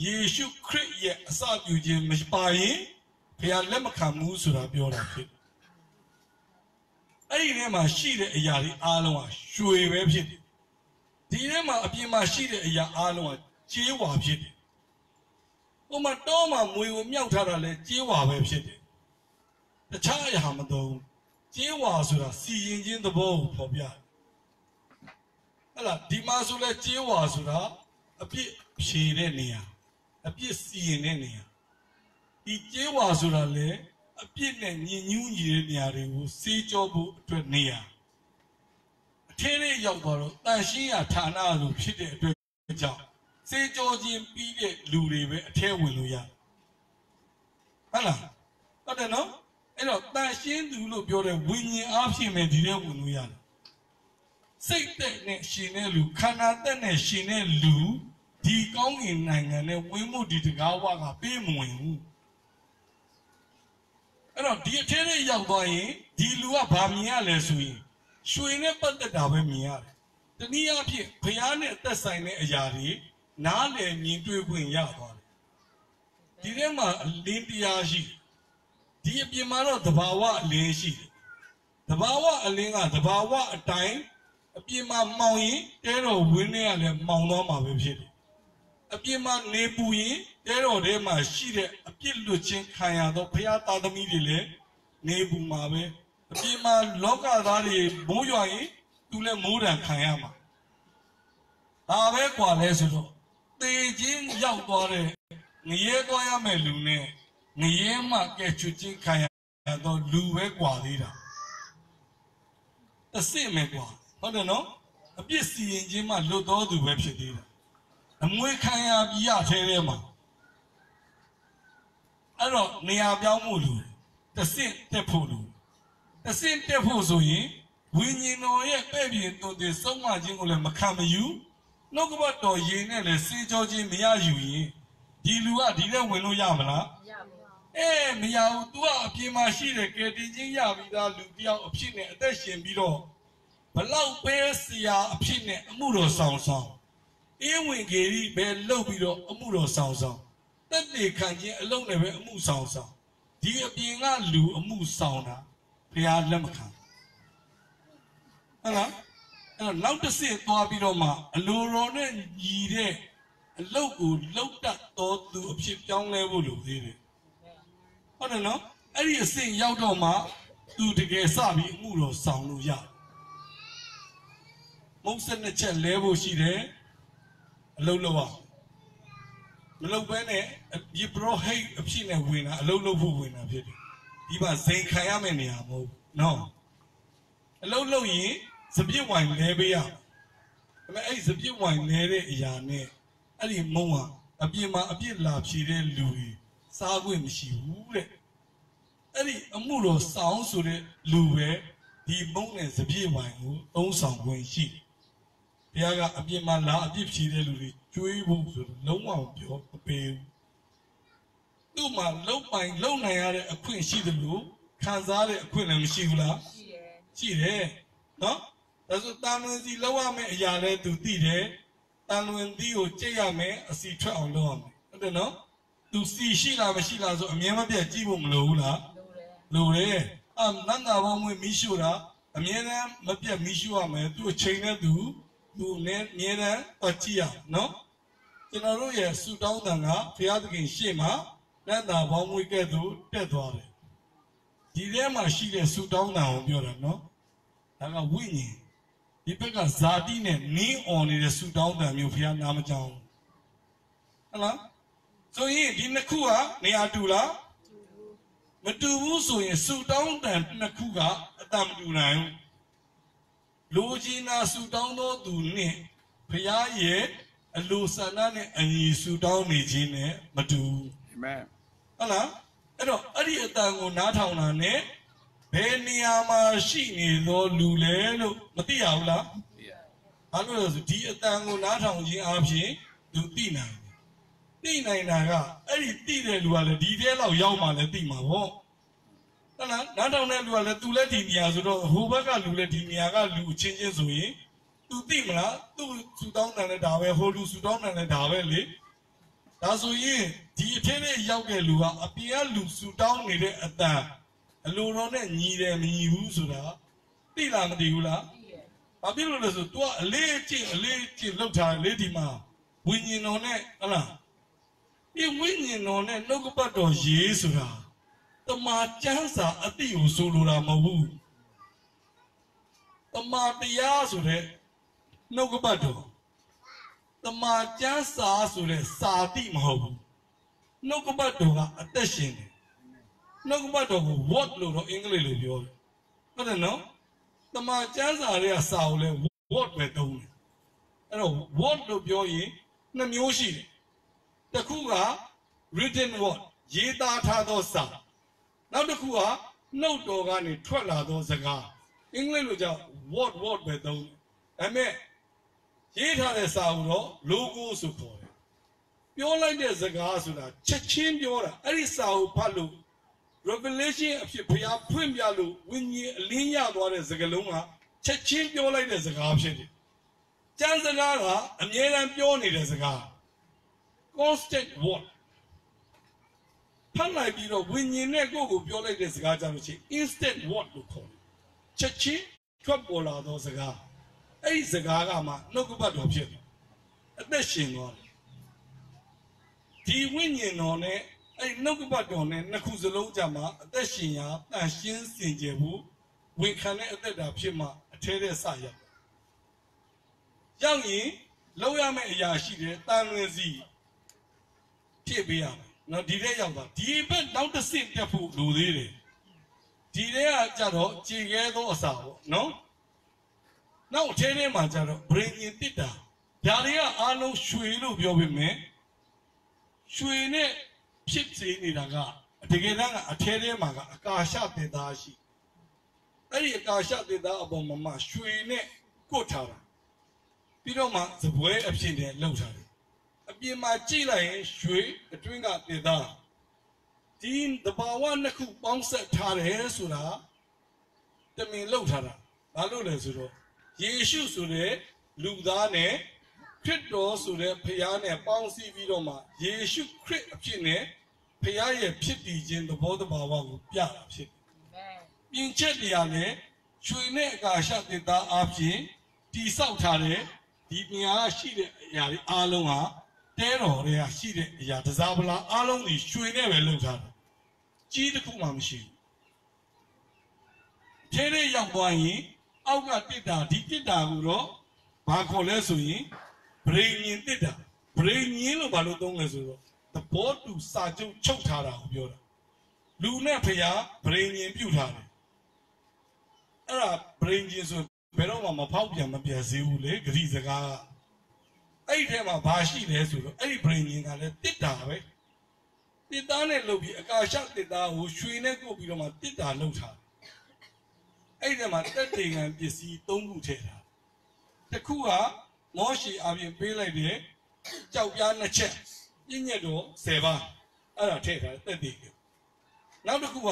[SPEAKER 1] ယေရှုခရစ်ရဲ့အစပြုခြင်းမပါရင်ဘုရားလက်မခံဘူးဆိုတာပြောတာဖြစ်အဲ့ဒီထဲမှာရှိတဲ့အရာတွေအားလုံးကရွှေပဲဖြစ်တယ်ဒီထဲမှာအပြင်မှာရှိတဲ့အရာအားလုံးကကြေးဝါဖြစ်တယ်ဟိုမှာတောမှာမွေကိုမြောက်ထားတာလဲကြေးဝါပဲဖြစ်တယ်တခြားအရာမသုံးကြေးဝါဆိုတာစီရင်ခြင်းသဘောကိုဖော်ပြတယ်ဟဲ့လားဒီမှာဆိုလဲကြေးဝါဆိုတာအပြစ်ဖြေတဲ့နေရာအပြစ်စီရင်တဲ့နေရာဒီကြေးဝါဆိုတာလဲအပြစ်နဲ့ညင်ညူးညီတဲ့နေရာတွေကိုစေးကြောဖို့အတွက်နေရာအထင်းလေးရောက်သွားတော့တန်ရှင်းရာဌာနလိုဖြစ်တဲ့အတွက်ကြောင့်စေးကြောခြင်းပြီးတဲ့လူတွေပဲအထဲဝင်လို့ရဟုတ်လားဟုတ်တယ်နော်အဲ့တော့တန်ရှင်းသူလို့ပြောတဲ့ဝိညာဉ်အားဖြင့်ပဲဒီထဲဝင်လို့ရတယ်စိတ်သက်နဲ့ရှင်တဲ့လူခန္ဓာသက်နဲ့ရှင်တဲ့လူဒီကောင်းကင်နိုင်ငံနဲ့ဝင်းမှုဒီတကားဝကပေးမဝင်ဘူးအဲ့တော့ဒီအထဲလေးရောက်သွားရင်ဒီလူကဘာမြင်ရလဲဆိုရင်ရွှေနဲ့ပတ်သက်တာပဲမြင်ရတယ်တနည်းအားဖြင့်ဘုရားနဲ့သက်ဆိုင်တဲ့အရာတွေနားလည်မြင်တွေ့ခွင့်ရသွားတယ်ဒီထဲမှာအလင်းတရားရှိဒီအပြင်မှာတော့သဘာဝအလင်းရှိတယ်သဘာဝအလင်းကသဘာဝအတိုင်းအပြင်မှာမှောင်ရင်တဲတော်ဝင်းထဲကလည်းမှောင်တော့မှာပဲဖြစ်တယ်အပြင်မှာနေပူရင်တဲတော်ထဲမှာရှိတဲ့အပြစ်လွတ်ခြင်းခံရသောဘုရားသားသမီးတွေလည်းနေပူမှာပဲအပြင်မှာလောကသားတွေမိုးရွာရင်သူလည်းမိုးတံခံရမှာဒါပဲกว่าလဲဆိုတော့သေခြင်းရောက်သွားတဲ့ငရဲသွားရမယ့်လူနဲ့ငရဲမှကဲချွတ်ခြင်းခံရ တော့လူပဲกว่าသေးတာတစ်စင့်ပဲกว่าဟုတ်တယ်နော်အပြစ်စီရင်ခြင်းမှလွတ်တော်သူပဲဖြစ်သေးတာအမွေခံရပြီးရထဲထဲမှာအဲ့တော့နေရာပြောင်းမှုလူတစ်စင့်တက်ဖို့လူတစ်စင့်တက်ဖို့ဆိုရင်ဝိညာဉ်တော်ရဲ့ပဲ့ပြင်တုန်တင်ဆုံးမခြင်းကိုလည်းမခံမယူနှုတ်ကပတ်တော်ရင်နဲ့လည်းစေကြောခြင်းမရယူရင်ဒီလူကဒီနဲ့ဝင်လို့ရမလားမရဘူးမရဘူး तू ကအပြင်မှာရှိတဲ့ကယ်တင်ခြင်းရပြီးသားလူတယောက်အဖြစ်နဲ့အသက်ရှင်ပြီးတော့ဘလောက်ပဲဆရာအဖြစ်နဲ့အမှုတော်ဆောင်ဆောင်အင်းဝင်ကြီးပဲလှုပ်ပြီးတော့အမှုတော်ဆောင်ဆောင်တက်တေခံခြင်းအလုံးနဲ့ပဲအမှုဆောင်ဆောင်ဒီအပြင်ကလူအမှုဆောင်တာဘုရားလက်မခံဟုတ်လားအဲ့တော့နောက်တစ်ဆင့်သွားပြီးတော့မှအလိုတော်နဲ့ညီတဲ့အလုပ်ကိုလုပ်တတ်တော်သူအဖြစ်ပြောင်းလဲဖို့လိုသေးတယ်ဟုတ်တယ်နော်အဲ့ဒီအဆင့်ရောက်တော့မှသူတကယ်စပြီးအမှုတော်ဆောင်လို့ရမုန်းဆက်နှစ်ချက်လဲဖို့ရှိတယ်အလုပ်လုပ်အောင်မလုပ်ဘဲနဲ့ဒီပရိုဟိတ်အဖြစ်နဲ့ဝင်တာအလုပ်လုပ်ဖို့ဝင်တာဖြစ်တယ်ဒီမှာဇိမ်ခံရမယ့်နေရာမဟုတ်နော်အလုပ်လုပ်ရင်စပြစ်ဝိုင်လဲပေးရဒါပေမဲ့အဲ့စပြစ်ဝိုင်လဲတဲ့အရာနဲ့အဲ့ဒီမုံကအပြင်မှာအပြစ်လာဖြေတဲ့လူတွေစားခွင့်မရှိဘူးတဲ့အဲ့ဒီအမှုတော်ဆောင်ဆိုတဲ့လူပဲဒီမုံနဲ့စပြည့်ဝိုင်ကိုသုံးဆောင်ခွင့်ရှိဘုရားကအပြင်မှာလာအပြစ်ဖြေတဲ့လူတွေကျွေးဖို့ဆိုတော့လုံးဝပြောမပေးဘူးသူ့မှာလုံပိုင်လုံနိုင်ရတဲ့အခွင့်ရှိတယ်လို့ခံစားတဲ့အခွင့်လည်းမရှိဘူးလားရှိတယ်နော်ဒါဆိုတာမန်စီလောက်ရမယ့်အရာလဲသူသိတယ်တန်လွင်သီးကိုကြိတ်ရမယ်အစီထွက်အောင်လုပ်ရမယ်ဟုတ်တယ်နော်သူစီရှိလားမရှိလားဆိုအမြဲမပြတ်ကြည့်ဖို့မလိုဘူးလားလိုတယ်နန္ဒဘောင်းမွေးမိရှုတာအမြဲတမ်းမပြတ်မိရှုရမယ်သူ့အချိန်နဲ့သူနဲ့အမြဲတမ်းပတ်ကြည့်ရနော်ကျွန်တော်တို့ရဲ့ဆူတောင်းတန်ကဘုရားသခင်ရှေ့မှာနန္ဒဘောင်းမွေးကဲ့သို့တက်သွားတယ်ဒီထဲမှာရှိတဲ့ဆူတောင်းတန်ကိုပြောတာနော်ဒါကဝိညာဉ်ဒီဘက်ကဇာတိနဲ့နင်းអော်နေတဲ့ဆူတောင်းတန်မျိုးဘုရားနာမကြောင်းဟုတ်လားဆိုရင်ဒီနှစ်ခုကနေရာတူလားမတူဘူးဆိုရင်ဆူတောင်းတန်နှစ်ခုကအတမတူနိုင်ဘူးလူကြီးနာဆူတောင်းသောသူနဲ့ဘုရားရဲ့အလိုဆန္ဒနဲ့အညီဆူတောင်းနေခြင်းနဲ့မတူဘူးအာမင်ဟုတ်လားအဲ့တော့အဲ့ဒီအတန်ကိုနားထောင်တာနဲ့ဘယ်နေရာမှာရှိနေသောလူလဲလို့မသိရဘူးလားဘာလို့လဲဆိုဒီအတန်ကိုနားထောင်ခြင်းအပြင်သူသိနိုင်တယ်သိနိုင်တာကအဲ့ဒီသိတဲ့လူကလည်းဒီထဲလောက်ရောက်မှလည်းသိမှာပေါ့ဟုတ်လားနားထောင်တဲ့လူကလည်းသူလည်းဒီနေရာဆိုတော့ဟိုဘက်ကလူလည်းဒီနေရာကလူချင်းချင်းဆိုရင်သူသိမလားသူဆူတောင်းတယ်လည်းဒါပဲဟိုလူဆူတောင်းတယ်လည်းဒါပဲလေဒါဆိုရင်ဒီအထင်းနဲ့ရောက်တဲ့လူကအပြင်ကလူဆူတောင်းနေတဲ့အတန်အလိုတော်နဲ့ညီတယ်မညီဘူးဆိုတာသိလားမသိဘူးလားဘာဖြစ်လို့လဲဆို तू ကအလေးအကျင့်လောက်ထားလေဒီမှာဝိညာဉ်တော်နဲ့ဟလားဒီဝိညာဉ်တော်နဲ့နှုတ်ကပတ်တော်ရေးဆိုတာတမာကျမ်းစာအတိကိုဆိုလိုတာမဟုတ်ဘူးတမာတရားဆိုတဲ့နှုတ်ကပတ်တော်တမာကျမ်းစာဆိုတဲ့စာတိမဟုတ်ဘူးနှုတ်ကပတ်တော်ကအသက်ရှင်တယ်နှုတ်ကပတ်တော်ကို word လို့တော့အင်္ဂလိပ်လိုပြောတယ်ဟုတ်တယ်နော်တမန်ကျမ်းစာတွေကစာကိုလည်း word ပဲသုံးတယ်အဲ့တော့ word လို့ပြောရင်နှစ်မျိုးရှိတယ်တစ်ခုက written word ရေးသားထားသောစာနောက်တစ်ခုကနှုတ်တော်ကနေထွက်လာသောစကားအင်္ဂလိပ်လိုကြောင့် word ပဲသုံးတယ်ဒါပေမဲ့ရေးထားတဲ့စာကိုတော့ logo ဆိုခေါ်တယ်ပြောလိုက်တဲ့စကားဆိုတာချက်ချင်းပြောတာအဲ့ဒီစာကိုဖတ်လို့Revelation အဖြစ်ဘုရားဖွင့်ပြလို့ဝိညာဉ်အလင်းရသွားတဲ့စကားလုံးကချက်ချင်းပြောလိုက်တဲ့စကားဖြစ်တယ်။ကျမ်းစကားကအမြဲတမ်းပြောနေတဲ့စကား constant word ဖတ်လိုက်ပြီးတော့ဝိညာဉ်နဲ့ကိုယ့်ကိုပြောလိုက်တဲ့စကားကြလို့ရှိရင် instant word လို့ခေါ်တယ်။ချက်ချင်းထွက်ပေါ်လာသောစကားအဲ့ဒီစကားကမှနှုတ်ကပတ်တော်ဖြစ်တယ်။အသက်ရှင်သွားတယ်။ဒီဝိညာဉ်တော်နဲ့အဲ့နှုတ်ကပတ်တော်နဲ့နှစ်ခုစလုံးကြမှာအသက်ရှင်ရာတန်ရှင်းစင်ကြယ်ဖို့ဝန်ခံတဲ့အသက်တာဖြစ်မှအထဲထဲစရောက်ရင်လောက်ရမယ့်အရာရှိတယ်တန်လွင်စီဖြစ်ပေးရမယ်နော်ဒီထဲရောက်တာဒီဘက်နောက်တစ်ဆင့်တက်ဖို့လိုသေးတယ် ဒီထဲကကြတော့ကြည်ခဲသောအစာပေါ့နော်နောက်အထဲထဲမှာကြတော့ brain ရင်တစ်တာဒါတွေကအားလုံးရွှေလို့ပြောပေမဲ့ရွှေနဲ့ဖြစ်စေနေတာကတကယ်တမ်းကအထဲထဲမှာကအကာရှသင်္သားရှိအဲ့ဒီအကာရှသင်္သားအပေါ်မှာရွှေနဲ့ကုတ်ထားတာပြီးတော့မှသပွဲအဖြစ်နဲ့လှုပ်ထားတယ်အပြင်မှာကြည့်လိုက်ရင်ရွှေအတွင်းကသင်္သားဒီတဘာဝနှစ်ခုပေါင်းဆက်ထားတယ်ဆိုတာတမင်လှုပ်ထားတာဘာလို့လဲဆိုတော့ယေရှုဆိုတဲ့လူသားနဲ့ခရစ်တော်ဆိုတဲ့ဖခင်နဲ့ပေါင်းစည်းပြီးတော့မှယေရှုခရစ်အဖြစ်နဲ့ဖခင်ရဲ့ဖြစ်တည်ခြင်းသဘောတဘာဝကိုပြတာဖြစ်တယ်။ပြင်ချက်တရားနဲ့ရွှေနဲ့အကာရှသင်္သားအပြင်တိဆောက်ထားတဲ့ဒီမြာရှိတဲ့အရာတွေအားလုံးဟာတဲတော်တွေကရှိတဲ့အရာတစားပလားအားလုံးဒီရွှေနဲ့ပဲလုပ်ထားတယ်။ကြီးတစ်ခုမှမရှိဘူး။ထဲထဲရောက်သွားရင်အောက်ကတစ်တာဒီတစ်တာကိုတော့ဘာခေါ်လဲဆိုရင်ဗြိဉ္ဉ်တစ်တာဗြိဉ္ဉ်လို့ဘာလို့သုံးလဲဆိုတော့သဘောတူစာချုပ်ချုပ်ထားတာကိုပြောတာလူနဲ့ဖျားဗြိဉ္ဉ်ပြုတ်ထားတယ်အဲ့ဒါဗြိဉ္ဉ်ဆိုဘယ်တော့မှမဖောက်ပြန်မပြတ်စေဘူးလေဂရိစကားအဲ့ဒီထဲမှာဘာရှိလဲဆိုတော့အဲ့ဒီဗြိဉ္ဉ်ကလည်းတစ်တာပဲတစ်သားနဲ့လုပ်ပြီးအကာရှတစ်သားကိုရွှေနဲ့ကုတ်ပြီးတော့မှတစ်တာလုပ်ထားအဲ့ဒီထဲမှာတက်တေခံပစ္စည်း၃ခုထည့်ထားတစ်ခုကမောရှေအပြင်ပေးလိုက်တဲ့ကြောက်ပြားနှစ်ချက်ပြည့်ညက်တော့10ပါးအဲ့ဒါထည့်ထားတယ်တက်တေခံနောက်တစ်ခုက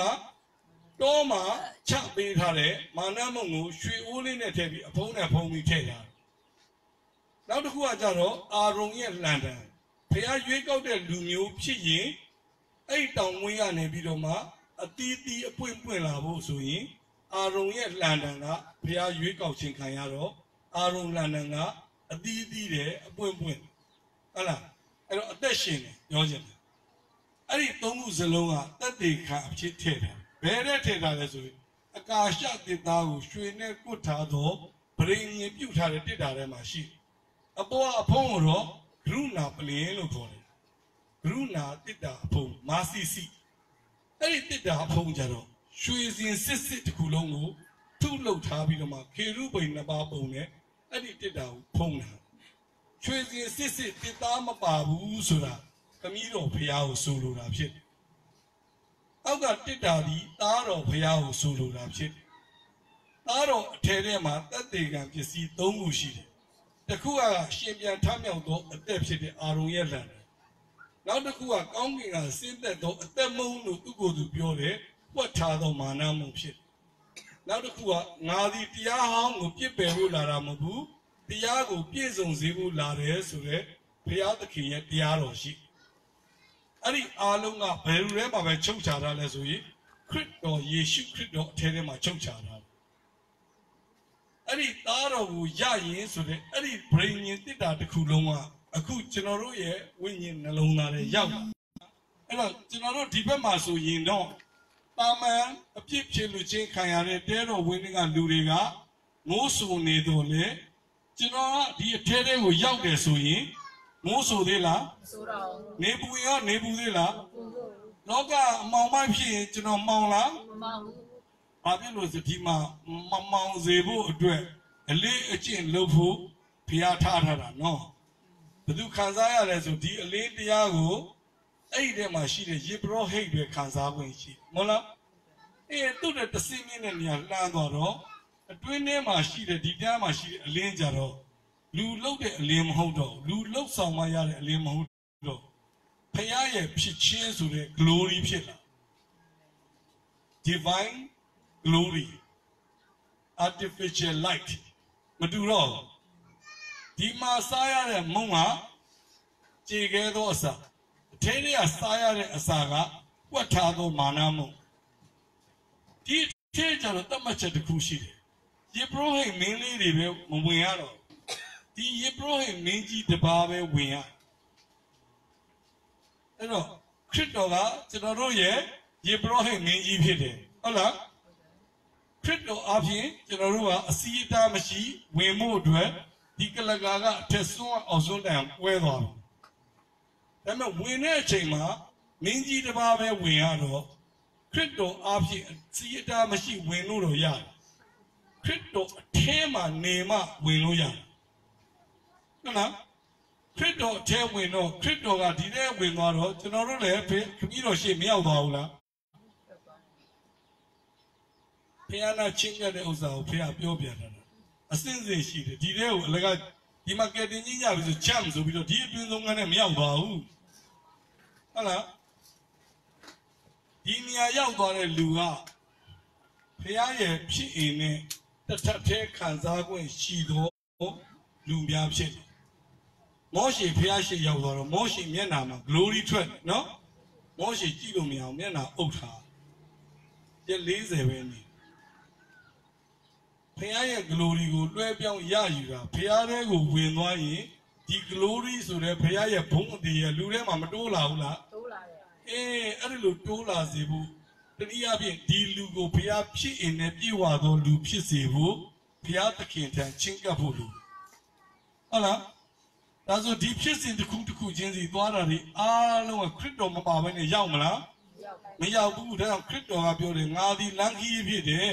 [SPEAKER 1] တောမှာချပေးထားတဲ့မာနမုံကိုရွှေအိုးလေးနဲ့ထည့်ပြီးအဖုံးနဲ့ဖုံးပြီးထည့်ထားတယ်နောက်တစ်ခုကကြတော့အာရုံရဲ့လန်တန်ဖះရွေးကောက်တဲ့လူမျိုးဖြစ်ရင်အဲ့တောင်ဝင်းကနေပြီးတော့မှအတီးတီးအပွင့်ပွင့်လာဖို့ဆိုရင်အာရုံရဲ့လန်တန်ကဖះရွေးကောက်ခြင်းခံရတော့အာရုံလန်တန်ကအတီးတီးတယ်အပွင့်ပွင့်ဟုတ်လားအဲ့တော့အသက်ရှင်တယ်ပြောချင်တယ်အဲ့ဒီသုံးခုစလုံးကတက်တေခံအဖြစ်ထည့်တယ်ဘယ်နဲ့ထည့်ထားလဲဆိုရင်အကာရှတစ်သားကိုရွှေနဲ့ကုတ်ထားတော့ဗြိဉ္ဉ်ပြုတ်ထားတဲ့တစ်တာထဲမှာရှိအပေါ်အဖုံးကိုတော့ဂရုဏာပလင်လို့ခေါ်တယ်ဂရုဏာတစ်တာအဖုံးမာစီစီအဲ့ဒီတစ်တာအဖုံးကြတော့ရွှေစင်စစ်စစ်တစ်ခုလုံးကိုထုလုပ်ထားပြီးတော့မှခေရုပိန်နှစ်ပါးပုံနဲ့အဲ့ဒီတစ်တာကိုဖုံးတာရွှေစင်စစ်စစ်တစ်သားမပါဘူးဆိုတာသမီးတော်ဖះကိုဆိုလိုတာဖြစ်တယ်အောက်ကတစ်တာဒီသားတော်ဖះကိုဆိုလိုတာဖြစ်တယ်သားတော်အထဲထဲမှာတက်တေကံပစ္စည်း၃ခုရှိတယ်တစ်ခုကရှင်ပြန်ထမြောက်သောအသက်ဖြစ်တဲ့အာရုံရဲ့လန်နောက်တစ်ခုကကောင်းကင်ကဆင်းသက်သောအသက်မုံလို့သူ့ကိုယ်သူပြောတယ်ပွက်ထားသောမာနမုံဖြစ်နောက်တစ်ခုကငါသည်တရားဟောင်းကိုပြစ်ပယ်ဖို့လာတာမဟုတ်ဘူးတရားကိုပြည့်စုံစေဖို့လာတယ်ဆိုတဲ့ဘုရားသခင်ရဲ့တရားတော်ရှိအဲ့ဒီအားလုံးကဘယ်လိုလဲမှာပဲချုပ်ချထားလဲဆိုရင်ခရစ်တော်ယေရှုခရစ်တော်အထဲထဲမှာချုပ်ချထားတယ်အဲ့ဒီသားတော်ကိုရရင်ဆိုတဲ့အဲ့ဒီဗြိဉ္ဉ်တစ်တာတစ်ခုလုံးကအခုကျွန်တော်တို့ရဲ့ဝိညာဉ်နှလုံးသားထဲရောက်လာအဲ့တော့ကျွန်တော်တို့ဒီဘက်မှာဆိုရင်တော့တာမန်အပြစ်ဖြစ်လို့ချင်းခံရတဲ့တဲတော်ဝင်းကလူတွေကမိုးဆူနေတော့လေကျွန်တော်ကဒီအထဲထဲကိုရောက်တယ်ဆိုရင်မိုးဆူသေးလားဆိုတော့နေပူရောနေပူသေးလားလောကအမောင်မိုက်ဖြစ်ရင်ကျွန်တော်မှောင်လားမမှောင်ဘူးဘာဖြစ်လို့ဆိုဒီမှာမမောင်စေဖို့အတွက်အလေးအကျင့်လုပ်ဖို့ဖျားထားတာနော်ဘယ်သူခံစားရလဲဆိုဒီအလေးတရားကိုအဲ့ဒီထဲမှာရှိတဲ့ယေဘရဟိတ်တွေခံစားခွင့်ရှိမဟုတ်လားသူ့တဲ့တစင်းမြင့်တဲ့နေရာလှမ်းသွားတော့အတွင်းထဲမှာရှိတဲ့ဒီတရားမှာရှိတဲ့အလင်းကြတော့လူလုတ်တဲ့အလင်းမဟုတ်တော့လူလုတ်ဆောင်မှရတဲ့အလင်းမဟုတ်တော့ဖျားရဲ့ဖြစ်ချင်းဆိုတဲ့ glory ဖြစ်လာ divine glory artificial light မတူတော့ဒီမှာစားရတဲ့မုံကကြေခဲသောအစာအထဲထဲကစားရတဲ့အစာကပွက်ထားသောမာနမုံဒီထဲကျတော့တတ်မှတ်ချက်တစ်ခုရှိတယ်ယေဘရဟိတ်မင်းလေးတွေပဲမဝင်ရတော့ဒီယေဘရဟိတ်မင်းကြီးတစ်ပါးပဲဝင်ရအဲ့တော့ခရစ်တော်ကကျွန်တော်တို့ရဲ့ယေဘရဟိတ်မင်းကြီးဖြစ်တယ်ဟုတ်လားခရစ်တော်အပြင်ကျွန်တော်တို့ကအစီအတားမရှိဝင်မှုအတွက်ဒီကလကာကအထက်ဆုံးအောင်ဆုံးတိုင်ပွဲသွားတယ်ဒါပေမဲ့ဝင်တဲ့အချိန်မှာမင်းကြီးတစ်ပါးပဲဝင်ရတော့ခ ခရစ်တော်အဖြစ်စီးတာမရှိဝင်လို့တော့ရတယ်ခရစ်တော်အထဲမှာနေမှဝင်လို့ရတယ်ဟုတ်လားခရစ်တော်အထဲဝင်တော့ခရစ်တော်ကဒီထဲဝင်သွားတော့ကျွန်တော်တို့လည်းခမည်းတော်ရှေ့မရောက်သွားဘူးလားဖះနာချင်းရတဲ့ဥစ္စာကိုဖះပြောပြတာအစင်းစင်ရှိတယ်ဒီထဲကိုအလကဒီမှာကဲတင်ကြီးညပြီဆိုချမ်းဆိုပြီးတော့ဒီအတွင်းဆုံးကနဲ့မရောက်သွားဘူးဟုတ်လားဒီနေရာရောက်သွားတဲ့လူကဖះရဲ့ဖြစ်အင်းနဲ့တစ်ထပ်သေးခံစား권ရှိသောလူများဖြစ်တယ်မောရှိဖះရှိရောက်သွားတော့မောရှိမျက်နှာမှာ glory ထွက်နော်မောရှိကြည့်လို့မရအောင်မျက်နှာအုပ်ထားကျ40ပဲနေဖះရဲ့ glory ကိုလွှဲပြောင်းရယူတာဖះတဲ့ကိုဝင်သွားရင်ဒီ glory ဆိုတဲ့ဖះရဲ့ဘုံအသေးရလူထဲမှာမတိုးလာဘူးလားတိုးလာတယ်အဲ့ဒီလိုတိုးလာစေဖို့တနည်းအားဖြင့်ဒီလူကိုဖះဖြစ်အင်းနဲ့ပြည့်ဝသောလူဖြစ်စေဖို့ဖះသခင်ထံချင်းကပ်ဖို့လူဟုတ်လားဒါဆိုဒီဖြစ်စဉ်တစ်ခုတစ်ခုချင်းစီသွားတာဒီအားလုံးကခရစ်တော်မပါဘဲနဲ့ရောက်မလားမရောက်ဘူးဒါကြောင့်ခရစ်တော်ကပြောတယ်ငါဒီလမ်းကြီးဖြစ်တယ်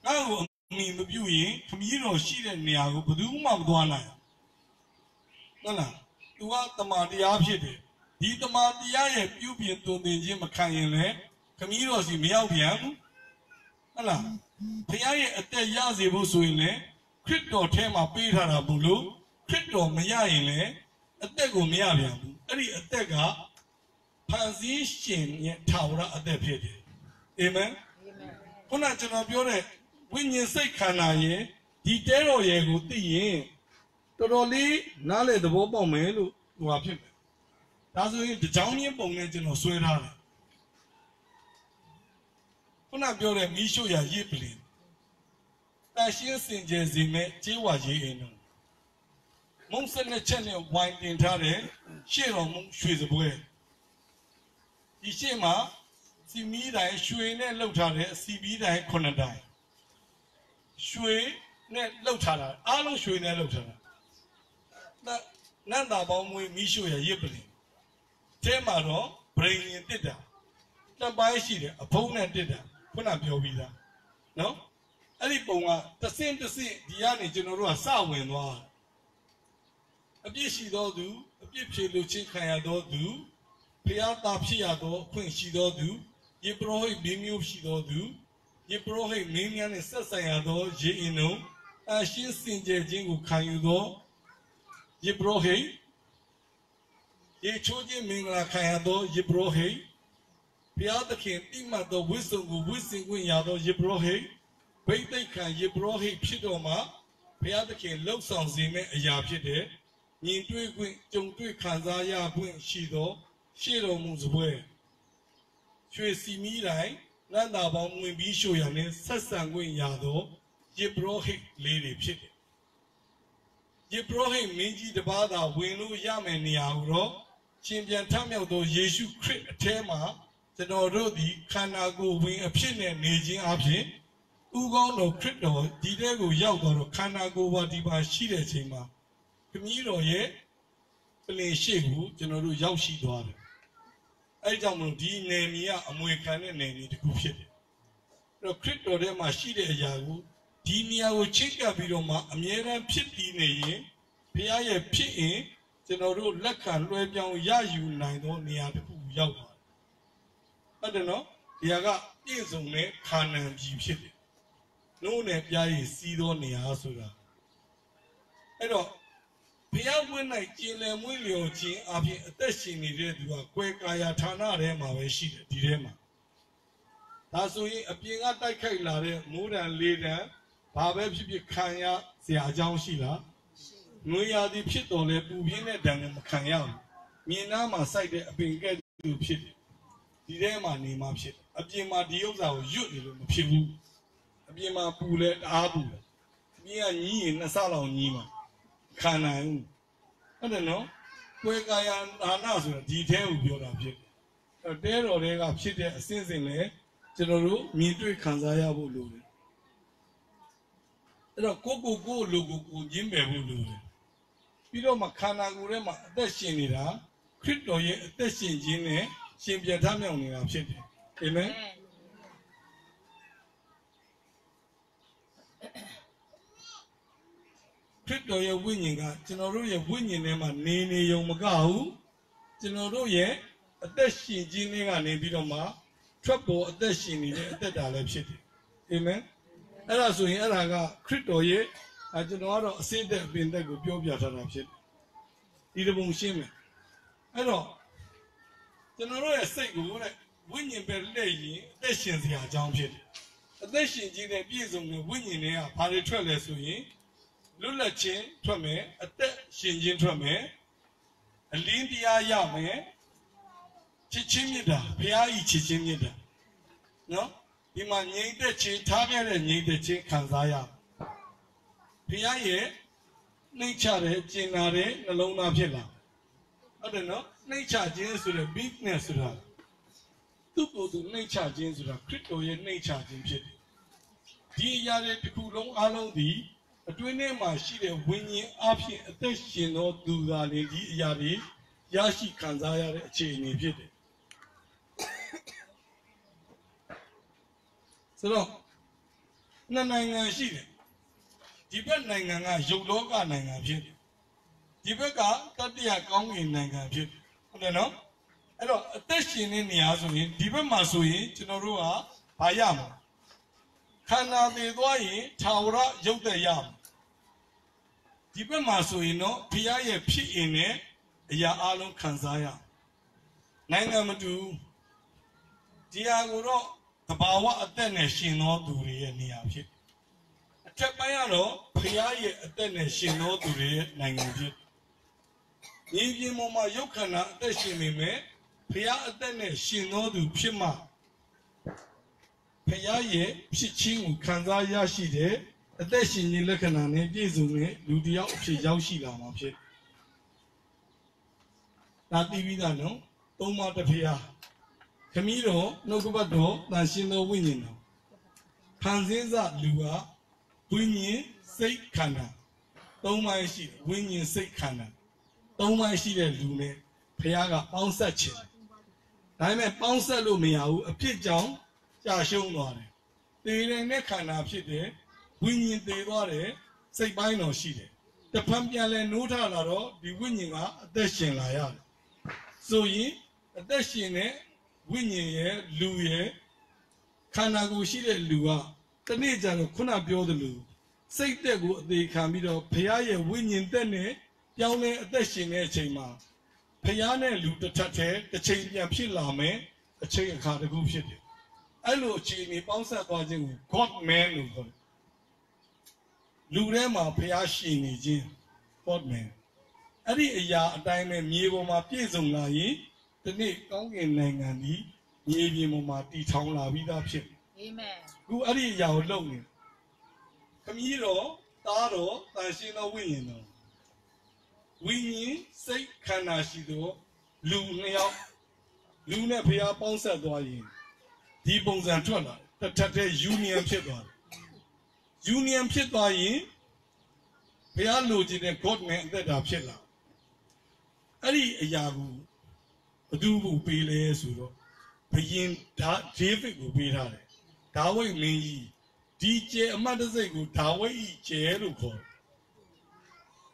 [SPEAKER 1] ငါ့ကိုအမိမပြုရင်ခမည်းတော်ရှိတဲ့နေရာကိုဘယ်သူမှမသွားနိုင်ဟုတ်လားသူကတမန်တရားဖြစ်တယ်ဒီတမန်တရားရဲ့ပြုပြင်သွန်သင်ခြင်းမခံရင်လည်းခမည်းတော်စီမရောက်ပြန်ဘူးဟုတ်လားဘုရားရဲ့အသက်ရစေဖို့ဆိုရင်လည်းခရစ်တော်ထဲမှာပေးထားတာဘူးလို့ခရစ်တော်မရရင်လည်းအသက်ကိုမရပြန်ဘူးအဲ့ဒီအသက်ကဖန်ဆင်းရှင်ရဲ့ထာဝရအသက်ဖြစ်တယ်အာမင်ခုနကျွန်တော်ပြောတဲ့ဝိညာဉ်စိတ်ခန္ဓာရဲ့ဒီတဲတော်ရဲ့ကိုသိရင်တော်တော်လေးနားလေသဘောပေါက်မယ်လို့ဟိုဟာဖြစ်မယ်ဒါဆိုရင်တကြောင်ချင်းပုံနဲ့ကျွန်တော်ဆွဲထားတယ်ခုနပြောတဲ့မိရှုရရစ်ပလင်တရှင်းစင်ကြယ်စီမဲ့ကျေးဝါရေးအင်းတို့မုံစနဲ့ချက်နဲ့ဝိုင်းတင်ထားတဲ့ရှေ့တော်မုံရွှေစပွဲဒီရှေ့မှာစီမီးတိုင်းရွှေနဲ့လှုပ်ထားတဲ့စီမီးတိုင်း9တိုင်းရွှေနဲ့လှုပ်ထားတာအားလုံးရွှေနဲ့လှုပ်ထားတာနန္တာပေါင်းမွေးမိရှုရရစ်ပလင်တဲမှာတော့ဗရိန်ရင်တစ်တာနှစ်ပိုင်းရှိတယ်အဖုံးနဲ့တစ်တာခုနပြောပြီးသားနော်အဲ့ဒီပုံကတဆင့်ဒီကနေကျွန်တော်တို့ကစဝင်သွားအပြစ်ရှိသောသူအပြစ်ဖြေလို့ချင်းခံရသောသူဖျားသားဖြစ်ရသောအခွင့်ရှိသောသူယေဘရဟိမင်းမျိုးရှိသောသူယေဘရဟိမင်းများနဲ့ဆက်ဆံရသောယေအင်းတို့အရှင်းစင်ကြယ်ခြင်းကိုခံယူသောယေဘရဟိယေချိုးခြင်းမင်္ဂလာခံရသောယေဘရဟိဘုရားသခင်တိမှတ်သောဝိစုံကိုဝိစင်ခွင့်ရသောယေဘရဟိဗိသိက်ခံယေဘရဟိဖြစ်တော်မှာဘုရားသခင်လှုပ်ဆောင်စေမယ့်အရာဖြစ်တဲ့ညီတွေ့ခွင့်ကြုံတွေ့ခံစားရခွင့်ရှိသောရှေ့တော်မူစပွဲရွှေစီမီတိုင်းနန္တာပေါင်းဝင်ပြီးရှို့ရနဲ့ဆက်ဆံခွင့်ရသောယေဘရဟိလေးတွေဖြစ်တယ်ယေဘရဟိမင်းကြီးတစ်ပါးသာဝင်လို့ရမယ်နေရာကိုတော့ရှင်ပြန်ထမြောက်သောယေရှုခရစ်အထဲမှာကျွန်တော်တို့ဒီခန္ဓာကိုယ်ဝင်အဖြစ်နဲ့နေခြင်းအပြင်ဥကောင်းတော်ခရစ်တော်ဒီတဲ့ကိုရောက်တော့ခန္ဓာကိုယ်ပါဒီပါရှိတဲ့အချိန်မှာခမည်းတော်ရဲ့ပလင်ရှိကိုကျွန်တော်တို့ရောက်ရှိသွားတယ်အဲကြောင့်မလို့ဒီနယ်မြေကအမွေခံတဲ့နယ်မြေတစ်ခုဖြစ်တယ်အဲ့တော့ခရစ်တော်ထဲမှာရှိတဲ့အရာကိုဒီနေရာကိုချိတ်ကပ်ပြီးတော့မှအမြဲတမ်းဖြစ်တည်နေရင်ဘုရားရဲ့ဖြစ်ရင်ကျွန်တော်တို့လက်ခံလွှဲပြောင်းရယူနိုင်သောနေရာတစ်ခုရောက်သွားတယ်ဟုတ်တယ်နော်ဒီဟာကပြည့်စုံတဲ့ခါနန်ပြည်ဖြစ်တယ်နိုးနဲ့ပြားရည်စီးသောနေရာဆိုတာအဲ့တော့ဘုရားဝင်း၌ကျင်လည်မွေးလျော်ခြင်းအပြင်အသက်ရှင်နေတဲ့သူကကွယ်ကာယဌာနထဲမှာပဲရှိတယ်ဒီထဲမှာဒါဆိုရင်အပြင်ကတိုက်ခိုက်လာတဲ့မိုးတံလေးတံဘာပဲဖြစ်ဖြစ်ခံရစရာအကြောင်းရှိလားငွေရာသည်ဖြစ်တော်လဲပူပြင်းတဲ့ဒဏ်ကိုမခံရဘူးမြင်နာမှာစိုက်တဲ့အပင်ကဲ့သို့ဖြစ်တယ်ဒီထဲမှာနေမှဖြစ်တယ်အပြင်မှာဒီဥစ္စာကိုရွတ်နေလို့မဖြစ်ဘူးအပြင်မှာပူလဲတအားပူတယ်အပြင်ကညီးရင်နှစ်ဆလောက်ညီးမှာခံနိုင်ဘူးဟုတ်တယ်နော်ကွယ်ကာယနာနာဆိုတာဒီထဲကိုပြောတာဖြစ်တယ်တဲတော်တွေကဖြစ်တဲ့အစဉ်စဉ်လဲကျွန်တော်တို့မြင်တွေ့ခံစားရဖို့လိုတယ်အဲ့တော့ကိုလူကိုညင်းပယ်ဖို့လိုတယ်ပြီးတော့မှခန္ဓာကိုယ်ထဲမှာအသက်ရှင်နေတာခရစ်တော်ရဲ့အသက်ရှင်ခြင်းနဲ့ရှင်ပြန်ထမြောက်နေတာဖြစ်တယ်အာမင် ရစ်တော်ရဲ့ဝိညာဉ်ကကျွန်တော်တို့ရဲ့ဝိညာဉ်ထဲမှာနေုံမကဘူးကျွန်တော်တို့ရဲ့အသက်ရှင်ခြင်းတွေကနေပြီးတော့မှထွက်ပေါ်အသက်ရှင်နေတဲ့အသက်တာလည်းဖြစ်တယ်အာမင်အဲ့ဒါဆိုရင်အဲ့ဒါကခရစ်တော်ရဲ့ကျွန်တော်ကတော့အစင်းသက်အပင်သက်ကိုပြောပြထားတာဖြစ်တယ်ဒီတပုံရှင်းမယ်အဲ့တော့ကျွန်တော်တို့ရဲ့စိတ်ကိုတဲ့ဝိညာဉ်ပဲလက်ရင်အသက်ရှင်စရာအကြောင်းဖြစ်တယ်အသက်ရှင်ခြင်းနဲ့ပြည့်စုံတဲ့ဝိညာဉ်တွေကဘာတွေထွက်လဲဆိုရင်လွတ်လပ်ခြင်းထွက်မယ်အသက်ရှင်ခြင်းထွက်မယ်အလင်းတရားရမယ်ချစ်ချင်းမြတ်တာဘုရားဤချစ်ချင်းမြတ်တာနော်ဒီမှာငြိမ်သက်ခြင်းထားခဲ့တဲ့ငြိမ်သက်ခြင်းခံစားရဘုရားရဲ့နှိမ့်ချတဲ့ကျင်နာတဲ့နှလုံးသားဖြစ်လာဟုတ်တယ်နော်နှိမ့်ချခြင်းဆိုတဲ့ weakness ဆိုတာသူ့ကိုယ်သူနှိမ့်ချခြင်းဆိုတာခရစ်တော်ရဲ့နှိမ့်ချခြင်းဖြစ်တယ်ဒီအရာတွေတစ်ခုလုံးအလုံးဒီအတွင်းထဲမှာရှိတဲ့ဝိညာဉ်အဖြစ်အသက်ရှင်သောသူကလည်းဒီအရာတွေရရှိခံစားရတဲ့အခြေအနေဖြစ်တယ်ဆိုတော့နိုင်ငံရှိတယ်ဒီဘက်နိုင်ငံကယုတ်လောကနိုင်ငံဖြစ်တယ်ဒီဘက်ကတတိယကောင်းကင်နိုင်ငံဖြစ်တယ်ဟုတ်တယ်နော်အဲ့တော့အသက်ရှင်တဲ့နေရာဆိုရင်ဒီဘက်မှာဆိုရင်ကျွန်တော်တို့ကဘာရမှာခန္ဓာသေးသွားရင်ထာဝရရုပ်သက်ရမှာဒီဘက်မှာဆိုရင်တော့ဘုရားရဲ့ဖြစ်အင်နဲ့အရာအလုံးခံစားရနိုင်ငံမတူဒီဟာကိုတော့တဘာဝအသက်နဲ့ရှင်သောသူတွေရဲ့နေရာဖြစ်အထက်ပိုင်းကတော့ဘုရားရဲ့အသက်နဲ့ရှင်သောသူတွေရဲ့နိုင်ငံဖြစ်မြေပြင်ပေါ်မှာရုပ်ခန္ဓာအသက်ရှင်နေမယ်ဘုရားအသက်နဲ့ရှင်သောသူဖြစ်မှဘုရားရဲ့ဖြစ်ခြင်းကိုခံစားရရှိတဲ့အသက်ရှင်ခြင်းလက္ခဏာနဲ့ပြည့်စုံတဲ့လူတစ်ယောက်အဖြစ်ရောက်ရှိလာမှာဖြစ်ဒါသိပြီးသားနော်သုံးပါးတစ်ဖျားခမည်းတော်နှုတ်ကပတ်တော်တန်ရှင်သောဝိညာဉ်တော်ဖန်ဆင်းစလူကဝိညာဉ်စိတ်ခန္ဓာသုံးပိုင်းရှိတယ်ဝိညာဉ်စိတ်ခန္ဓာသုံးပိုင်းရှိတဲ့လူနဲ့ဘုရားကပေါင်းဆက်ခြင်းဒါပေမဲ့ပေါင်းဆက်လို့မရဘူးအဖြစ်ကြောင့်ကြာရှုံးသွားတယ်တည်တဲ့ခန္ဓာဖြစ်တယ်ဝိညာဉ်တည်သွားတယ်စိတ်ပိုင်းတော်ရှိတယ်တဖန်ပြန်လဲနိုးထလာတော့ဒီဝိညာဉ်ကအသက်ရှင်လာရတယ်ဆိုရင်အသက်ရှင်တဲ့ဝိညာဉ်ရဲ့လူရဲ့ခန္ဓာကိုယ်ရှိတဲ့လူကတနေ့ကျတော့ခုနပြောသလိုစိတ်သက်ကိုအသေးခံပြီးတော့ဘုရားရဲ့ဝိညာဉ်သက်နဲ့ပြောင်းလဲအသက်ရှင်တဲ့အချိန်မှာဘုရားနဲ့လူတစ်ထပ်တည်းတစ်ချိန်ပြန်ဖြစ်လာမယ်အချိန်အခါတစ်ခုဖြစ်တယ်အဲ့လိုအချိန်ကြီးပေါင်းဆက်သွားခြင်းကို God man လို့ခေါ်တယ်လူထဲမှာဘုရားရှိနေခြင်း God man အဲ့ဒီအရာအတိုင်းပဲမြေပေါ်မှာပြည့်စုံလာရင်ဒီနေ့ကောင်းကင်နိုင်ငံကြီးမြေပြင်ပေါ်မှာတည်ထောင်လာပြီးသားဖြစ်အာမင်ခုအဲ့ဒီအရာကိုလုပ်နေခမည်းတော်သားတော်တန်ရှင်သောဝိညာဉ်တော်ဝိညာဉ်စိတ်ခန္ဓာရှိသောလူနှစ်ယောက်လူနဲ့ဘုရားပေါင်းဆက်သွားရင်ဒီပုံစံထွက်လာတစ်ထပ်တဲ့ union ဖြစ်သွားတယ် union ဖြစ်သွားရင်ဘုရားလိုချင်တဲ့ God man အသက်တာဖြစ်လာအဲ့ဒီအရာကိုဘသူ့ကိုပေးလဲဆိုတော့ဘုရင်ဒေးဗစ်ကိုပေးထားတယ်ဒါဝိဒ်မင်းကြီးဒီကျဲအမတ်တစိတ်ကိုဒါဝိဒ်ဤကျဲလို့ခေါ်တယ်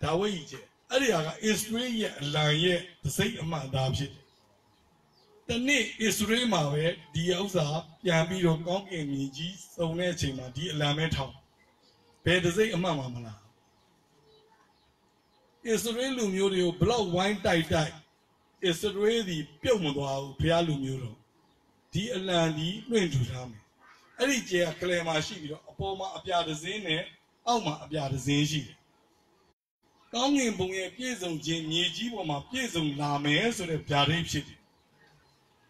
[SPEAKER 1] ဒါဝိဒ်ဤကျဲအဲ့ဒီဟာက Israel ရဲ့အလံရဲ့တစိတ်အမှတ်သားဖြစ်တယ်တနေ့ Israel မှာပဲဒီဥစ္စာပြန်ပြီးတော့ကောင်းကင်မြင်ကြီးစုံတဲ့အချိန်မှာဒီအလံမဲထောင်ဘယ်တစိတ်အမှတ်မှမလား Israel လူမျိုးတွေကိုဘလောက်ဝိုင်းတိုက် Israel ဒီပြုတ်မသွားဘူးဘုရားလူမျိုးတော်ဒီအလံဒီလွှင့်ထူထားမယ်အဲ့ဒီကျဲကကလယ်မှာရှိပြီးတော့အပေါ်မှာအပြာဒဇင်းနဲ့အောက်မှာအပြာဒဇင်းရှိတယ်ကောင်းကင်ဘုံရဲ့ပြည့်စုံခြင်းမြေကြီးပေါ်မှာပြည့်စုံလာမယ်ဆိုတဲ့ဗျာဒိတ်ဖြစ်တယ်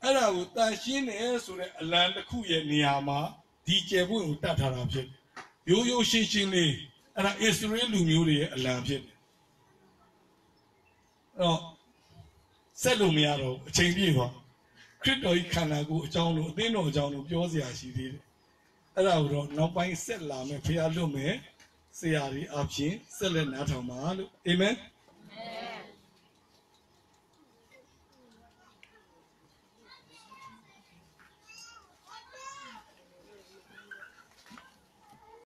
[SPEAKER 1] အဲ့ဒါကိုတန်ရှင်းတယ်ဆိုတဲ့အလံတစ်ခုရဲ့နေရာမှာဒီကျဲပွင့်ကိုတတ်ထားတာဖြစ်တယ်ရိုးရိုးရှင်းရှင်းလေးအဲ့ဒါ Israel လူမျိုးတွေရဲ့အလံဖြစ်တယ်အဲ့တော့ဆက်လို့မရတော့အချိန်ပြည့်သွားခရစ်တော်၏ခန္ဓာကိုယ်အကြောင်းလို့အသင်းတော်အကြောင်းလို့ပြောစရာရှိသေးတယ်အဲ့ဒါကိုတော့နောက်ပိုင်းဆက်လာမယ်ဖျားလွတ်မယ်ဆရာကြီးအဖြစ်ဆက်လက်နားထောင်ပါလို့အာမင်